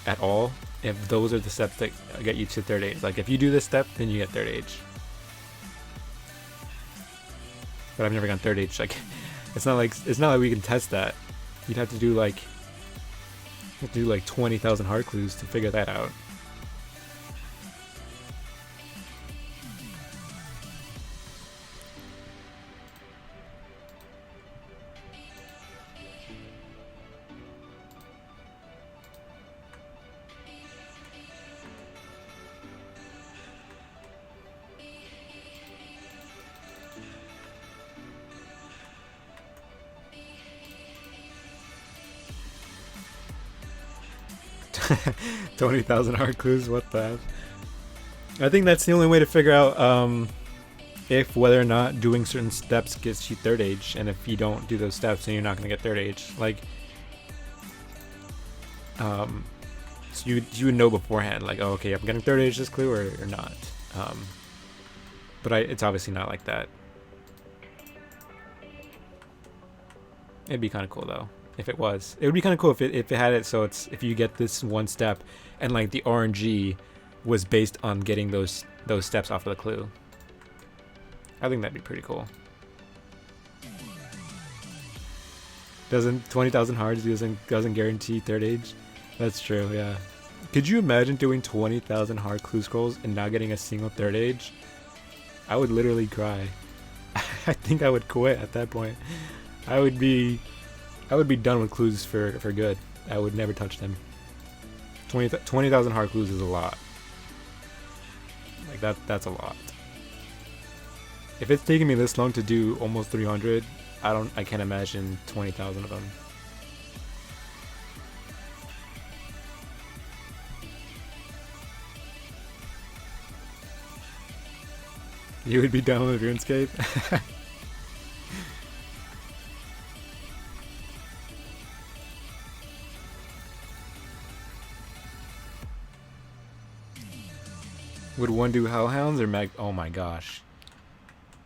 at all, if those are the steps that get you to 3rd age. Like if you do this step, then you get 3rd age. But I've never gone 3rd age. Like it's not like we can test that. You'd have to do like 20,000 hard clues to figure that out. 20,000 hard clues, what the heck? I think that's the only way to figure out if whether or not doing certain steps gets you third age, and if you don't do those steps, then you're not going to get third age. Like, so you would know beforehand, like, oh, okay, I'm getting third age this clue or not. But it's obviously not like that. It'd be kind of cool though if it was. It would be kind of cool if it had it so it's if you get this one step and like the RNG was based on getting those steps off of the clue. I think that'd be pretty cool. Doesn't 20,000 hards doesn't guarantee third age? That's true, yeah. Could you imagine doing 20,000 hard clue scrolls and not getting a single third age? I would literally cry. I think I would quit at that point. I would be done with clues for good. I would never touch them. 20,000 hard clues is a lot. Like that's a lot. If it's taking me this long to do almost 300, I can't imagine 20,000 of them. You would be done with RuneScape? Would one do hellhounds or oh my gosh.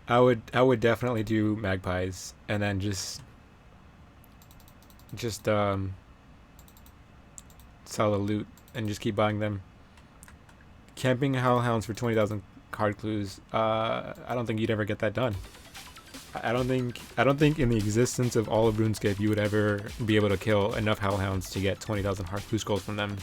I would definitely do magpies and then just sell the loot and just keep buying them. Camping hellhounds for 20,000 card clues. I don't think you'd ever get that done. I don't think in the existence of all of RuneScape you would ever be able to kill enough hellhounds to get 20,000 hard clue scrolls from them.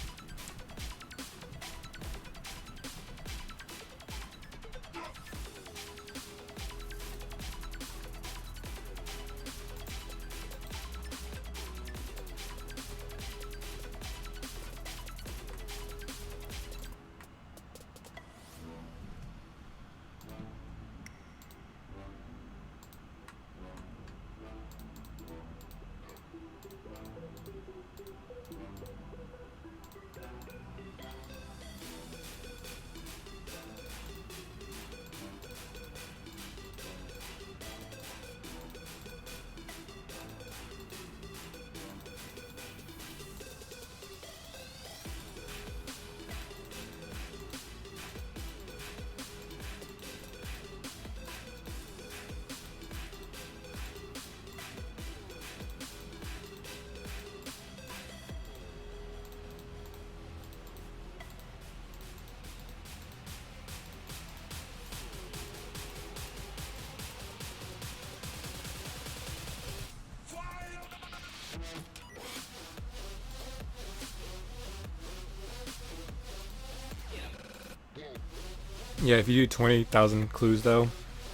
Yeah, if you do 20,000 clues though,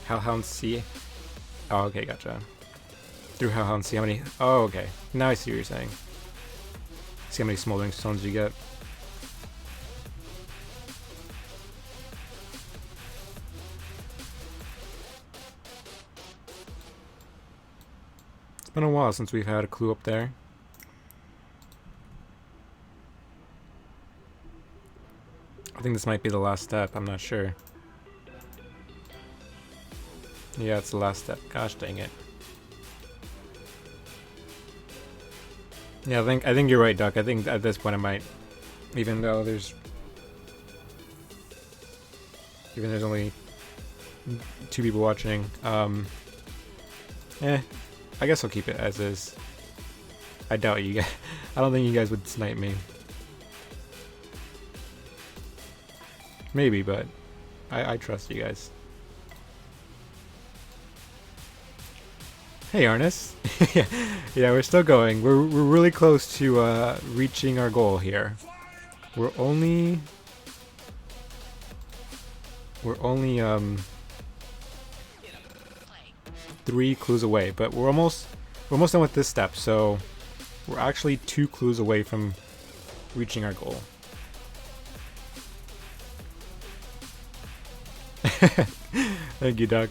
Hellhound C. Oh, okay, gotcha. Through Hellhound C, how many? Oh, okay. Now I see what you're saying. See how many smoldering stones you get. It's been a while since we've had a clue up there. I think this might be the last step, I'm not sure. Yeah, it's the last step. Gosh dang it. Yeah, I think you're right, Duck. I think at this point I might, even though there's only 2 people watching, I guess I'll keep it as is. I doubt you guys. I don't think you guys would snipe me. Maybe, but I trust you guys. Hey, Arnis. Yeah, we're still going. We're really close to reaching our goal here. We're only 3 clues away, but we're almost done with this step. So we're actually 2 clues away from reaching our goal. Thank you, Duck.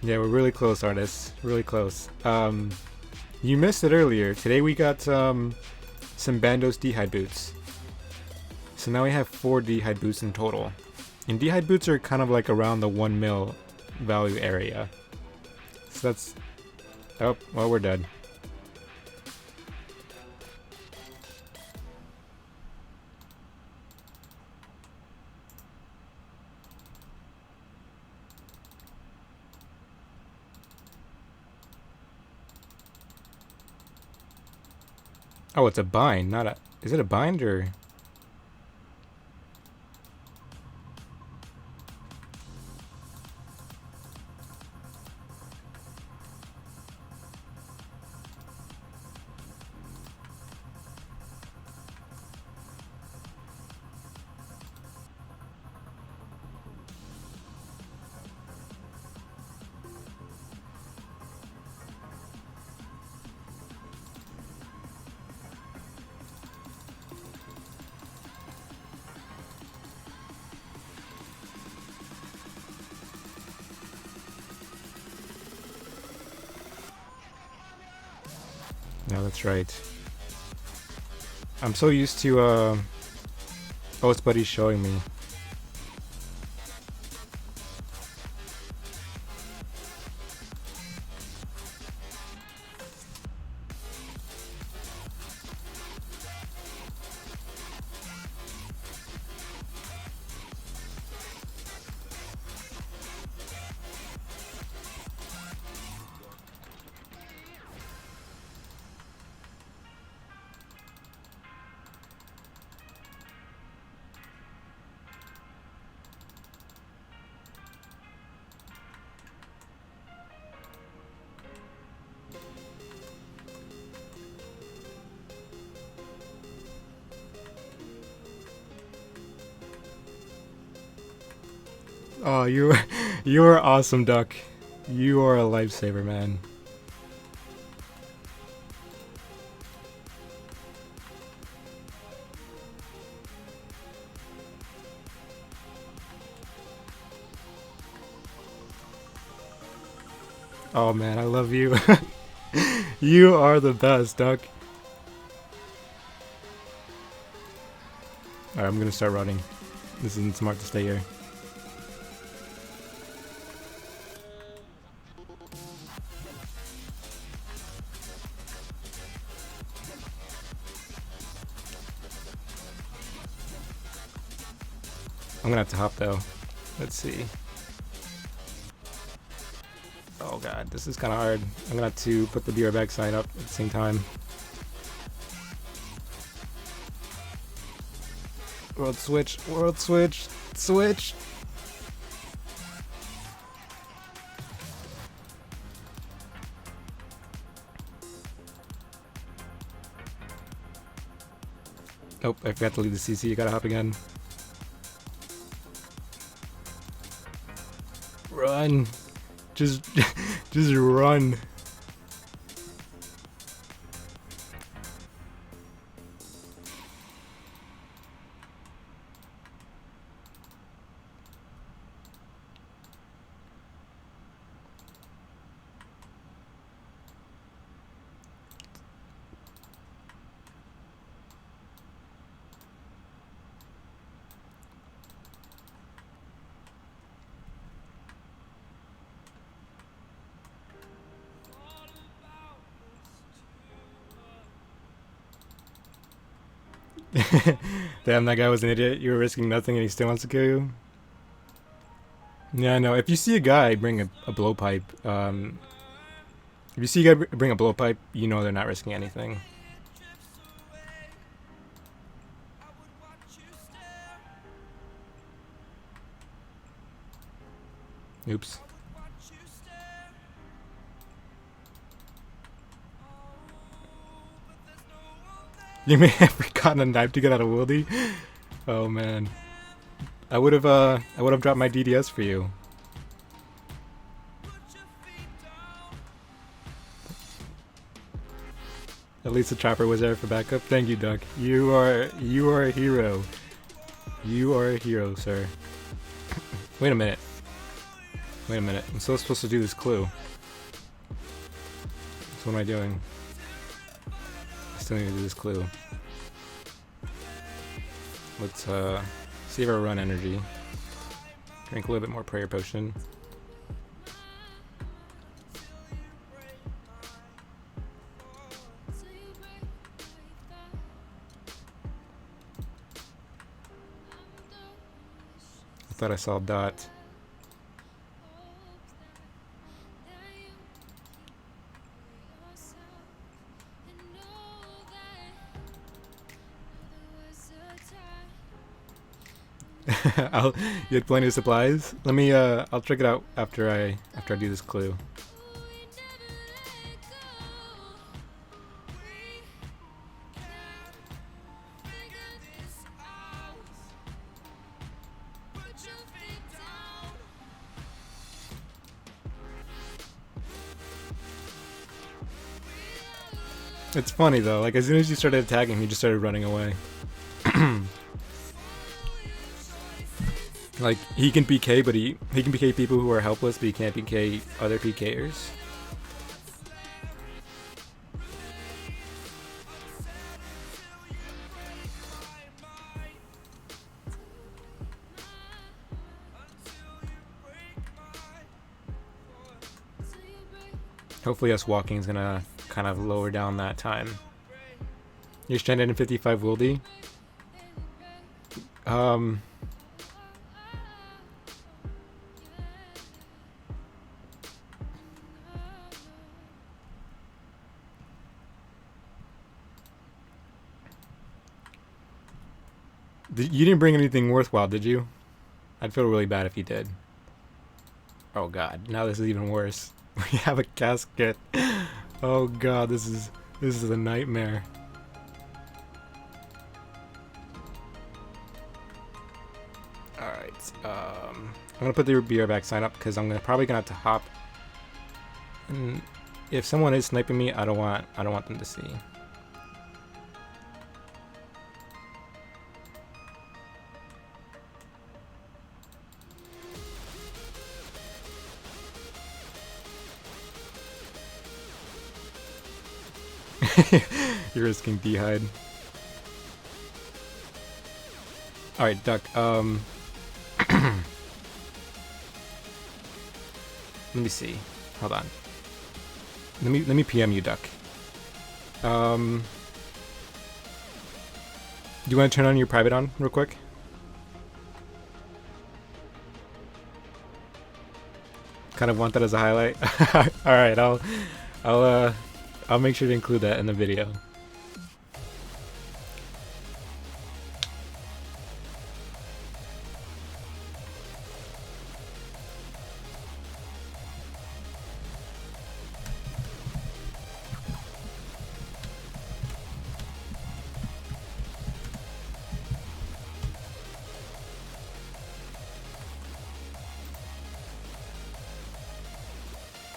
Yeah, we're really close, artists. Really close. You missed it earlier. Today we got some Bandos D'hide boots. So now we have 4 D'hide boots in total. And D'hide boots are kind of like around the 1 mil value area. So that's... Oh, well, we're dead. Oh, it's a bind, not a... Is it a bind or... No, that's right. I'm so used to, oh, it's Buddy showing me. Oh, you are awesome, Duck. You are a lifesaver, man. Oh man, I love you. You are the best, Duck. Alright, I'm gonna start running. This isn't smart to stay here. I'm gonna have to hop though. Let's see. Oh god, this is kind of hard. I'm gonna have to put the BR back sign up at the same time. World switch, switch! Oh, I forgot to leave the CC, you gotta hop again. Run! Just run. Damn, that guy was an idiot. You were risking nothing and he still wants to kill you. Yeah, no. If you see a guy bring a blowpipe, if you see a guy bring a blowpipe, you know they're not risking anything. Oops. You may have forgotten a knife to get out of Wildy. Oh man, I would have dropped my DDS for you. At least the chopper was there for backup. Thank you, Duck. You are a hero. You are a hero, sir. Wait a minute. Wait a minute. I'm still supposed to do this clue. So what am I doing? I still need to do this clue. Let's save our run energy. Drink a little bit more prayer potion. I thought I saw a dot. You had plenty of supplies? Let me I'll check it out after I do this clue. It's funny though, like as soon as you started attacking, he just started running away. Like he can PK, but he can PK people who are helpless, but he can't PK other PKers. Hopefully us walking is gonna kind of lower down that time. You're stranded in 55 wildy. You didn't bring anything worthwhile, did you? I'd feel really bad if you did. Oh god, now this is even worse. We have a casket. Oh god, this is a nightmare. Alright, I'm gonna put the BR back sign up because I'm probably gonna have to hop. And if someone is sniping me, I don't want them to see. You're risking dehide. Alright, duck, let me see. Hold on. Let me PM you, duck. Do you want to turn on your private on real quick? Kind of want that as a highlight. Alright, I'll make sure to include that in the video.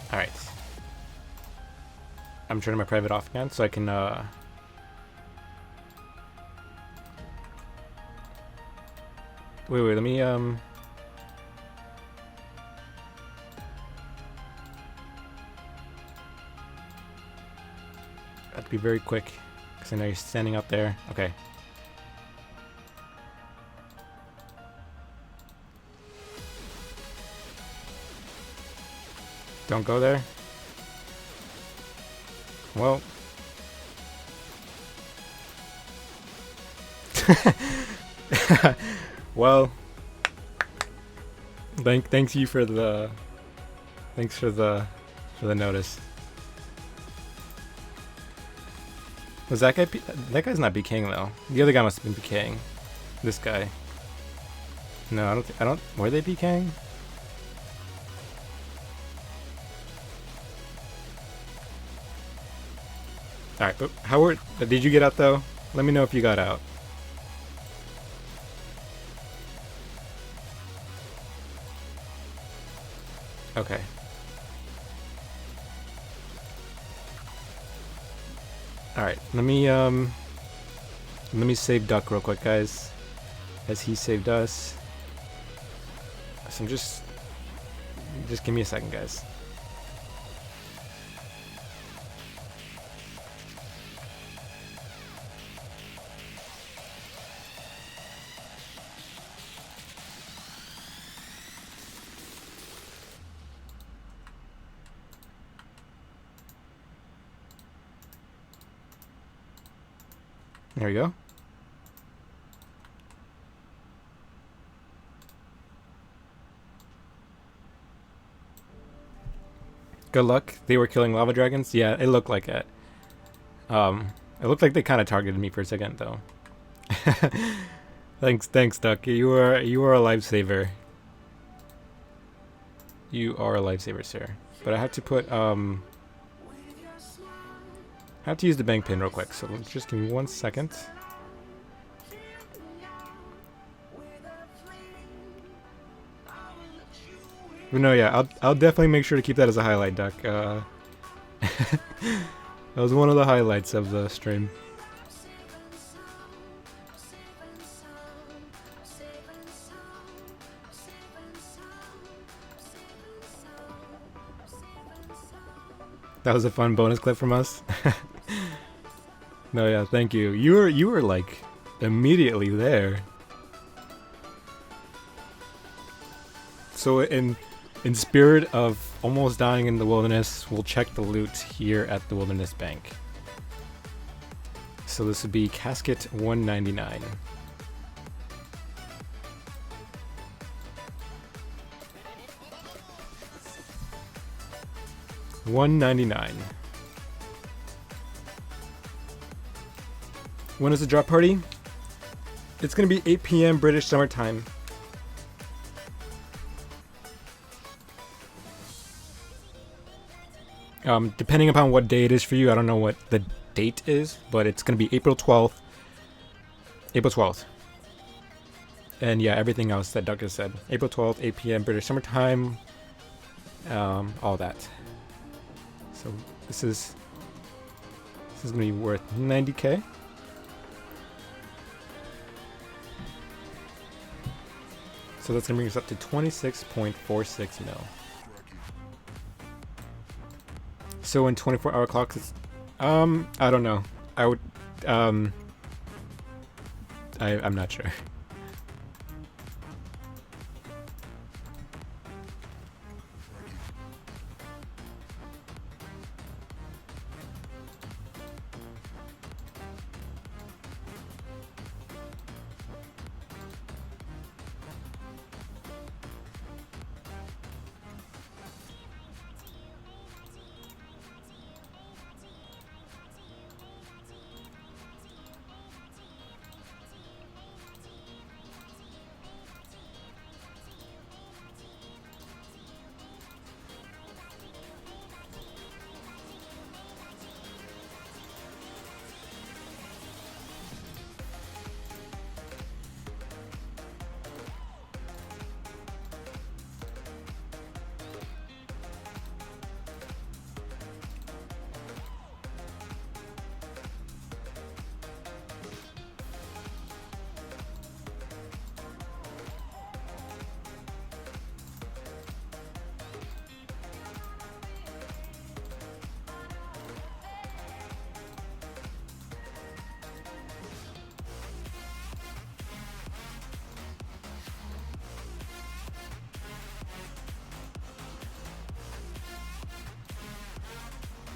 Alright. I'm turning my private off again so I can wait, let me I have to be very quick because I know you're standing up there. Okay. Don't go there. Well. Well. Thanks you for the. Thanks for the notice. Was that guy? That guy's not BKing though. The other guy must have been BKing. This guy. No, I don't. Were they BKing? Alright, but did you get out though? Let me know if you got out. Okay. Alright, let me save Duck real quick, guys. As he saved us. So I'm just Just give me a second, guys. There we go. Good luck. They were killing lava dragons. Yeah, it looked like it. It looked like they kind of targeted me for a second, though. Thanks, Duck. You are a lifesaver. You are a lifesaver, sir. But I have to put I have to use the bank pin real quick, so just give me 1 second. But no, yeah, I'll definitely make sure to keep that as a highlight, Duck. That was one of the highlights of the stream. That was a fun bonus clip from us. No, yeah, thank you. You were like immediately there. So in spirit of almost dying in the wilderness, we'll check the loot here at the Wilderness Bank. So this would be casket 199. $199. When is the drop party? It's gonna be 8 p.m. British Summer Time. Depending upon what day it is for you, I don't know what the date is, but it's gonna be April 12th. April 12th. And yeah, everything else that Doug has said. April 12th, 8 p.m. British Summer Time. All that. So this is gonna be worth 90k. So that's gonna bring us up to 26.46 mil. So in 24-hour clocks, it's, I don't know. I would, I'm not sure.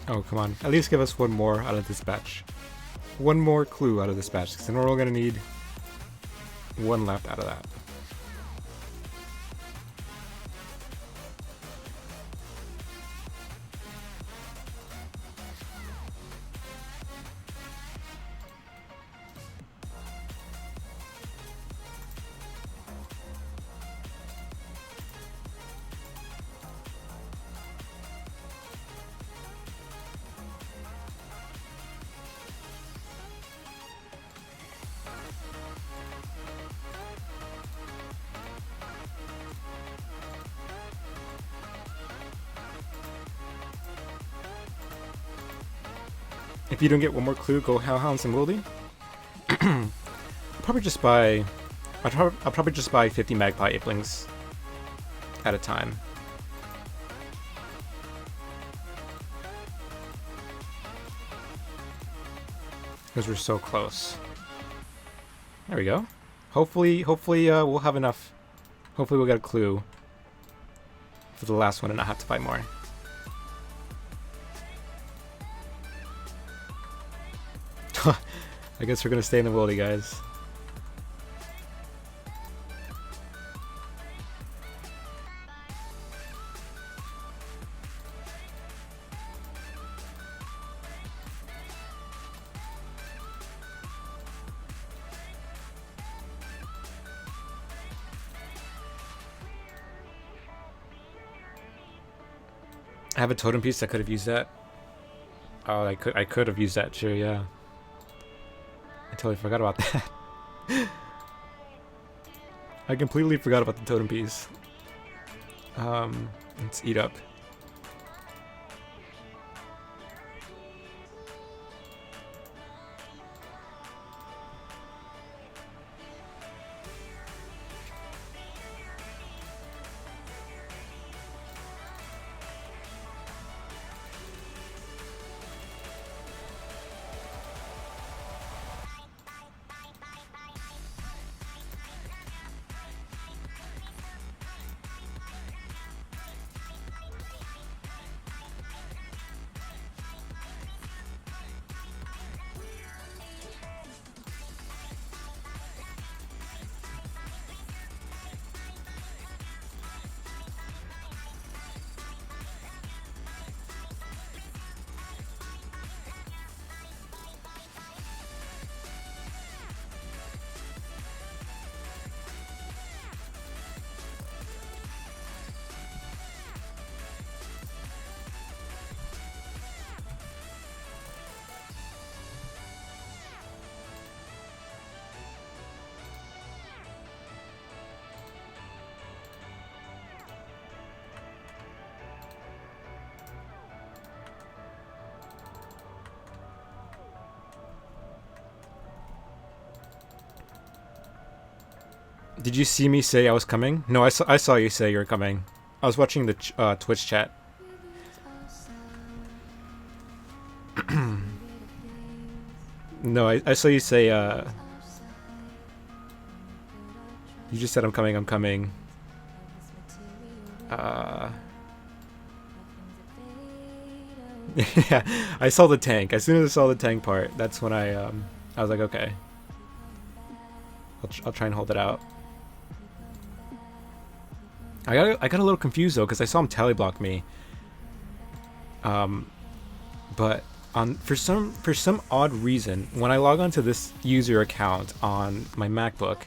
Oh, come on. At least give us one more out of this batch. One more clue out of this batch, because then we're all going to need one left out of that. If you don't get one more clue, go Hellhounds and Wildy. I'll probably just buy 50 Magpie Aplings at a time. because we're so close. There we go. Hopefully we'll have enough. Hopefully we'll get a clue for the last one and not have to fight more. I guess we're gonna stay in the wildy, guys. I have a totem piece. I could have used that. Oh, I could have used that. Sure, yeah. I totally forgot about that. I completely forgot about the totem piece. Let's eat up. Did you see me say I was coming? No, I saw you say you were coming. I was watching the Twitch chat. No, I saw you say, you just said I'm coming, I'm coming. Yeah, I saw the tank. As soon as I saw the tank part, that's when I was like, okay. I'll try and hold it out. I got a little confused though, because I saw him tally-block me. But for some odd reason, when I log onto this user account on my MacBook,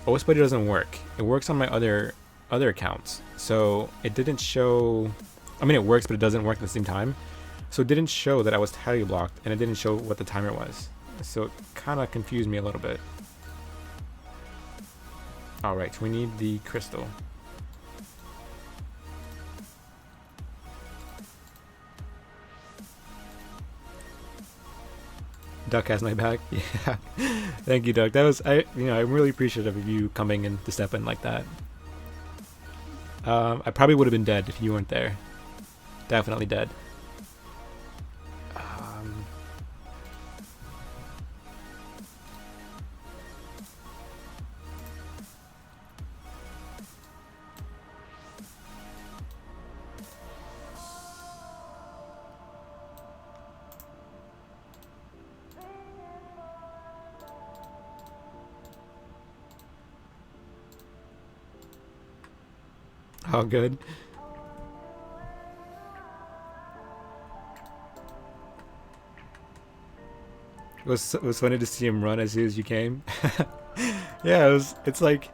OS Buddy doesn't work. It works on my other accounts, so it didn't show. I mean, it works, but it doesn't work at the same time. So it didn't show that I was tally-blocked, and it didn't show what the timer was. So it kind of confused me a little bit. Alright, we need the crystal. Duck has my back. Yeah. Thank you, Duck. That was I'm really appreciative of you coming in to step in like that. I probably would have been dead if you weren't there. Definitely dead. Oh, good. It was funny to see him run as soon as you came. Yeah, it's like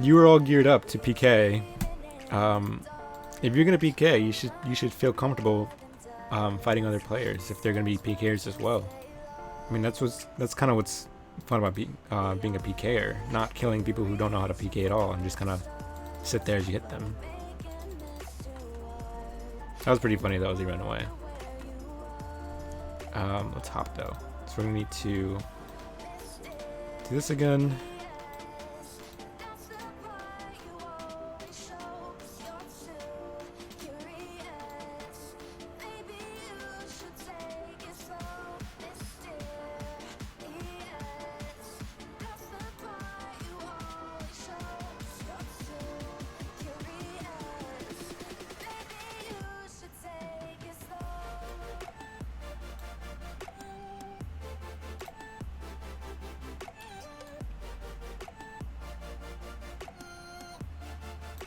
you were all geared up to PK. If you're gonna PK, you should feel comfortable fighting other players if they're gonna be PKers as well. I mean, that's kind of what's fun about being a PKer, not killing people who don't know how to PK at all and just kind of sit there as you hit them. That was pretty funny though as he ran away. Let's hop though. So we're gonna need to do this again.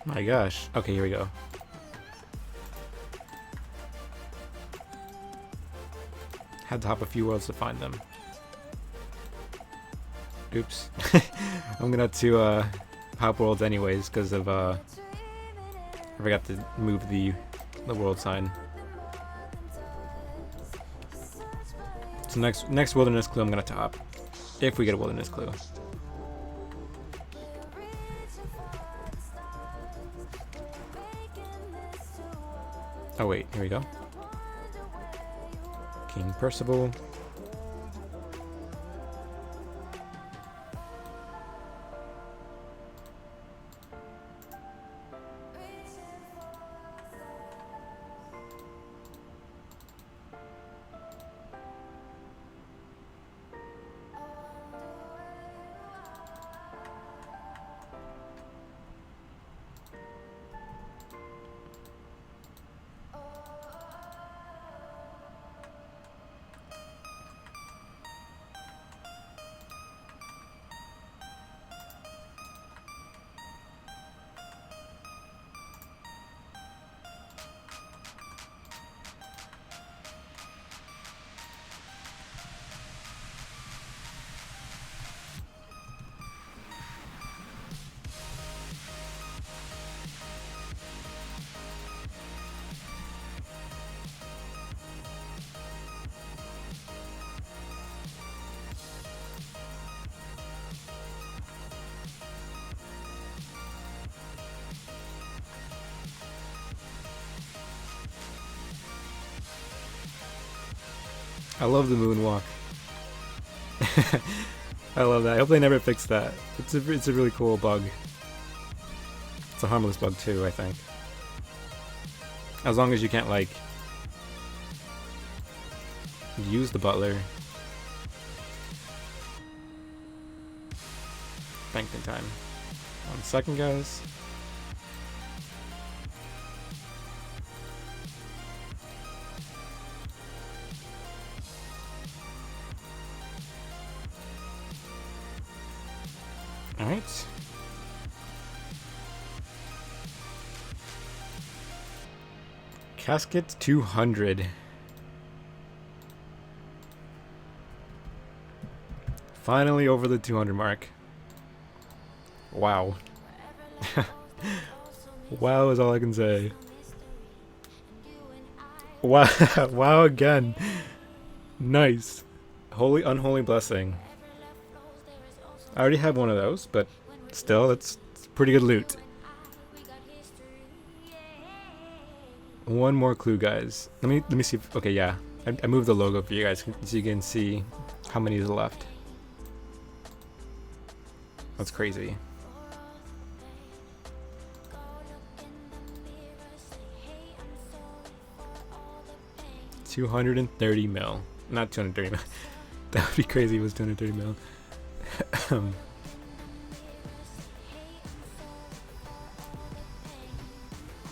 My gosh. Okay, here we go. Had to hop a few worlds to find them. Oops. I'm gonna have to hop worlds anyways because of I forgot to move the world sign. So next wilderness clue I'm gonna have to hop. If we get a wilderness clue. Oh wait, here we go. King Percival. I love the moonwalk. I love that. I hope they never fix that. It's a really cool bug. It's a harmless bug too, I think. As long as you can't like use the butler. Banking time. 1 second, guys. Alright. Casket 200. Finally over the 200 mark. Wow. Wow is all I can say. Wow. Wow again. Nice. Holy unholy blessing. I already have one of those, but still, that's pretty good loot. One more clue, guys. Let me see if, okay, yeah. I moved the logo for you guys so you can see how many is left. That's crazy. $230 mil. Not 230 mil. That would be crazy if it was 230 mil.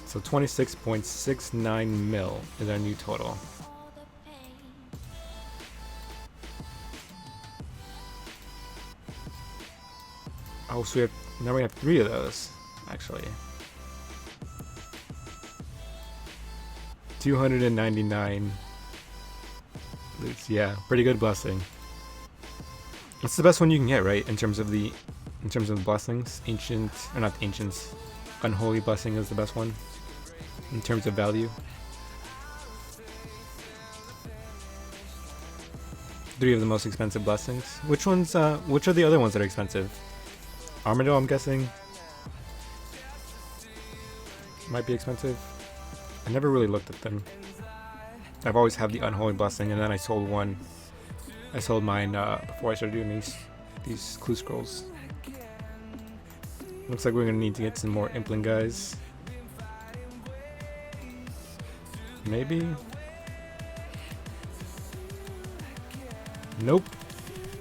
So 26.69 mil is our new total. Oh, so now we have 3 of those, actually. 299 loots. Yeah, pretty good blessing. It's the best one you can get, right? In terms of the blessings. Ancient, or not ancients. Unholy blessing is the best one in terms of value. 3 of the most expensive blessings. Which ones? Which are the other ones that are expensive? Armadillo, I'm guessing, might be expensive. I never really looked at them. I've always had the unholy blessing, and then I sold one. I sold mine before I started doing these clue scrolls. Looks like we're gonna need to get some more implant guys. Maybe. Nope.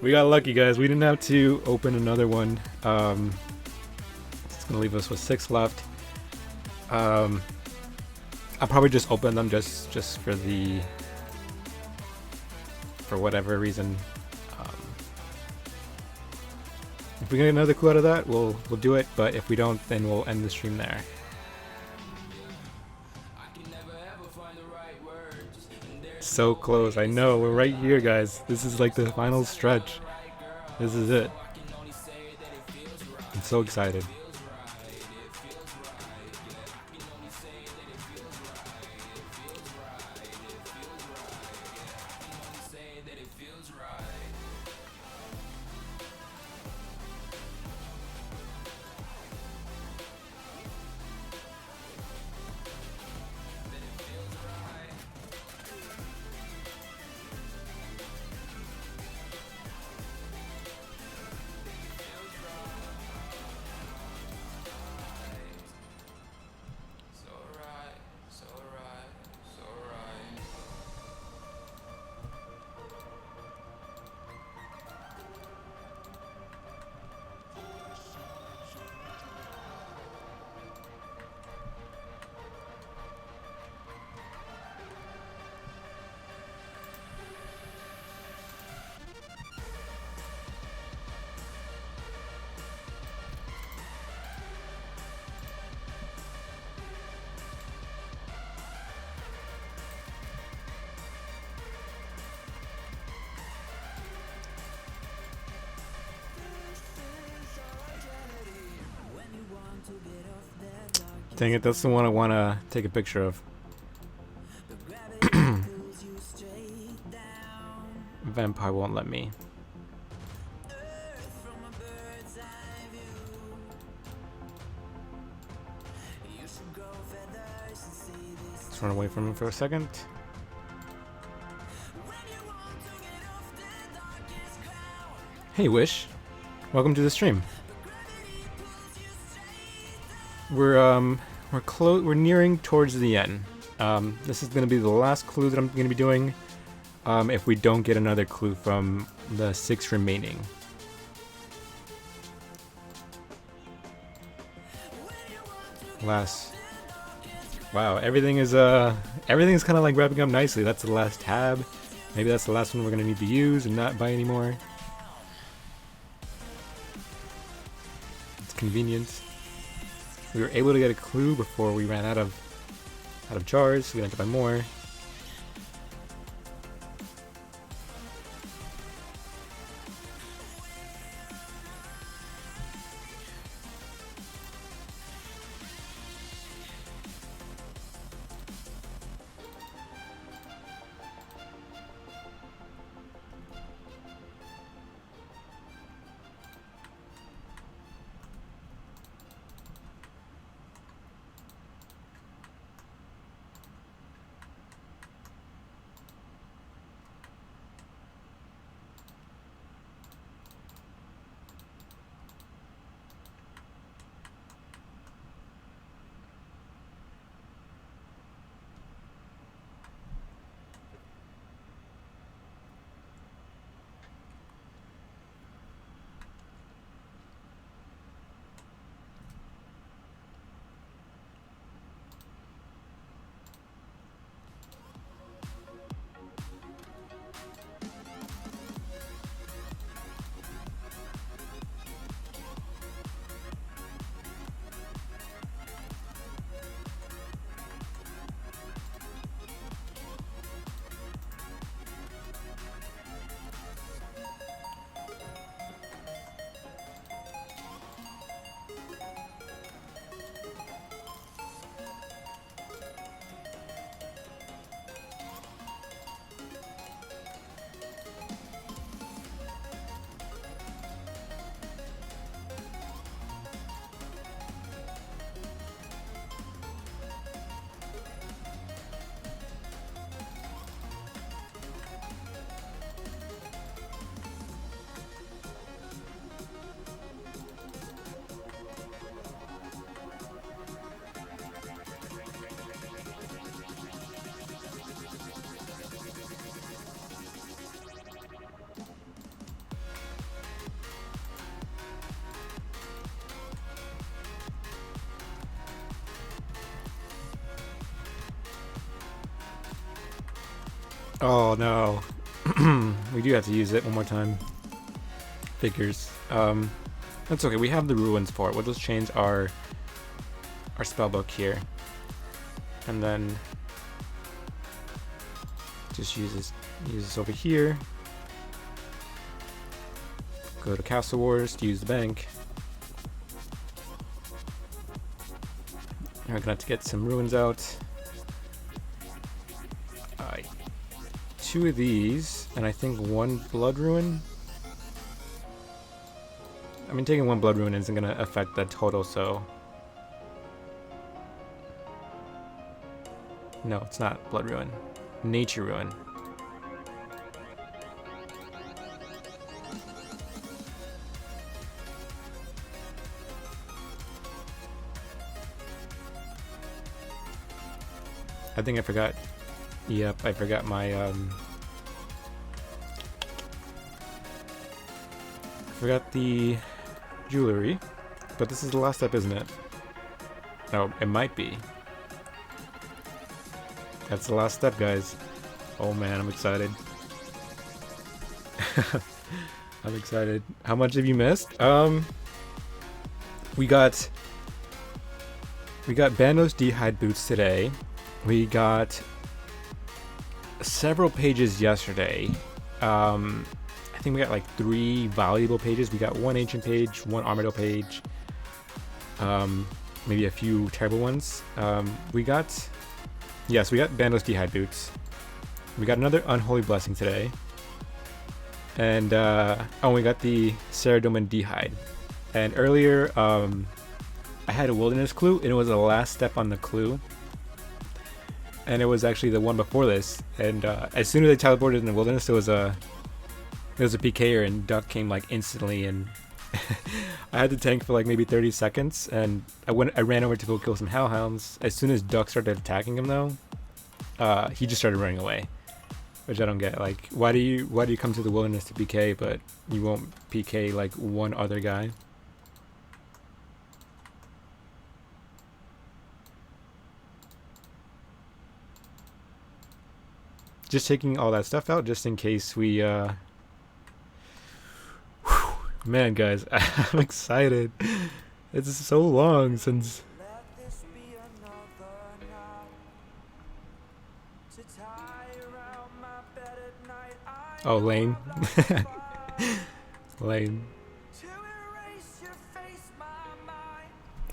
We got lucky, guys. We didn't have to open another one. It's gonna leave us with 6 left. I'll probably just open them just for whatever reason. If we get another clue out of that, we'll do it. But if we don't, then we'll end the stream there. So close. I know. We're right here, guys. This is like the final stretch. This is it. I'm so excited. Dang it, that's the one I want to take a picture of. Vampire won't let me. Let's run away from him for a second. Hey Wish, welcome to the stream. We're nearing towards the end. This is gonna be the last clue that I'm gonna be doing. If we don't get another clue from the 6 remaining. Wow, everything's kind of like wrapping up nicely. That's the last tab. Maybe that's the last one we're gonna need to use and not buy anymore. It's convenient. We were able to get a clue before we ran out of jars, so we had to buy more. Oh no. We do have to use it one more time. Figures. That's okay, we have the ruins for it. We'll just change our spellbook here. And then just use this over here. Go to Castle Wars to use the bank. We're gonna have to get some ruins out. 2 of these, and I think 1 blood ruin. I mean, taking 1 blood ruin isn't gonna affect the total, so. No, it's not blood ruin. Nature ruin. I think I forgot. Yep, I forgot my I forgot the jewelry, but this is the last step, isn't it? No, it might be. That's the last step, guys. Oh man, I'm excited. I'm excited. How much have you missed? We got Bandos D'hide boots today. We got several pages yesterday. I think we got like 3 valuable pages. We got 1 ancient page, 1 Armadyl page, maybe a few terrible ones. We got Bandos D'hide boots. We got another Unholy Blessing today. And we got the Saradomin D'hide. And earlier, I had a wilderness clue, and it was the last step on the clue. And it was actually the one before this. And as soon as I teleported in the wilderness, there was a PKer, and Duck came like instantly, and I had to tank for like maybe 30 seconds. And I ran over to go kill some hellhounds. As soon as Duck started attacking him, though, he just started running away, which I don't get. Like, why do you come to the wilderness to PK, but you won't PK like one other guy? Just taking all that stuff out just in case we man, guys, I'm excited. It's so long since Lane. Lane.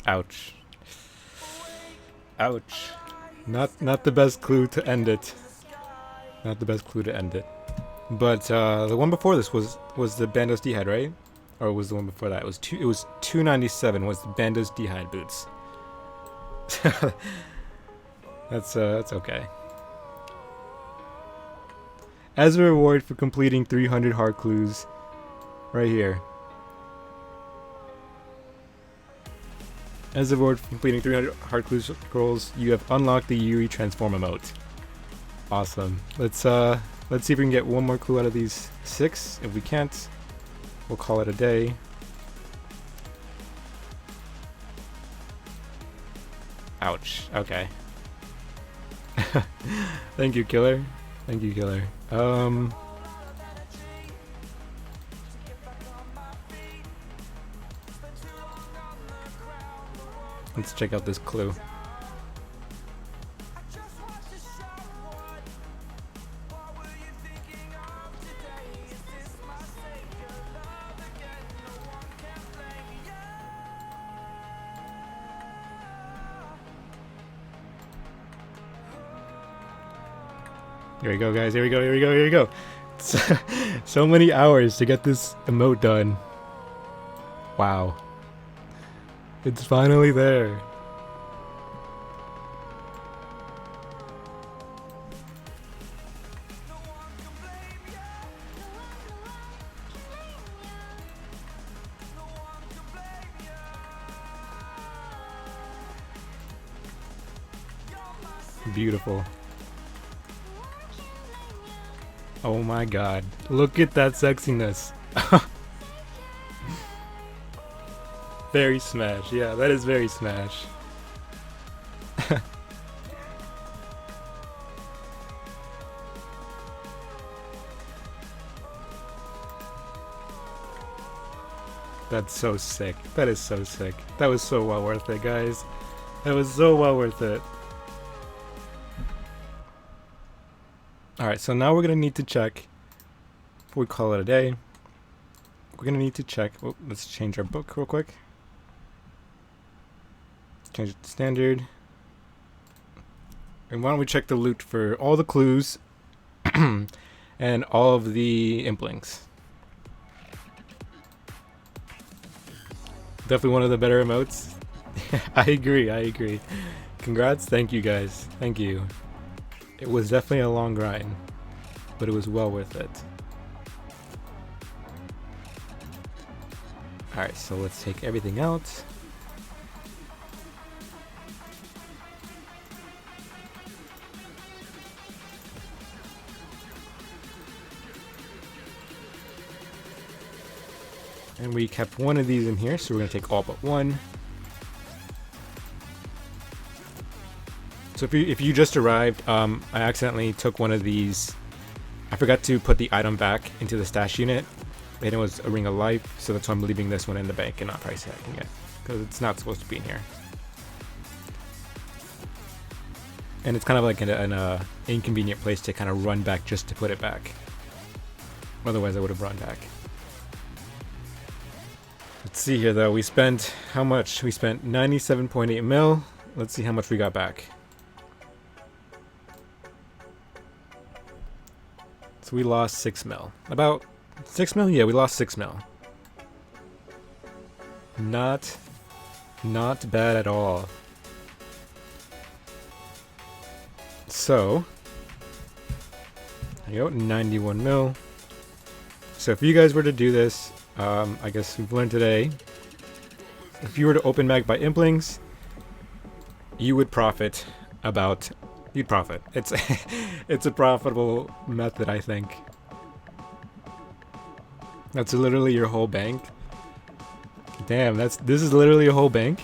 Ouch. Ouch. Not the best clue to end it. Not the best clue to end it. But the one before this was the Bandos D'hide, right? Or was the one before that? It was 297 was the Bandos D'hide boots. That's okay. As a reward for completing 300 hard clues, right here. As a reward for completing 300 hard clues scrolls, you have unlocked the Yuri transform emote. Awesome. Let's see if we can get one more clue out of these 6. If we can't, we'll call it a day. Ouch. Okay. Thank you, Killer. Thank you, Killer. Let's check out this clue. Here we go, guys. Here we go. Here we go. Here we go. So many hours to get this emote done. Wow. It's finally there. Beautiful. Oh my god. Look at that sexiness. Very Smash. Yeah, that is very Smash. That's so sick. That is so sick. That was so well worth it, guys. That was so well worth it. Alright, so now we're going to need to check, before we call it a day, we're going to need to check, oh, let's change our book real quick. Change it to standard. And why don't we check the loot for all the clues and all of the imp links. Definitely one of the better emotes. I agree. Congrats, thank you guys. Thank you. It was definitely a long grind, but it was well worth it. Alright, so let's take everything out. And we kept one of these in here, so we're going to take all but one. So if you just arrived, I accidentally took one of these. I forgot to put the item back into the stash unit, and it was a ring of life, so that's why I'm leaving this one in the bank and not price tagging it, because it's not supposed to be in here. And it's kind of like an inconvenient place to kind of run back just to put it back. Otherwise I would have run back. Let's see here though, we spent, how much? We spent 97.8 mil. Let's see how much we got back. So we lost 6 mil. About 6 mil? Yeah, we lost 6 mil. Not bad at all. So, there you go, 91 mil. So if you guys were to do this, I guess we've learned today, if you were to open mag by implings, you would profit about, you'd profit. It's it's a profitable method, I think. That's literally your whole bank. Damn, this is literally a whole bank.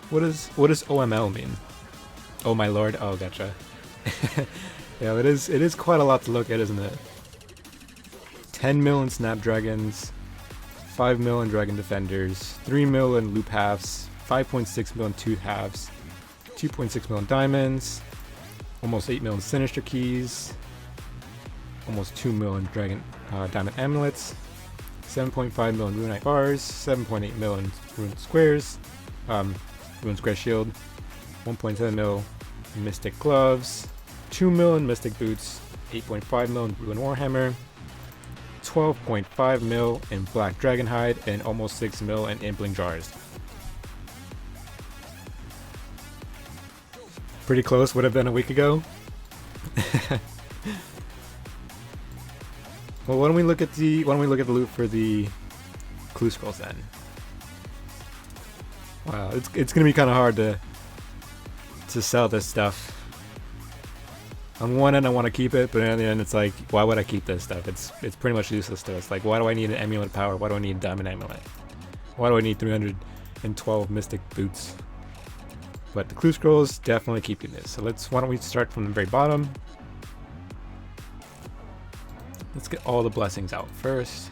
What does OML mean? Oh my lord. Oh, gotcha. Yeah, it is quite a lot to look at, isn't it? 10 mil in Snapdragons, 5 mil in Dragon Defenders, 3 mil in Loop Halves, 5.6 mil in Tooth Halves, 2.6 mil in Diamonds, almost 8 mil in Sinister Keys, almost 2 mil in Diamond Amulets, 7.5 mil in Runite Bars, 7.8 mil in Rune Squares, Rune Square Shield, 1.7 mil in Mystic Gloves, 2 mil in Mystic Boots, 8.5 mil in Ruin Warhammer, 12.5 mil in Black Dragonhide, and almost 6 mil in Impling Jars. Pretty close would have been a week ago. Well, why don't we look at the loot for the clue scrolls then? Wow, it's gonna be kind of hard to sell this stuff. On one end I want to keep it, but on the end it's like, why would I keep this stuff? It's pretty much useless to us. Like, why do I need an amulet power? Why do I need a diamond amulet? Why do I need 312 mystic boots? But the clue scrolls definitely keeping this. So why don't we start from the very bottom? Let's get all the blessings out first.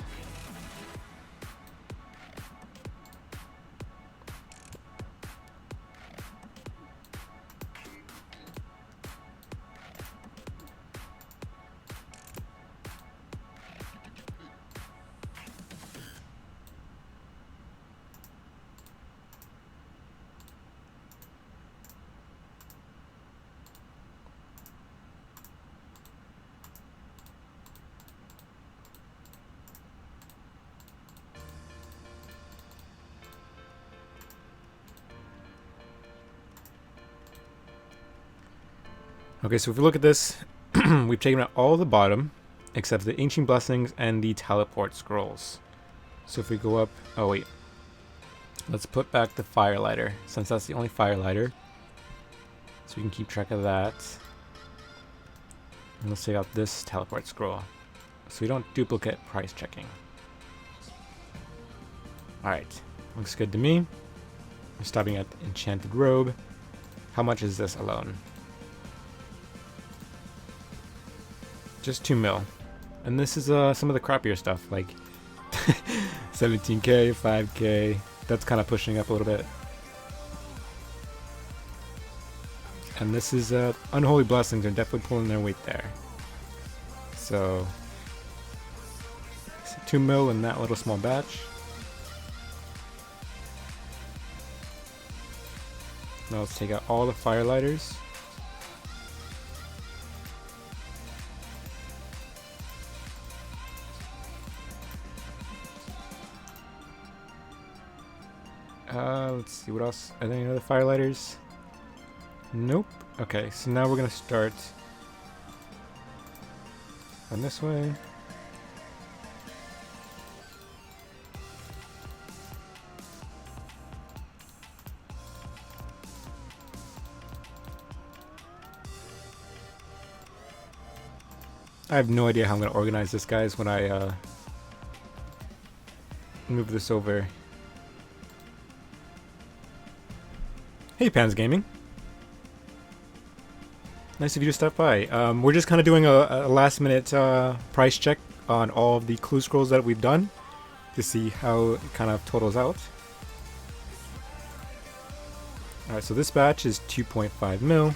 Okay, so if we look at this, we've taken out all the bottom, except the Ancient Blessings and the Teleport Scrolls. So if we go up, oh wait, let's put back the Firelighter, since that's the only Firelighter. So we can keep track of that. And let's take out this Teleport Scroll, so we don't duplicate price checking. Alright, looks good to me. I'm stopping at Enchanted Robe. How much is this alone? just 2 mil. And this is some of the crappier stuff, like 17k, 5k. That's kind of pushing up a little bit. And this is Unholy Blessings are definitely pulling their weight there. So 2 mil in that little small batch. Now let's take out all the firelighters. Let's see what else. Are there any other firelighters? Nope. Okay, so now we're gonna start on this way. I have no idea how I'm gonna organize this, guys, when I move this over. Hey, Pans Gaming. Nice of you to stop by. We're just kind of doing a last-minute price check on all of the clue scrolls that we've done to see how it kind of totals out. Alright, so this batch is 2.5 mil.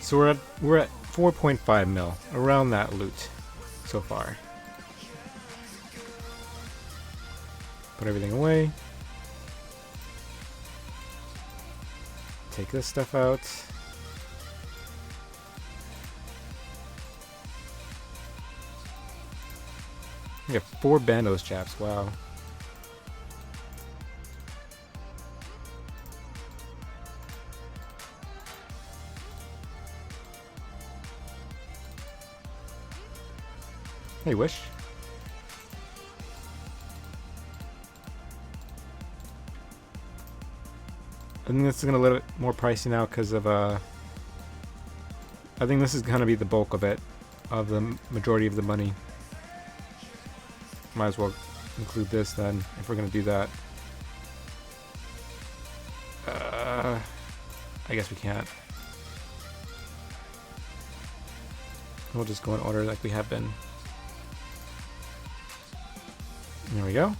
So we're at 4.5 mil, around that loot so far. Put everything away. Take this stuff out. We have 4 Bandos chaps, wow. Hey, Wish. I think this is going to a little bit more pricey now because of, I think this is going to be the bulk of it, of the majority of the money. Might as well include this then, if we're going to do that. I guess we can't. We'll just go in order like we have been. There we go.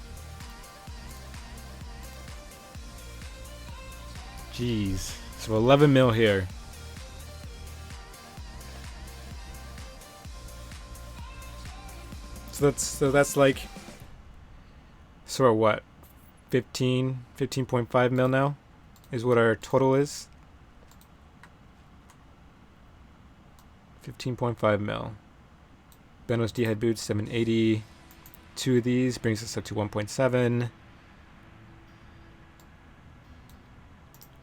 Jeez. So 11 mil here. So that's like, so what, 15.5 mil now is what our total is. 15.5 mil. Benos D-head boots 780. 2 of these brings us up to 1.7.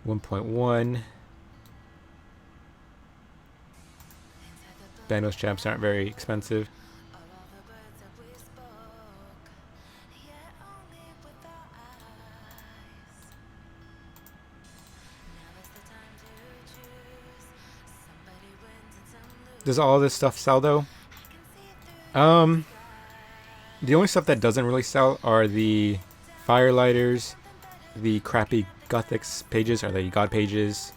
1.1. Benos chaps aren't very expensive. Does all this stuff sell though? The only stuff that doesn't really sell are the firelighters, the crappy Gothics pages, or the God pages.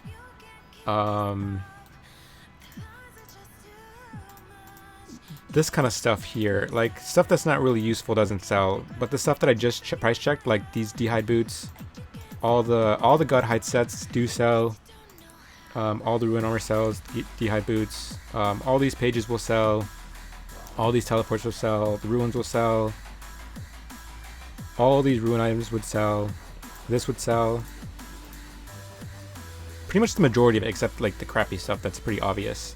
This kind of stuff here, like stuff that's not really useful, doesn't sell. But the stuff that I just price checked, like these D-hide boots, all the God hide sets do sell. All the ruin armor sells, D-hide boots. All these pages will sell. All these teleports will sell. The ruins will sell. All these ruin items would sell. This would sell. Pretty much the majority of it, except like the crappy stuff that's pretty obvious.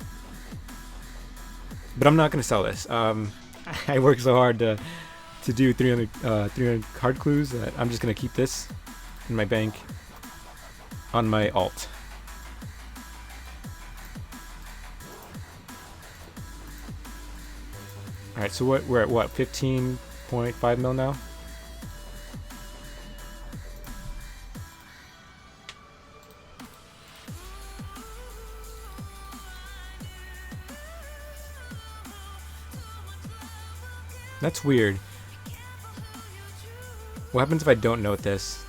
But I'm not gonna sell this. I worked so hard to do 300 card clues that I'm just gonna keep this in my bank on my alt. Alright, so we're at what, 15.5 mil now? That's weird. What happens if I don't note this?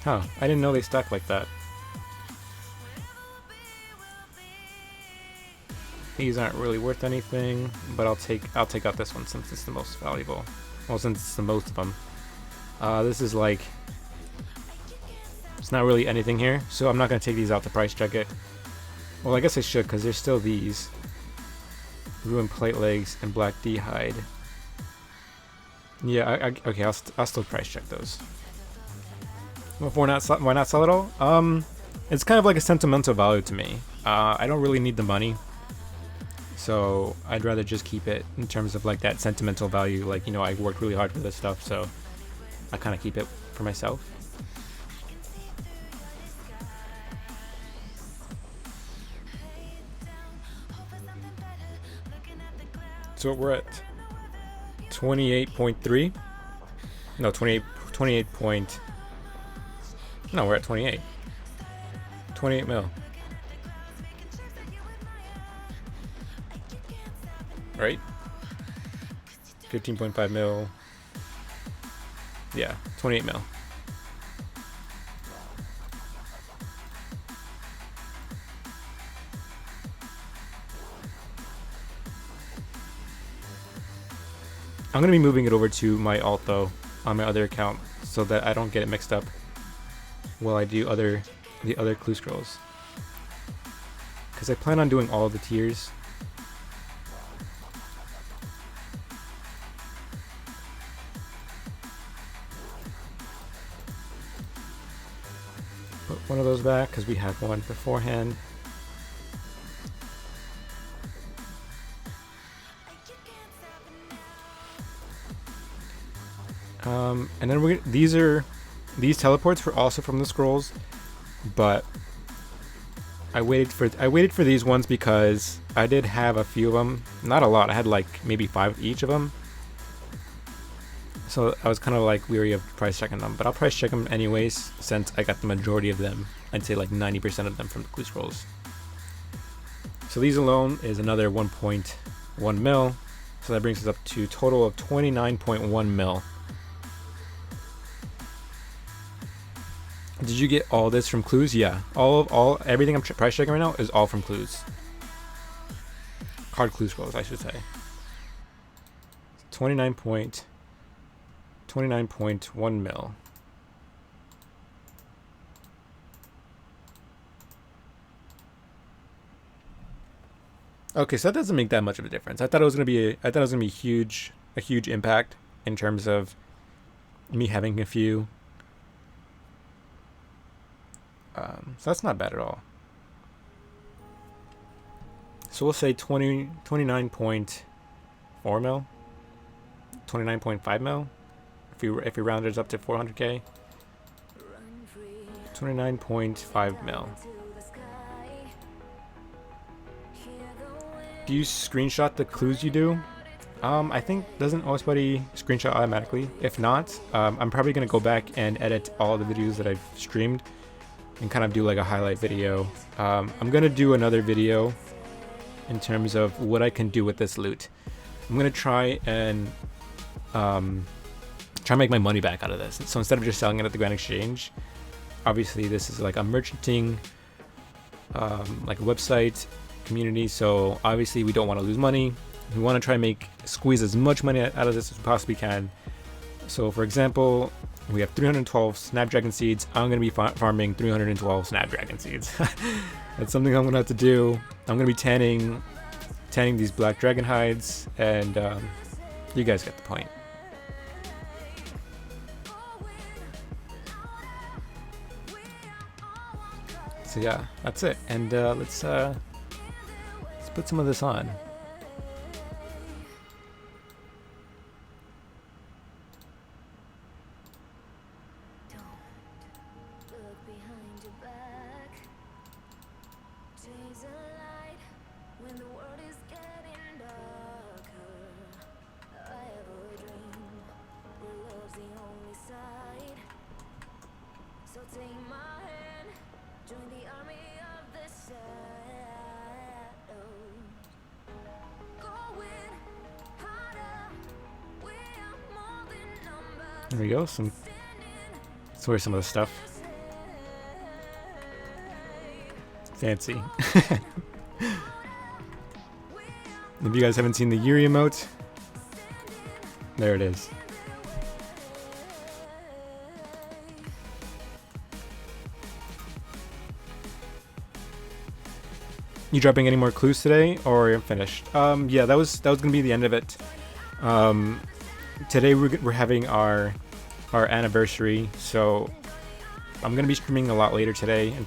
Huh, I didn't know they stack like that. These aren't really worth anything, but I'll take out this one since it's the most valuable. Well, since it's the most of them. This is like, it's not really anything here, so I'm not gonna take these out to price check it. Well, I guess I should, because there's still these. Ruined plate legs and black D hide. Yeah, okay, I'll still price check those. Well, why not sell it all? It's kind of like a sentimental value to me. I don't really need the money, so I'd rather just keep it in terms of like that sentimental value. Like, you know, I worked really hard for this stuff, so I kind of keep it for myself. So we're at 28.3. No, 28 point. No, we're at 28. 28 mil. Right? 15.5 mil. Yeah, 28 mil. I'm going to be moving it over to my alt though on my other account so that I don't get it mixed up while I do the other clue scrolls. Because I plan on doing all the tiers. Put one of those back because we have one beforehand. And then these teleports were also from the scrolls, but I waited for these ones because I did have a few of them, not a lot. I had like maybe 5 each of them, so I was kind of like weary of price checking them. But I'll price check them anyways since I got the majority of them. I'd say like 90% of them from the clue scrolls. So these alone is another 1.1 mil, so that brings us up to a total of 29.1 mil. Did you get all this from clues? Yeah, everything I'm price checking right now is all from clues. Card clue scrolls, I should say. 29.1 mil. Okay, so that doesn't make that much of a difference. I thought it was gonna be a huge impact in terms of me having a few. So that's not bad at all. So we'll say 29.4 mil, 29.5 mil, if we round it up to 400k. 29.5 mil. Do you screenshot the clues you do? I think doesn't OSBuddy screenshot automatically? If not, I'm probably gonna go back and edit all the videos that I've streamed and kind of do like a highlight video. I'm gonna do another video in terms of what I can do with this loot. I'm gonna try and make my money back out of this. So instead of just selling it at the Grand Exchange, obviously this is like a merchanting, like a website community. So obviously we don't want to lose money. We want to try and squeeze as much money out of this as we possibly can. So for example, we have 312 Snapdragon seeds. I'm going to be farming 312 Snapdragon seeds. That's something I'm going to have to do. I'm going to be tanning these black dragon hides, and you guys get the point. So yeah, that's it. And let's put some of this on. There we go. Let's wear some of the stuff. If you guys haven't seen the Yuri emote, there it is. You dropping any more clues today, or you're finished? Yeah, that was gonna be the end of it. Today we're having our anniversary, so I'm gonna be streaming a lot later today, and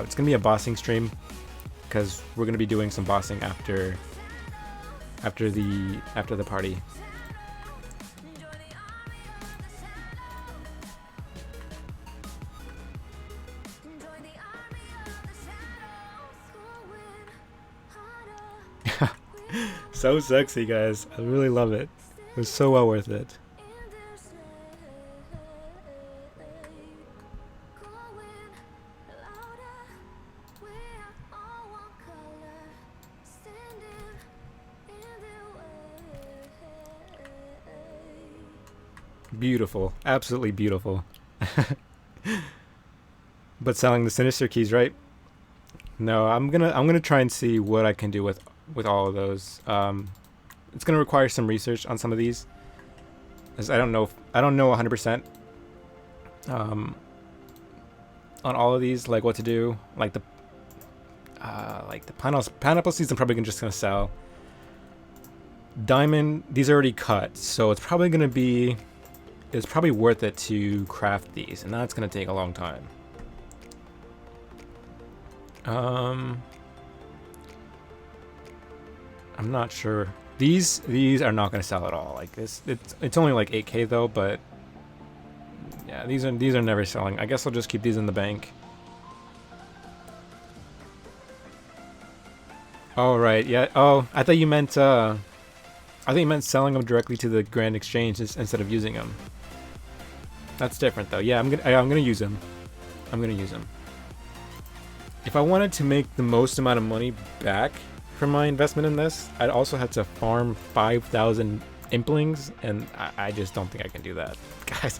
it's gonna be a bossing stream because we're gonna be doing some bossing after the party. So sexy, guys. I really love it. It was so well worth it. Beautiful. Absolutely beautiful. But selling the Sinister keys, right? No, I'm gonna try and see what I can do with all of those. It's gonna require some research on some of these, as I don't know 100% on all of these, like what to do. Like the pineapple seeds, I'm probably just gonna sell. Diamond, these are already cut, so it's probably worth it to craft these, and that's gonna take a long time. I'm not sure. These are not going to sell at all. Like this, it's only like 8K though, but yeah, these are never selling. I guess I'll just keep these in the bank. Oh right, yeah. Oh, I thought you meant selling them directly to the Grand Exchange instead of using them. That's different though. Yeah, I'm gonna use them. I'm gonna use them. If I wanted to make the most amount of money back from my investment in this, I'd also have to farm 5,000 implings, and I just don't think I can do that, guys.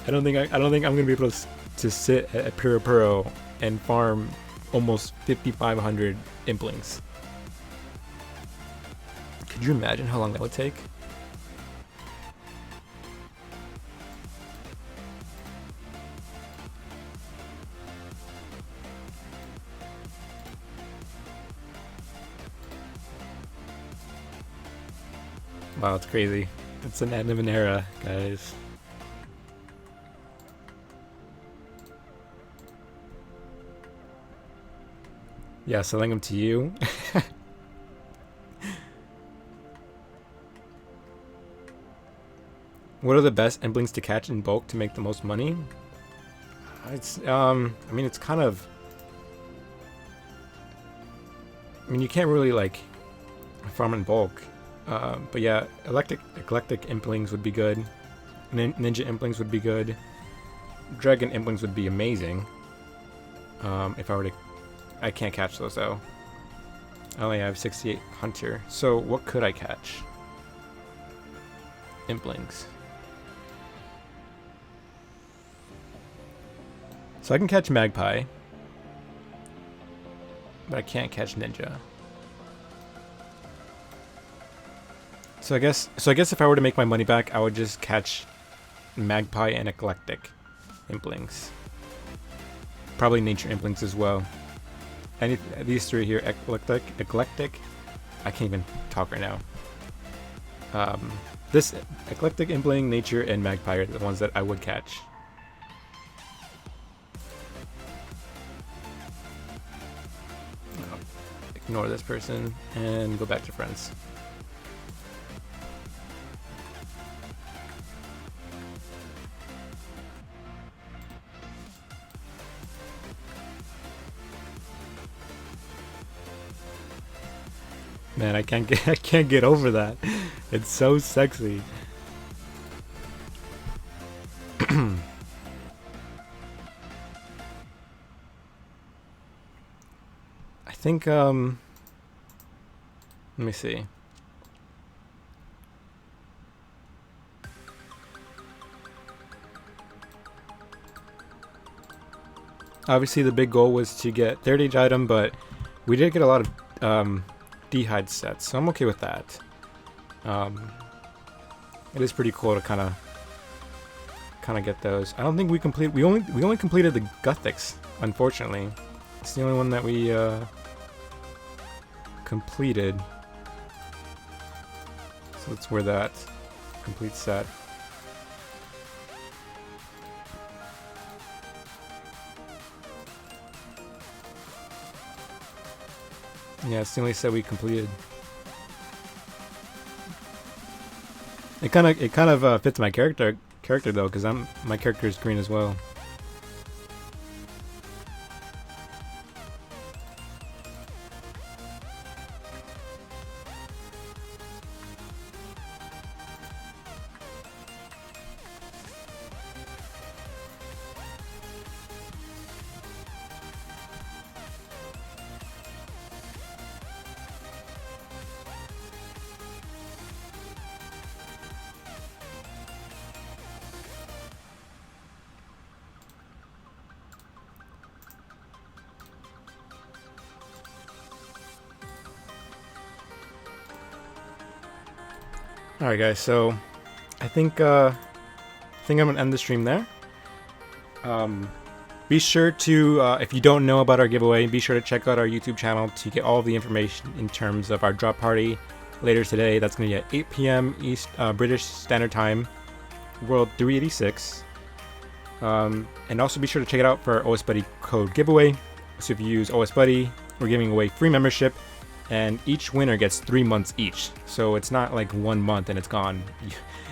I don't think I'm gonna be able to sit at Puro and farm almost 5,500 implings. Could you imagine how long that would take? Wow, it's crazy. It's an end of an era, guys. Yeah, selling them to you. What are the best implings to catch in bulk to make the most money? It's I mean, it's kind of, I mean, you can't really like farm in bulk. But yeah, eclectic implings would be good. Ninja implings would be good. Dragon implings would be amazing. If I were to, I can't catch those though. I only have 68 hunter. So what could I catch? Implings. So I can catch magpie, but I can't catch ninja. So I guess if I were to make my money back, I would just catch magpie and eclectic implings. Probably nature implings as well. These three here, eclectic. I can't even talk right now. This eclectic, impling, nature, and magpie are the ones that I would catch. Ignore this person and go back to friends. Man, I can't get over that. It's so sexy. I think let me see. Obviously the big goal was to get 30th item, but we did get a lot of D'hide sets, so I'm okay with that. It is pretty cool to kind of get those. I don't think we only completed the Gothics, unfortunately. It's the only one that we completed. So let's wear that complete set. Yeah, it's the only set we completed. It kind of fits my character though, because my character is green as well. Alright guys, so I think I'm gonna end the stream there. Be sure to, if you don't know about our giveaway, be sure to check out our YouTube channel to get all of the information in terms of our drop party later today. That's gonna be at 8 p.m. East British Standard Time, World 386. And also be sure to check it out for our OS Buddy code giveaway. So if you use OS Buddy, we're giving away free membership. And each winner gets 3 months each. So it's not like 1 month and it's gone.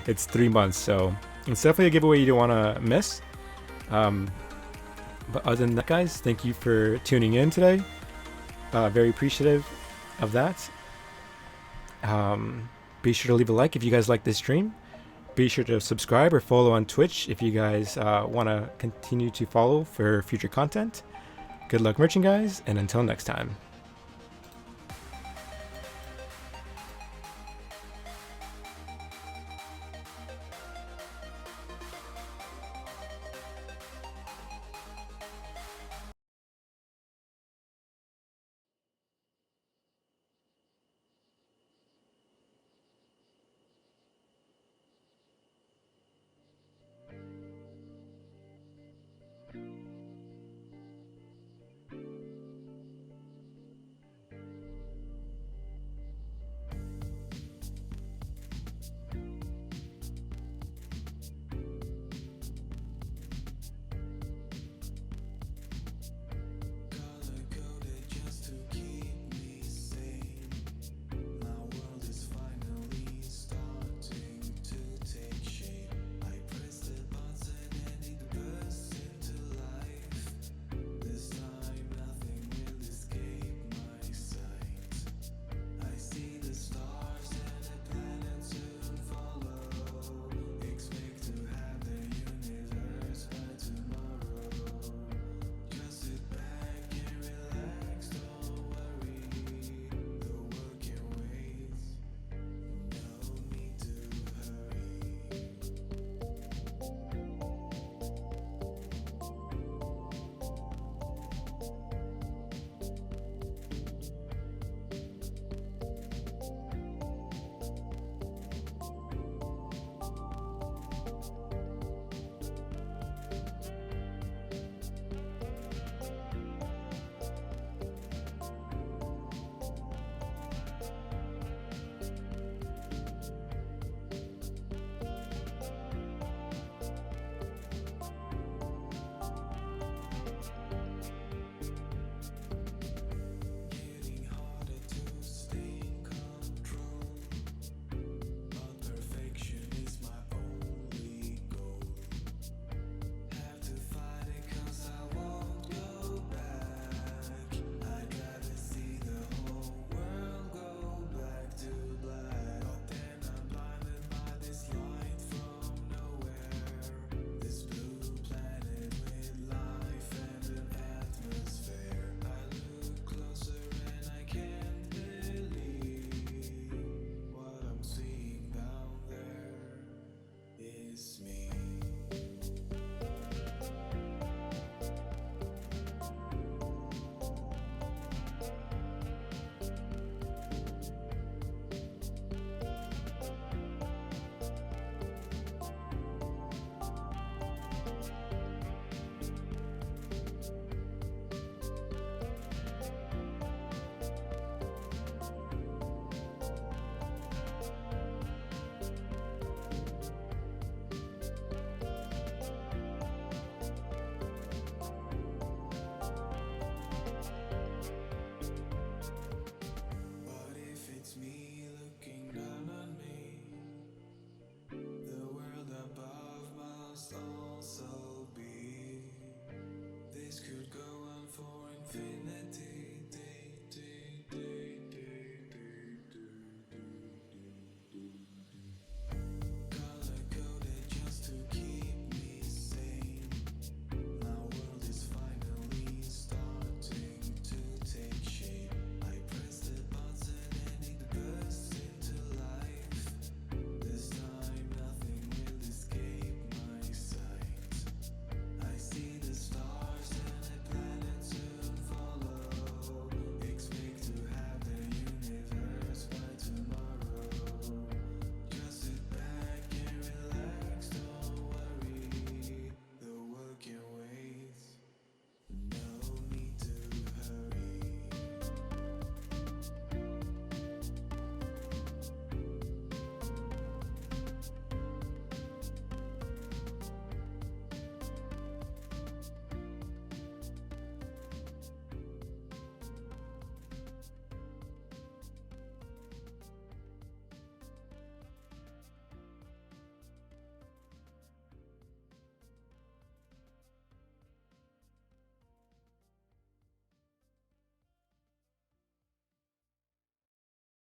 It's 3 months. So it's definitely a giveaway you don't want to miss. But other than that, guys, thank you for tuning in today. Very appreciative of that. Be sure to leave a like if you guys like this stream. Be sure to subscribe or follow on Twitch if you guys want to continue to follow for future content. Good luck merching, guys, and until next time.